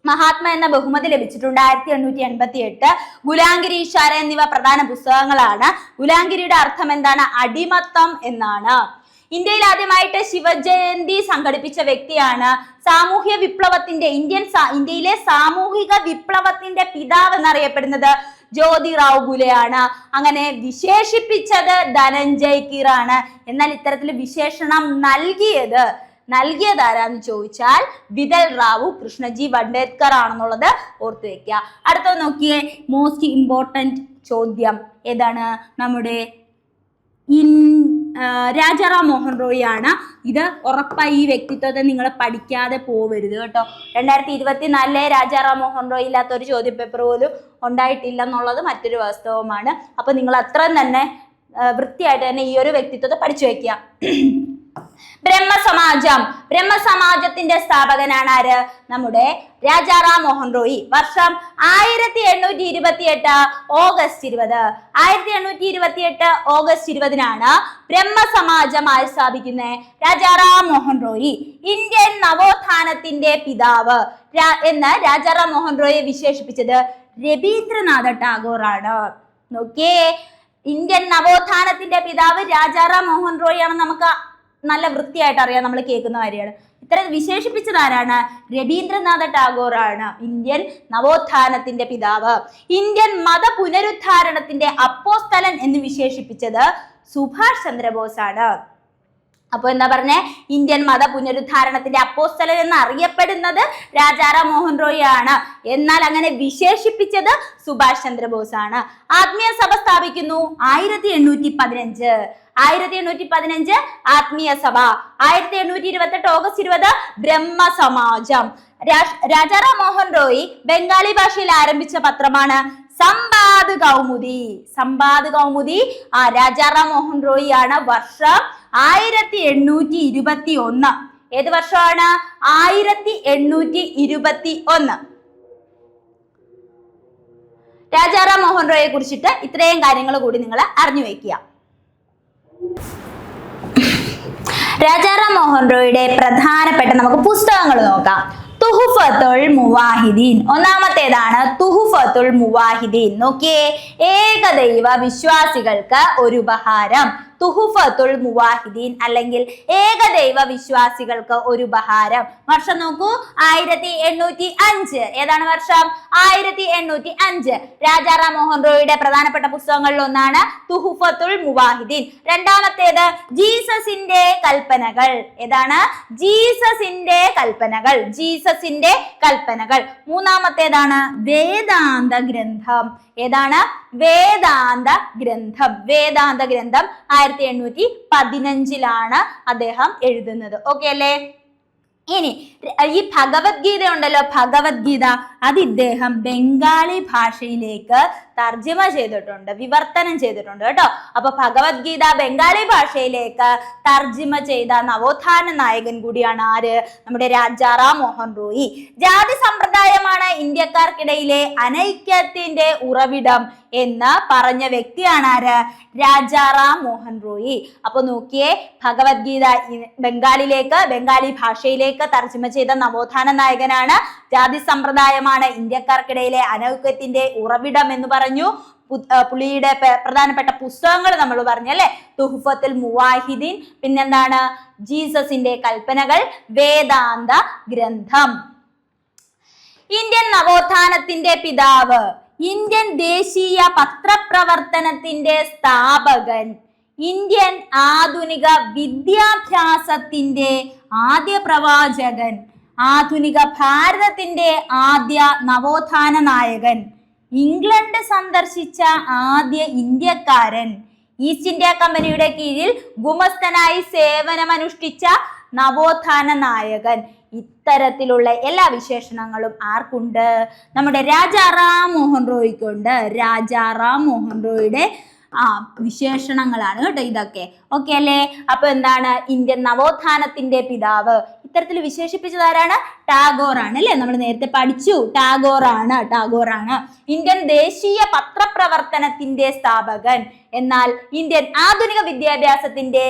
മഹാത്മാ എന്ന ബഹുമതി ലഭിച്ചിട്ടുണ്ട് 1888. ഗുലാംഗിരി, ഇഷാര എന്നിവ പ്രധാന പുസ്തകങ്ങളാണ്. ഗുലാംഗിരിയുടെ അർത്ഥം എന്താണ്? അടിമത്തം എന്നാണ്. ഇന്ത്യയിൽ ആദ്യമായിട്ട് ശിവജയന്തി സംഘടിപ്പിച്ച വ്യക്തിയാണ് സാമൂഹ്യ വിപ്ലവത്തിന്റെ ഇന്ത്യയിലെ സാമൂഹിക വിപ്ലവത്തിന്റെ പിതാവ് എന്നറിയപ്പെടുന്നത് ജ്യോതിറാവു ഫുലെയാണ്. അങ്ങനെ വിശേഷിപ്പിച്ചത് ധനഞ്ജയ് കീറാണ്. എന്നാൽ ഇത്തരത്തിൽ വിശേഷണം നൽകിയത് ആരാന്ന് ചോദിച്ചാൽ വിതൽ റാവു കൃഷ്ണജി വഡേക്കർ ആണെന്നുള്ളത് ഓർത്തു വെക്കുക. അടുത്തത് നോക്കിയേ, മോസ്റ്റ് ഇമ്പോർട്ടൻറ്റ് ചോദ്യം ഏതാണ്? നമ്മുടെ രാജാറാം മോഹൻ റോയ് ആണ്. ഇത് ഉറപ്പായി ഈ വ്യക്തിത്വത്തെ നിങ്ങൾ പഠിക്കാതെ പോവരുത് കേട്ടോ. 2024 രാജാറാം മോഹൻ റോയ് ഇല്ലാത്ത ഒരു ചോദ്യപേപ്പർ പോലും ഉണ്ടായിട്ടില്ല എന്നുള്ളത് മറ്റൊരു വാസ്തവമാണ്. അപ്പൊ നിങ്ങൾ അത്രയും തന്നെ വൃത്തിയായിട്ട് തന്നെ ഈ ഒരു വ്യക്തിത്വത്തെ പഠിച്ചു വെക്കുക. ബ്രഹ്മസമാജത്തിന്റെ സ്ഥാപകനാണ് ആര്? നമ്മുടെ രാജാറാം മോഹൻ റോയ്. വർഷം 1828 ഓഗസ്റ്റ് 20. 1828 ഓഗസ്റ്റ് 20 ബ്രഹ്മസമാജമായി സ്ഥാപിക്കുന്നത് രാജാറാം മോഹൻ റോയ്. ഇന്ത്യൻ നവോത്ഥാനത്തിന്റെ പിതാവ് എന്ന് രാജാറാം മോഹൻ റോയെ വിശേഷിപ്പിച്ചത് രവീന്ദ്രനാഥ ടാഗോർ ആണ്. നോക്കിയേ, ഇന്ത്യൻ നവോത്ഥാനത്തിന്റെ പിതാവ് രാജാറാം മോഹൻ റോയ് ആണ്. നമുക്ക് നല്ല വൃത്തിയായിട്ട് അറിയാം, നമ്മൾ കേൾക്കുന്ന കാര്യമാണ്. ഇത്തരം വിശേഷിപ്പിച്ചത് ആരാണ്? രവീന്ദ്രനാഥ ടാഗോർ ആണ് ഇന്ത്യൻ നവോത്ഥാനത്തിന്റെ പിതാവ്. ഇന്ത്യൻ മത പുനരുദ്ധാരണത്തിന്റെ അപ്പോസ്തലൻ എന്ന് വിശേഷിപ്പിച്ചത് സുഭാഷ് ചന്ദ്രബോസ് ആണ്. അപ്പൊ എന്താ പറഞ്ഞേ? ഇന്ത്യൻ മത പുനരുദ്ധാരണത്തിന്റെ അപ്പോസ്തലൻ എന്ന് അറിയപ്പെടുന്നത് രാജാറാം മോഹൻ റോയ് ആണ്. എന്നാൽ അങ്ങനെ വിശേഷിപ്പിച്ചത് സുഭാഷ് ചന്ദ്രബോസ് ആണ്. ആത്മീയ സഭ സ്ഥാപിക്കുന്നു 1815. 1815 ആത്മീയ സഭ. 1828 ഓഗസ്റ്റ് 20 ബ്രഹ്മസമാജം. രാജാറാം മോഹൻ റോയ് ബംഗാളി ഭാഷയിൽ ആരംഭിച്ച പത്രമാണ് സമ്പാദ് കൗമുദി. സമ്പാദ് കൗമുദി രാജാറാം മോഹൻ റോയ് ആണ്. വർഷം 1821. ഏത് വർഷമാണ്? 1821. രാജാറാം മോഹൻ റോയെ കുറിച്ചിട്ട് ഇത്രയും കാര്യങ്ങൾ കൂടി നിങ്ങൾ അറിഞ്ഞു വെക്കുക. രാജാറാം മോഹൻ റോയുടെ പ്രധാനപ്പെട്ട നമുക്ക് പുസ്തകങ്ങൾ നോക്കാം. തുഹ്ഫത്തുൽ മുവാഹിദീൻ, ഒന്നാമത്തേതാണ് തുഹ്ഫത്തുൽ മുവാഹിദീൻ. നോക്കിയേ, ഏകദൈവ വിശ്വാസികൾക്ക് ഒരു ഉപഹാരം. തുഹ്ഫത്തുൽ മുവാഹിദീൻ അല്ലെങ്കിൽ ഏകദൈവ വിശ്വാസികൾക്ക് ഒരു ഉപഹാരം. വർഷം നോക്കൂ, 1805. ഏതാണ് വർഷം? 1805. രാജാറാം മോഹൻ റോയുടെ പ്രധാനപ്പെട്ട പുസ്തകങ്ങളിൽ ഒന്നാണ് തുഹ്ഫത്തുൽ മുവാഹിദീൻ. രണ്ടാമത്തേത് ജീസസിന്റെ കൽപ്പനകൾ. ഏതാണ്? ജീസസിന്റെ കൽപ്പനകൾ. ജീസസിന്റെ കൽപ്പനകൾ. മൂന്നാമത്തേതാണ് വേദാന്ത ഗ്രന്ഥം. ഏതാണ്? വേദാന്ത ഗ്രന്ഥം. വേദാന്ത ഗ്രന്ഥം 1815 അദ്ദേഹം എഴുതുന്നത്. ഓക്കെ അല്ലേ? ഇനി ഈ ഭഗവത്ഗീത ഉണ്ടല്ലോ, ഭഗവത്ഗീത, അത് ഇദ്ദേഹം ബംഗാളി ഭാഷയിലേക്ക് തർജ്ജിമ ചെയ്തിട്ടുണ്ട്, വിവർത്തനം ചെയ്തിട്ടുണ്ട് കേട്ടോ. അപ്പൊ ഭഗവത്ഗീത ബംഗാളി ഭാഷയിലേക്ക് തർജ്ജിമ ചെയ്ത നവോത്ഥാന നായകൻ കൂടിയാണ് ആര്? നമ്മുടെ രാജാറാം മോഹൻ റോയി. ജാതി സമ്പ്രദായമാണ് ഇന്ത്യക്കാർക്കിടയിലെ അനൈക്യത്തിന്റെ ഉറവിടം എന്ന് പറഞ്ഞ വ്യക്തിയാണ് ആര്? രാജാറാം മോഹൻ റോയി. അപ്പൊ നോക്കിയേ, ഭഗവത്ഗീത ബംഗാളിലേക്ക്, ബംഗാളി ഭാഷയിലേക്ക് തർജ്ജിമ ചെയ്ത നവോത്ഥാന നായകനാണ്. ജാതി സമ്പ്രദായമാണ് ഇന്ത്യക്കാർക്കിടയിലെ അനൈക്യത്തിന്റെ ഉറവിടം എന്ന് പറഞ്ഞു. പുള്ളിയുടെ പ്രധാനപ്പെട്ട പുസ്തകങ്ങൾ നമ്മൾ പറഞ്ഞു അല്ലെ, തുഹ്ഫത്തുൽ മുവാഹിദീൻ, പിന്നെന്താണ്? ജീസസിന്റെ കൽപ്പനകൾ, വേദാന്ത ഗ്രന്ഥം. ഇന്ത്യൻ നവോത്ഥാനത്തിന്റെ പിതാവ്, ഇന്ത്യൻ ദേശീയ പത്രപ്രവർത്തനത്തിന്റെ സ്ഥാപകൻ, ഇന്ത്യൻ ആധുനിക വിദ്യാഭ്യാസത്തിന്റെ ആദ്യ പ്രവാചകൻ, ആധുനിക ഭാരതത്തിന്റെ ആദ്യ നവോത്ഥാന നായകൻ, ഇംഗ്ലണ്ട് സന്ദർശിച്ച ആദ്യ ഇന്ത്യക്കാരൻ, ഈസ്റ്റ് ഇന്ത്യ കമ്പനിയുടെ കീഴിൽ ഗുമസ്തനായി സേവനമനുഷ്ഠിച്ച നവോത്ഥാന നായകൻ. ഇത്തരത്തിലുള്ള എല്ലാ വിശേഷണങ്ങളും ആർക്കുണ്ട്? നമ്മുടെ രാജാറാം മോഹൻ റോയ്ക്കുണ്ട്. രാജാറാം മോഹൻ റോയുടെ വിശേഷണങ്ങളാണ് കേട്ടോ ഇതൊക്കെ. ഓക്കെ അല്ലേ? അപ്പൊ എന്താണ്? ഇന്ത്യൻ നവോത്ഥാനത്തിന്റെ പിതാവ് ഇത്തരത്തിൽ വിശേഷിപ്പിച്ചത് ആരാണ്? ടാഗോർ ആണ് അല്ലെ? നമ്മൾ നേരത്തെ പഠിച്ചു, ടാഗോർ ആണ്. ഇന്ത്യൻ ദേശീയ പത്രപ്രവർത്തനത്തിന്റെ സ്ഥാപകൻ, എന്നാൽ ഇന്ത്യൻ ആധുനിക വിദ്യാഭ്യാസത്തിന്റെ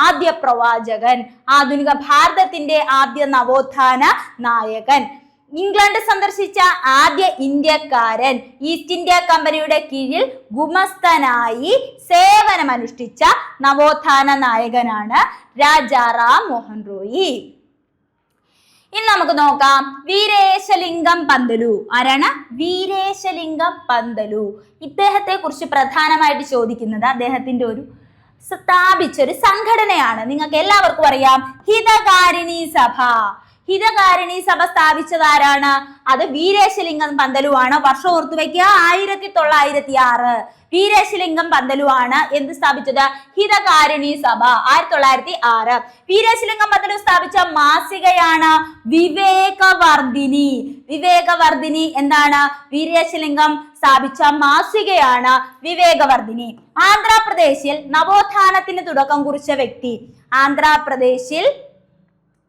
ആദ്യ പ്രവാചകൻ, ആധുനിക ഭാരതത്തിന്റെ ആദ്യ നവോത്ഥാന നായകൻ, ഇംഗ്ലണ്ട് സന്ദർശിച്ച ആദ്യ ഇന്ത്യക്കാരൻ, ഈസ്റ്റ് ഇന്ത്യ കമ്പനിയുടെ കീഴിൽ ഗുമസ്തനായി സേവനമനുഷ്ഠിച്ച നവോത്ഥാന നായകനാണ് രാജാറാം മോഹൻ റോയി. ഇനി നമുക്ക് നോക്കാം വീരേശലിംഗം പന്തലു. ആരാണ്? വീരേശലിംഗം പന്തലു. ഇദ്ദേഹത്തെ കുറിച്ച് പ്രധാനമായിട്ട് ചോദിക്കുന്നത് അദ്ദേഹത്തിന്റെ ഒരു സ്ഥാപിച്ചൊരു സംഘടനയാണ്. നിങ്ങൾക്ക് എല്ലാവർക്കും അറിയാം, ഹിതകാരിണി സഭ. ഹിതകാരിണി സഭ സ്ഥാപിച്ചത് ആരാണ്? അത് വീരേശലിംഗം പന്തലു ആണ്. വർഷം ഓർത്തു വയ്ക്കുക, 1906. വീരേശലിംഗം പന്തലു ആണ് എന്ത് സ്ഥാപിച്ചത്? ഹിതകാരിണി സഭ 1906. വീരേശലിംഗം പന്തലു സ്ഥാപിച്ച മാസികയാണ് വിവേകവർദ്ധിനി. വിവേകവർദ്ധിനി എന്താണ്? വീരേശലിംഗം സ്ഥാപിച്ച മാസികയാണ് വിവേകവർദ്ധിനി. ആന്ധ്രാപ്രദേശിൽ നവോത്ഥാനത്തിന് തുടക്കം കുറിച്ച വ്യക്തി. ആന്ധ്രാപ്രദേശിൽ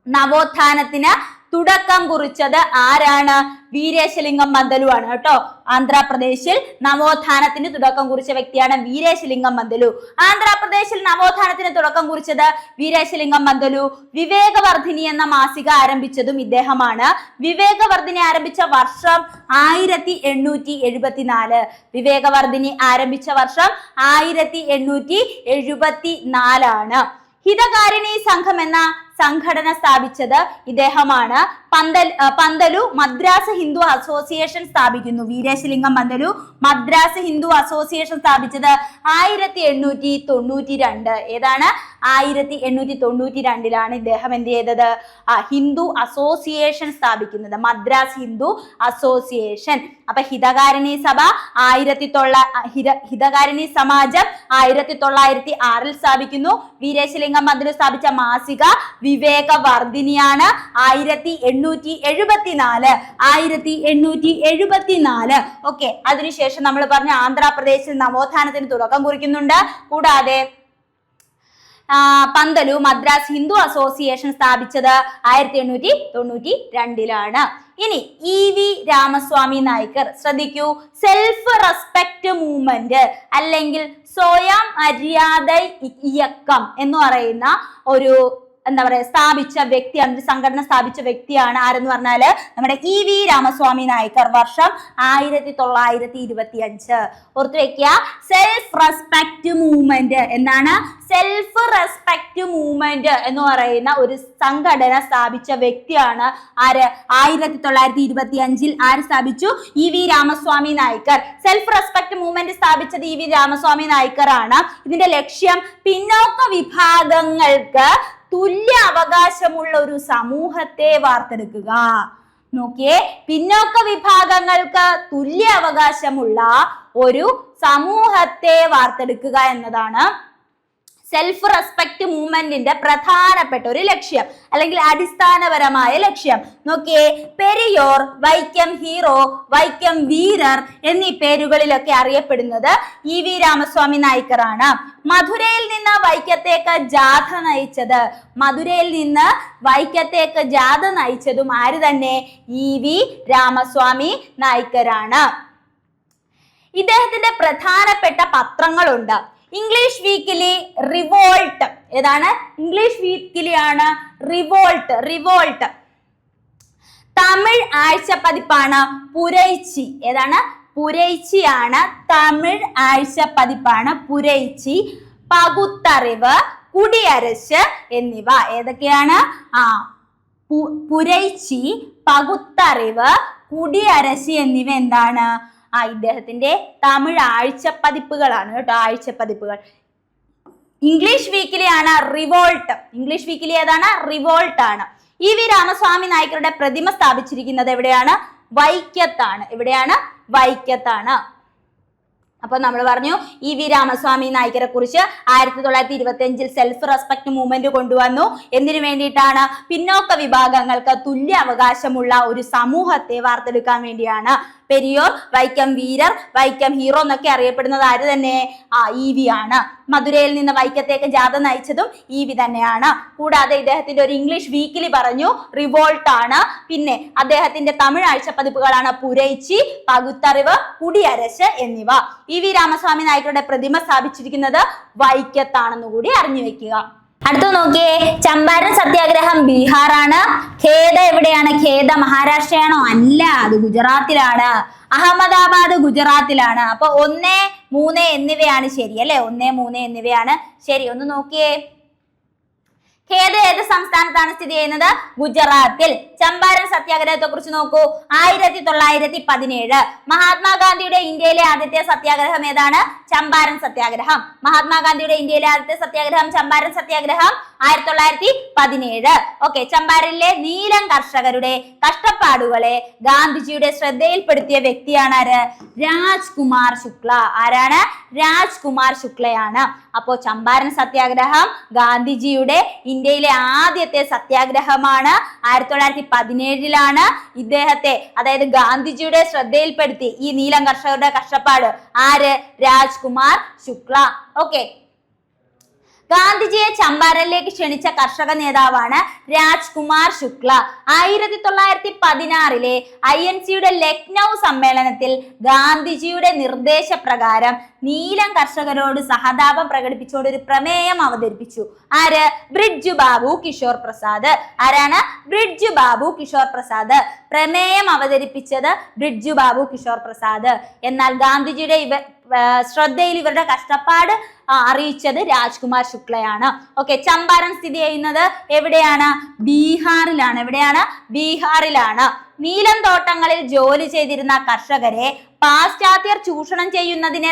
നവോത്ഥാനത്തിന് തുടക്കം കുറിച്ചത് ആരാണ്? വീരേശലിംഗം പന്തലു ആണ് കേട്ടോ. ആന്ധ്രാപ്രദേശിൽ നവോത്ഥാനത്തിന് തുടക്കം കുറിച്ച വ്യക്തിയാണ് വീരേശലിംഗം പന്തലു. ആന്ധ്രാപ്രദേശിൽ നവോത്ഥാനത്തിന് തുടക്കം കുറിച്ചത് വീരേശലിംഗം പന്തലു. വിവേകവർദ്ധിനി എന്ന മാസിക ആരംഭിച്ചതും ഇദ്ദേഹമാണ്. വിവേകവർദ്ധിനി ആരംഭിച്ച വർഷം 1874. വിവേകവർദ്ധിനി ആരംഭിച്ച വർഷം 1874. ഹിതകാരിണി സംഘം എന്ന സംഘടന സ്ഥാപിച്ചത് ഇദ്ദേഹമാണ്. പന്തലു മദ്രാസ് ഹിന്ദു അസോസിയേഷൻ സ്ഥാപിക്കുന്നു. വീരേശലിംഗം പന്തലു മദ്രാസ് ഹിന്ദു അസോസിയേഷൻ സ്ഥാപിച്ചത് 1892. ഏതാണ്? 1892 ഇദ്ദേഹം എന്ത് ചെയ്തത്? ഹിന്ദു അസോസിയേഷൻ സ്ഥാപിക്കുന്നത്, മദ്രാസ് ഹിന്ദു അസോസിയേഷൻ. അപ്പൊ ഹിതകാരിണി സഭ ഹിതകാരിണി സമാജം 1906 സ്ഥാപിക്കുന്നു. വീരേശലിംഗം പന്തലു സ്ഥാപിച്ച മാസിക വിവേകവർദ്ധിനിയാണ് 1874. ഓക്കെ, അതിനുശേഷം നമ്മൾ പറഞ്ഞ ആന്ധ്രാപ്രദേശിൽ നവോത്ഥാനത്തിന് തുടക്കം കുറിക്കുന്നുണ്ട്. കൂടാതെ പന്തലു മദ്രാസ് ഹിന്ദു അസോസിയേഷൻ സ്ഥാപിച്ചത് 1892 ഇനി EV രാമസ്വാമി നായ്ക്കർ ശ്രദ്ധിക്കൂ, സെൽഫ് റെസ്പെക്ട് മൂവ്മെന്റ് അല്ലെങ്കിൽ സ്വയം മര്യാദ ഇയക്കം എന്ന് പറയുന്ന ഒരു എന്താ പറയാ സ്ഥാപിച്ച വ്യക്തിയാണ്, ഒരു സംഘടന സ്ഥാപിച്ച വ്യക്തിയാണ് ആരെന്ന് പറഞ്ഞാല് നമ്മുടെ EV രാമസ്വാമി നായ്ക്കർ. വർഷം 1925. ഓർത്തു വെക്കുക, സെൽഫ് റെസ്പെക്ട് മൂവ്മെന്റ് എന്നാണ്. സെൽഫ് റെസ്പെക്ട് മൂവ്മെന്റ് എന്ന് പറയുന്ന ഒരു സംഘടന സ്ഥാപിച്ച വ്യക്തിയാണ് ആര്? 1925 ആര് സ്ഥാപിച്ചു? EV Ramaswamy Naicker. Self respect movement സ്ഥാപിച്ചത് EV രാമസ്വാമി നായ്ക്കർ ആണ്. ഇതിന്റെ ലക്ഷ്യം പിന്നോക്ക വിഭാഗങ്ങൾക്ക് തുല്യ അവകാശമുള്ള ഒരു സമൂഹത്തെ വാർത്തെടുക്കുക. നോക്കിയേ, പിന്നോക്ക വിഭാഗങ്ങൾക്ക് തുല്യ അവകാശമുള്ള ഒരു സമൂഹത്തെ വാർത്തെടുക്കുക എന്നതാണ് സെൽഫ് റെസ്പെക്ട് മൂവ്മെന്റിന്റെ പ്രധാനപ്പെട്ട ഒരു ലക്ഷ്യം അല്ലെങ്കിൽ അടിസ്ഥാനപരമായ ലക്ഷ്യം. നോക്കിയേ, പെരിയോർ, വൈക്കം ഹീറോ, വൈക്കം വീരർ എന്നീ പേരുകളിലൊക്കെ അറിയപ്പെടുന്നത് EV രാമസ്വാമി നായ്ക്കർ ആണ്. മധുരയിൽ നിന്ന് വൈക്കത്തേക്ക് ജാഥ നയിച്ചത്, മധുരയിൽ നിന്ന് വൈക്കത്തേക്ക് ജാഥ നയിച്ചതും ആര് തന്നെ? EV രാമസ്വാമി നായ്ക്കരാണ്. ഇദ്ദേഹത്തിന്റെ പ്രധാനപ്പെട്ട പത്രങ്ങളുണ്ട്. English weekly revolt. ഏതാണ്? ഇംഗ്ലീഷ് വീക്കിലി ആണ് റിവോൾട്ട്. തമിഴ് ആഴ്ച പതിപ്പാണ് പുരൈച്ചി. ഏതാണ്? പുരൈച്ചിയാണ്. തമിഴ് ആഴ്ച പതിപ്പാണ് പുരൈച്ചി. പകുത്തറിവ്, കുടിയരശ് എന്നിവ ഏതൊക്കെയാണ്? പുരൈച്ചി, പകുത്തറിവ്, കുടിയരശ് എന്നിവ എന്താണ്? ഇദ്ദേഹത്തിന്റെ തമിഴ് ആഴ്ചപ്പതിപ്പുകളാണ് കേട്ടോ, ആഴ്ചപ്പതിപ്പുകൾ. ഇംഗ്ലീഷ് വീക്കിലി ആണ് റിവോൾട്ട്. ഇംഗ്ലീഷ് വീക്കിലി ഏതാണ്? റിവോൾട്ട് ആണ്. EV രാമസ്വാമി നായ്ക്കരുടെ പ്രതിമ സ്ഥാപിച്ചിരിക്കുന്നത് എവിടെയാണ്? വൈക്കത്താണ്. എവിടെയാണ്? വൈക്കത്താണ്. അപ്പൊ നമ്മൾ പറഞ്ഞു EV രാമസ്വാമി നായ്ക്കരെ കുറിച്ച് 1925 സെൽഫ് റെസ്പെക്ട് മൂവ്മെന്റ് കൊണ്ടുവന്നു. എന്തിനു വേണ്ടിയിട്ടാണ്? പിന്നോക്ക വിഭാഗങ്ങൾക്ക് തുല്യ അവകാശമുള്ള ഒരു സമൂഹത്തെ വാർത്തെടുക്കാൻ വേണ്ടിയാണ്. പെരിയോർ, വൈക്കം വീരർ, വൈക്കം ഹീറോ എന്നൊക്കെ അറിയപ്പെടുന്നത് ആര് തന്നെ? EV ആണ്. മധുരയിൽ നിന്ന് വൈക്കത്തേക്ക് ജാഥ നയിച്ചതും EV തന്നെയാണ്. കൂടാതെ ഇദ്ദേഹത്തിന്റെ ഒരു ഇംഗ്ലീഷ് വീക്കിലി പറഞ്ഞു റിവോൾട്ട് ആണ്. പിന്നെ അദ്ദേഹത്തിന്റെ തമിഴ് ആഴ്ചപ്പതിപ്പുകളാണ് പുരൈച്ചി, പകുത്തറിവ്, കുടിയരശ് എന്നിവ. EV രാമസ്വാമി നായ്ക്കരുടെ പ്രതിമ സ്ഥാപിച്ചിരിക്കുന്നത് വൈക്കത്താണെന്ന് കൂടി അറിഞ്ഞു വെക്കുക. അടുത്ത നോക്കിയേ, ചമ്പാരൻ സത്യാഗ്രഹം ബീഹാറാണ്. ഖേദ എവിടെയാണ്? ഖേദ മഹാരാഷ്ട്രയാണോ? അല്ല, അത് ഗുജറാത്തിലാണ്. അഹമ്മദാബാദ് ഗുജറാത്തിലാണ്. അപ്പൊ 1, 3 എന്നിവയാണ് ശരി അല്ലെ? 1, 3 എന്നിവയാണ് ശരി. ഒന്ന് നോക്കിയേ, ഖേദ ഏത് സംസ്ഥാനത്താണ് സ്ഥിതി ചെയ്യുന്നത്? ഗുജറാത്തിൽ. ചമ്പാരൻ സത്യാഗ്രഹത്തെ കുറിച്ച് നോക്കൂ. 1917 മഹാത്മാഗാന്ധിയുടെ ഇന്ത്യയിലെ ആദ്യത്തെ സത്യാഗ്രഹം ഏതാണ്? ചമ്പാരൻ സത്യാഗ്രഹം. മഹാത്മാഗാന്ധിയുടെ ഇന്ത്യയിലെ ആദ്യത്തെ സത്യാഗ്രഹം ചമ്പാരൻ സത്യാഗ്രഹം 1917. ഓക്കെ, ചമ്പാരനിലെ നീലം കർഷകരുടെ കഷ്ടപ്പാടുകളെ ഗാന്ധിജിയുടെ ശ്രദ്ധയിൽപ്പെടുത്തിയ വ്യക്തിയാണ് ആര്? രാജ്കുമാർ ശുക്ല. ആരാണ്? രാജ്കുമാർ ശുക്ലയാണ്. അപ്പോ ചമ്പാരൻ സത്യാഗ്രഹം ഗാന്ധിജിയുടെ ഇന്ത്യയിലെ ആദ്യത്തെ സത്യാഗ്രഹമാണ്. 1917 ഇദ്ദേഹത്തെ, അതായത് ഗാന്ധിജിയുടെ ശ്രദ്ധയിൽപ്പെടുത്തി ഈ നീലം കർഷകരുടെ കഷ്ടപ്പാട് ആര്? രാജ്കുമാർ ശുക്ല. ഓക്കെ, ഗാന്ധിജിയെ ചമ്പാരനിലേക്ക് ക്ഷണിച്ച കർഷക നേതാവാണ് രാജ്കുമാർ ശുക്ല. 1916 INCയുടെ ലക്നൗ സമ്മേളനത്തിൽ ഗാന്ധിജിയുടെ നിർദ്ദേശപ്രകാരം നീലം കർഷകരോട് സഹതാപം പ്രകടിപ്പിച്ചുകൊണ്ട് ഒരു പ്രമേയം അവതരിപ്പിച്ചു. ആര്? ബ്രിഡ്ജു ബാബു കിഷോർ പ്രസാദ്. ആരാണ്? ബ്രിഡ്ജു ബാബു കിഷോർ പ്രസാദ്. പ്രമേയം അവതരിപ്പിച്ചത് ബ്രിഡ്ജു ബാബു കിഷോർ പ്രസാദ്. എന്നാൽ ഗാന്ധിജിയുടെ ശ്രദ്ധയിൽ ഇവരുടെ കഷ്ടപ്പാട് അറിയിച്ചത് രാജ്കുമാർ ശുക്ലയാണ്. ഓക്കെ, ചമ്പാരൻ സ്ഥിതി ചെയ്യുന്നത് എവിടെയാണ്? ബീഹാറിലാണ്. എവിടെയാണ്? ബീഹാറിലാണ്. നീലം തോട്ടങ്ങളിൽ ജോലി ചെയ്തിരുന്ന കർഷകരെ പാശ്ചാത്യർ ചൂഷണം ചെയ്യുന്നതിനെ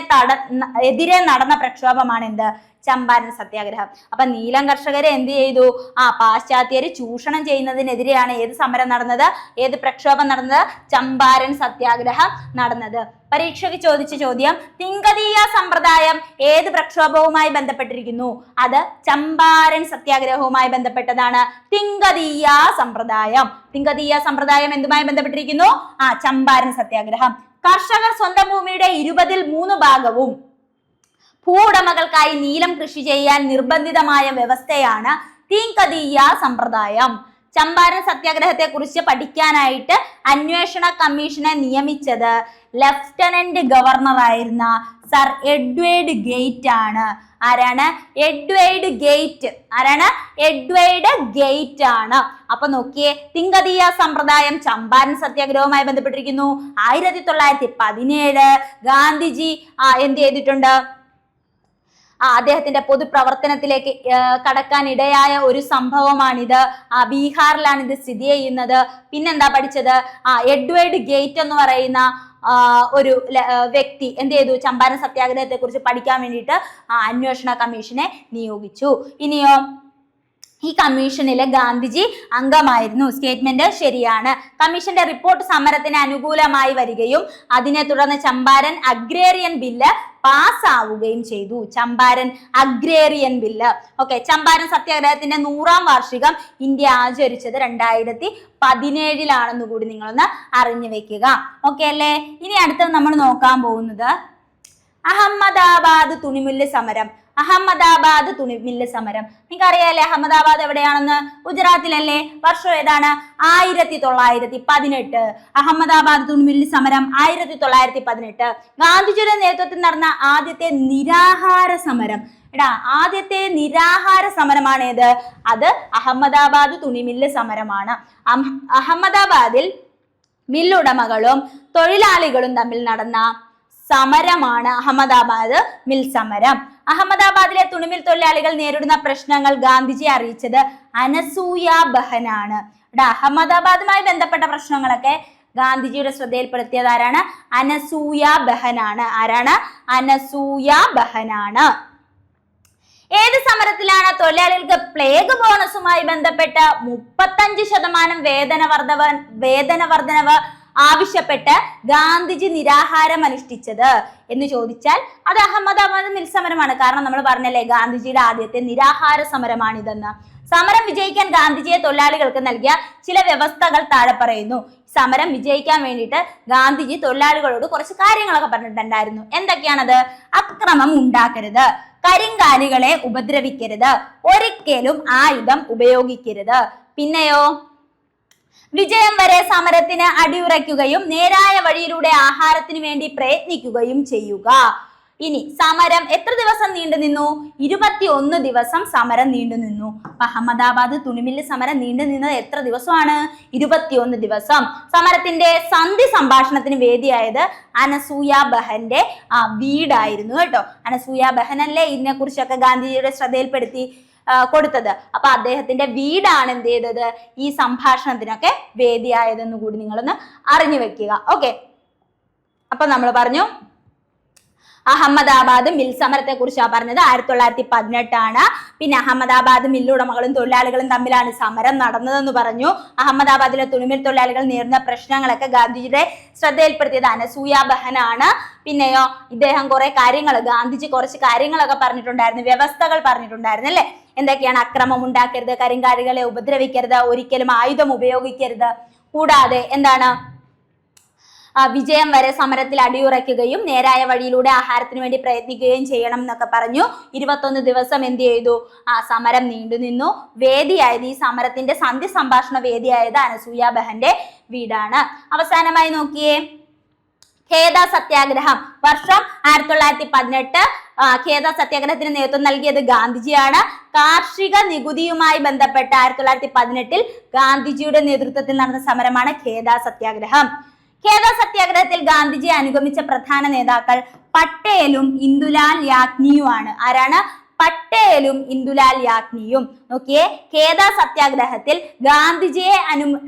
എതിരെ നടന്ന പ്രക്ഷോഭമാണ് എന്ത്? ചമ്പാരൻ സത്യാഗ്രഹം. അപ്പൊ നീലം കർഷകരെ എന്ത് ചെയ്തു? പാശ്ചാത്യര് ചൂഷണം ചെയ്യുന്നതിനെതിരെയാണ് ഏത് സമരം നടന്നത്? ഏത് പ്രക്ഷോഭം നടന്നത്? ചമ്പാരൻ സത്യാഗ്രഹം നടന്നത്. പരീക്ഷയ്ക്ക് ചോദിച്ച ചോദ്യം, തിങ്കതീയ സമ്പ്രദായം ഏത് പ്രക്ഷോഭവുമായി ബന്ധപ്പെട്ടിരിക്കുന്നു? അത് ചമ്പാരൻ സത്യാഗ്രഹവുമായി ബന്ധപ്പെട്ടതാണ്. തിങ്കതീയ സമ്പ്രദായം. തിങ്കതീയ സമ്പ്രദായം എന്തുമായി ബന്ധപ്പെട്ടിരിക്കുന്നു? ചമ്പാരൻ സത്യാഗ്രഹം. കർഷകർ സ്വന്തം ഭൂമിയുടെ 20-3 ഭാഗവും ഭൂവുടമകൾക്കായി നീലം കൃഷി ചെയ്യാൻ നിർബന്ധിതമായ വ്യവസ്ഥയാണ് തീൻകതീയ സമ്പ്രദായം. ചമ്പാരൻ സത്യാഗ്രഹത്തെ കുറിച്ച് പഠിക്കാനായിട്ട് അന്വേഷണ കമ്മീഷനെ നിയമിച്ചത് ലഫ്റ്റനന്റ് ഗവർണർ ആയിരുന്ന സർ എഡ്വേർഡ് ഗേറ്റ് ആണ്. ആരാണ്? Edward gate. ആരാണ്? എഡ്വേർഡ് ഗേറ്റ് ആണ്. അപ്പൊ നോക്കിയേ, തിങ്കതീയ സമ്പ്രദായം ചമ്പാരൻ സത്യാഗ്രഹവുമായി ബന്ധപ്പെട്ടിരിക്കുന്നു. 1917 ഗാന്ധിജി എന്ത് ചെയ്തിട്ടുണ്ട്? അദ്ദേഹത്തിന്റെ പൊതുപ്രവർത്തനത്തിലേക്ക് കടക്കാൻ ഇടയായ ഒരു സംഭവമാണിത്. ബീഹാറിലാണ് ഇത് സ്ഥിതി ചെയ്യുന്നത്. പിന്നെന്താ പഠിച്ചത്? എഡ്വേർഡ് ഗേറ്റ് എന്ന് പറയുന്ന ഒരു വ്യക്തി എന്ത് ചെയ്തു? ചമ്പാരൻ സത്യാഗ്രഹത്തെ കുറിച്ച് പഠിക്കാൻ വേണ്ടിയിട്ട് അന്വേഷണ കമ്മീഷനെ നിയോഗിച്ചു. ഇനിയോ, ഈ കമ്മീഷനിലെ ഗാന്ധിജി അംഗമായിരുന്നു. സ്റ്റേറ്റ്മെന്റ് ശരിയാണ്. കമ്മീഷന്റെ റിപ്പോർട്ട് സമരത്തിന് അനുകൂലമായി വരികയും അതിനെ തുടർന്ന് ചമ്പാരൻ അഗ്രേറിയൻ ബില്ല് പാസ്സാവുകയും ചെയ്തു. Champaran agrarian bill. Okay, Champaran സത്യാഗ്രഹത്തിന്റെ 100ാം വാർഷികം ഇന്ത്യ ആചരിച്ചത് 2017 കൂടി നിങ്ങളൊന്ന് അറിഞ്ഞു വെക്കുക. ഓക്കെ അല്ലേ? ഇനി അടുത്ത നമ്മൾ നോക്കാൻ പോകുന്നത് അഹമ്മദാബാദ് തുണിമില്ല് സമരം. അഹമ്മദാബാദ് തുണിമില്ല് സമരം നിങ്ങൾക്ക് അറിയാലേ? അഹമ്മദാബാദ് എവിടെയാണെന്ന്? ഗുജറാത്തിലല്ലേ? വർഷം ഏതാണ്? 1918. അഹമ്മദാബാദ് തുണിമില്ല് സമരം 1918. ഗാന്ധിജിയുടെ നേതൃത്വത്തിൽ നടന്ന ആദ്യത്തെ നിരാഹാര സമരം. ആദ്യത്തെ നിരാഹാര സമരമാണ് ഏത്? അത് അഹമ്മദാബാദ് തുണിമില്ല് സമരമാണ്. അഹമ്മദാബാദിൽ മില്ലുടമകളും തൊഴിലാളികളും തമ്മിൽ നടന്ന സമരമാണ് അഹമ്മദാബാദ് മിൽ സമരം. അഹമ്മദാബാദിലെ തുണിമിൽ തൊഴിലാളികൾ നേരിടുന്ന പ്രശ്നങ്ങൾ ഗാന്ധിജി അറിയിച്ചത് അനസൂയ ബഹനാണ്. അഹമ്മദാബാദുമായി ബന്ധപ്പെട്ട പ്രശ്നങ്ങളൊക്കെ ഗാന്ധിജിയുടെ ശ്രദ്ധയിൽപ്പെടുത്തിയത് ആരാണ്? അനസൂയ ബഹനാണ്. ആരാണ്? അനസൂയ ബഹനാണ്. ഏത് സമരത്തിലാണ് തൊഴിലാളികൾക്ക് പ്ലേഗ് ബോണസുമായി ബന്ധപ്പെട്ട 35% വേതന വർധനവ് ആവശ്യപ്പെട്ട് ഗാന്ധിജി നിരാഹാരം അനുഷ്ഠിച്ചത് എന്ന് ചോദിച്ചാൽ അത് അഹമ്മദാബാദ് മിൽ സമരമാണ്. കാരണം നമ്മൾ പറഞ്ഞല്ലേ, ഗാന്ധിജിയുടെ ആദ്യത്തെ നിരാഹാര സമരമാണിതെന്ന്. സമരം വിജയിക്കാൻ ഗാന്ധിജിയെ തൊഴിലാളികൾക്ക് നൽകിയ ചില വ്യവസ്ഥകൾ താഴെ പറയുന്നു. സമരം വിജയിക്കാൻ വേണ്ടിയിട്ട് ഗാന്ധിജി തൊഴിലാളികളോട് കുറച്ച് കാര്യങ്ങളൊക്കെ പറഞ്ഞിട്ടുണ്ടായിരുന്നു. എന്തൊക്കെയാണത്? അക്രമം ഉണ്ടാക്കരുത്, കരിങ്കാലികളെ ഉപദ്രവിക്കരുത്, ഒരിക്കലും ആയുധം ഉപയോഗിക്കരുത്. പിന്നെയോ, വിജയം വരെ സമരത്തിന് അടിയുറയ്ക്കുകയും നേരായ വഴിയിലൂടെ ആഹാരത്തിന് വേണ്ടി പ്രയത്നിക്കുകയും ചെയ്യുക. ഇനി സമരം എത്ര ദിവസം നീണ്ടു നിന്നു? 21 ദിവസം സമരം നീണ്ടു നിന്നു. അഹമ്മദാബാദ് തുണിമില്ല് സമരം നീണ്ടു നിന്നത് എത്ര ദിവസമാണ്? 21 ദിവസം. സമരത്തിന്റെ സന്ധി സംഭാഷണത്തിന് വേദിയായത് അനസൂയ ബഹന്റെ വീടായിരുന്നു കേട്ടോ. അനസൂയ ബഹനല്ലേ ഇതിനെ കുറിച്ചൊക്കെ ഗാന്ധിജിയുടെ ശ്രദ്ധയിൽപ്പെടുത്തി കൊടുത്തത്. അപ്പൊ അദ്ദേഹത്തിന്റെ വീടാണ് എന്ത് ചെയ്തത്? ഈ സംഭാഷണത്തിനൊക്കെ വേദിയായതെന്ന് കൂടി നിങ്ങളൊന്ന് അറിഞ്ഞു വെക്കുക. ഓക്കെ, അപ്പൊ നമ്മൾ പറഞ്ഞു അഹമ്മദാബാദ് മിൽ സമരത്തെ കുറിച്ചാണ് പറഞ്ഞത്. 1918 പിന്നെ അഹമ്മദാബാദ് മില്ലുടമകളും തൊഴിലാളികളും തമ്മിലാണ് സമരം നടന്നതെന്ന് പറഞ്ഞു. അഹമ്മദാബാദിലെ തുണിമിൽ തൊഴിലാളികൾ നേരിടുന്ന പ്രശ്നങ്ങളൊക്കെ ഗാന്ധിജിയുടെ ശ്രദ്ധയിൽപ്പെടുത്തിയത് അനസൂയ ബഹനാണ്. പിന്നെയോ, ഇദ്ദേഹം ഗാന്ധിജി കുറച്ച് കാര്യങ്ങളൊക്കെ പറഞ്ഞിട്ടുണ്ടായിരുന്നു, വ്യവസ്ഥകൾ പറഞ്ഞിട്ടുണ്ടായിരുന്നു അല്ലെ? എന്തൊക്കെയാണ്? അക്രമം ഉണ്ടാക്കരുത്, കരിങ്കാലികളെ ഉപദ്രവിക്കരുത്, ഒരിക്കലും ആയുധം ഉപയോഗിക്കരുത്. കൂടാതെ എന്താണ്? വിജയം വരെ സമരത്തിൽ അടിയുറയ്ക്കുകയും നേരായ വഴിയിലൂടെ ആഹാരത്തിന് വേണ്ടി പ്രയത്നിക്കുകയും ചെയ്യണം എന്നൊക്കെ പറഞ്ഞു. 21 ദിവസം എന്ത് ചെയ്തു? സമരം നീണ്ടു നിന്നു. വേദിയായത്, ഈ സമരത്തിന്റെ സന്ധി സംഭാഷണ വേദിയായത് അനസൂയ ബഹന്റെ വീടാണ്. അവസാനമായി നോക്കിയേ, ഖേദ സത്യാഗ്രഹം. വർഷം 1918. ഖേദ സത്യാഗ്രഹത്തിന് നേതൃത്വം നൽകിയത് ഗാന്ധിജിയാണ്. കാർഷിക നികുതിയുമായി ബന്ധപ്പെട്ട 1918 ഗാന്ധിജിയുടെ നേതൃത്വത്തിൽ നടന്ന സമരമാണ് ഖേദ സത്യാഗ്രഹം. ഖേദ സത്യാഗ്രഹത്തിൽ ഗാന്ധിജിയെ അനുഗമിച്ച പ്രധാന നേതാക്കൾ പട്ടേലും ഇന്ദുലാൽ യാഗ്നിയുമാണ്. ആരാണ്? പട്ടേലും ഇന്ദുലാൽ യാഗ്നിയും. നോക്കിയേ, ഖേദ സത്യാഗ്രഹത്തിൽ ഗാന്ധിജിയെ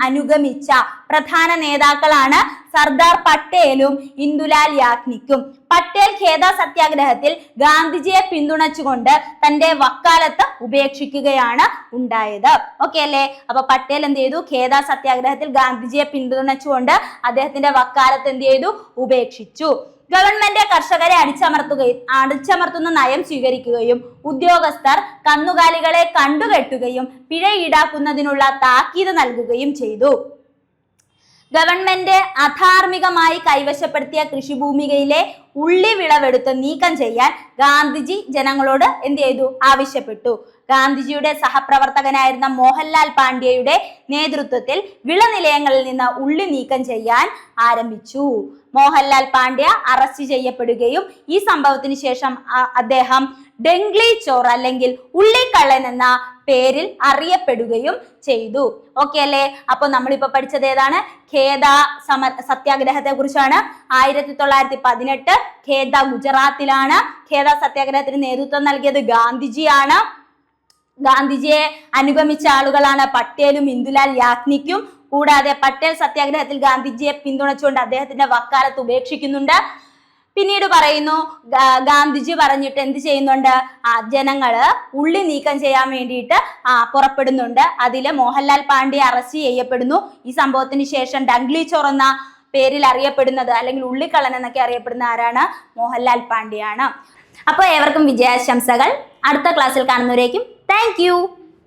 അനുഗമിച്ച പ്രധാന നേതാക്കളാണ് സർദാർ പട്ടേലും ഇന്ദുലാൽ യാഗ്നിക്കും. പട്ടേൽ ഖേദ സത്യാഗ്രഹത്തിൽ ഗാന്ധിജിയെ പിന്തുണച്ചുകൊണ്ട് തന്റെ വക്കാലത്ത് ഉപേക്ഷിക്കുകയാണ് ഉണ്ടായത്. ഓക്കെ അല്ലേ? അപ്പൊ പട്ടേൽ എന്ത് ചെയ്തു? ഖേദ സത്യാഗ്രഹത്തിൽ ഗാന്ധിജിയെ പിന്തുണച്ചുകൊണ്ട് അദ്ദേഹത്തിന്റെ വക്കാലത്ത് എന്ത് ചെയ്തു? ഉപേക്ഷിച്ചു. ഗവൺമെന്റ് കർഷകരെ അടിച്ചമർത്തുന്ന നയം സ്വീകരിക്കുകയും ഉദ്യോഗസ്ഥർ കന്നുകാലികളെ കണ്ടുകെട്ടുകയും പിഴ ഈടാക്കുന്നതിനുള്ള താക്കീത് നൽകുകയും ചെയ്തു. ഗവൺമെന്റ് അധാർമികമായി കൈവശപ്പെടുത്തിയ കൃഷിഭൂമികയിലെ ഉള്ളി വിളവെടുത്ത് നീക്കം ചെയ്യാൻ ഗാന്ധിജി ജനങ്ങളോട് എന്ത് ചെയ്തു? ആവശ്യപ്പെട്ടു. ഗാന്ധിജിയുടെ സഹപ്രവർത്തകനായിരുന്ന മോഹൻലാൽ പാണ്ഡ്യയുടെ നേതൃത്വത്തിൽ വിളനിലയങ്ങളിൽ നിന്ന് ഉള്ളി നീക്കം ചെയ്യാൻ ആരംഭിച്ചു. മോഹൻലാൽ പാണ്ഡ്യ അറസ്റ്റ് ചെയ്യപ്പെടുകയും ഈ സംഭവത്തിന് ശേഷം അദ്ദേഹം ഡെംഗ്ലി ചോർ അല്ലെങ്കിൽ ഉള്ളിക്കള്ളൻ എന്ന പേരിൽ അറിയപ്പെടുകയും ചെയ്തു. ഓക്കെ അല്ലേ? അപ്പൊ നമ്മളിപ്പോ പഠിച്ചത് ഏതാണ്? ഖേദ സത്യാഗ്രഹത്തെ കുറിച്ചാണ്. 1918 ഖേദ ഗുജറാത്തിലാണ്. ഖേദ സത്യാഗ്രഹത്തിന് നേതൃത്വം നൽകിയത് ഗാന്ധിജിയാണ്. ഗാന്ധിജിയെ അനുഗമിച്ച ആളുകളാണ് പട്ടേലും ഇന്ദുലാൽ യാഗ്നിക്കും. കൂടാതെ പട്ടേൽ സത്യാഗ്രഹത്തിൽ ഗാന്ധിജിയെ പിന്തുണച്ചുകൊണ്ട് അദ്ദേഹത്തിന്റെ വക്കാലത്ത് ഉപേക്ഷിക്കുന്നുണ്ട്. പിന്നീട് പറയുന്നു ഗാന്ധിജി പറഞ്ഞിട്ട് എന്ത് ചെയ്യുന്നുണ്ട്? ജനങ്ങള് ഉള്ളി നീക്കം ചെയ്യാൻ വേണ്ടിയിട്ട് പുറപ്പെടുന്നുണ്ട്. അതില് മോഹൻലാൽ പാണ്ഡ്യ അറസ്റ്റ് ചെയ്യപ്പെടുന്നു. ഈ സംഭവത്തിന് ശേഷം ഡംഗ്ലി ചോർ എന്ന പേരിൽ അറിയപ്പെടുന്നത് അല്ലെങ്കിൽ ഉള്ളിക്കള്ളൻ എന്നൊക്കെ അറിയപ്പെടുന്ന ആരാണ്? മോഹൻലാൽ പാണ്ഡ്യയാണ്. അപ്പോൾ ഏവർക്കും വിജയാശംസകൾ. അടുത്ത ക്ലാസ്സിൽ കാണുന്നവരേക്കും താങ്ക് യു.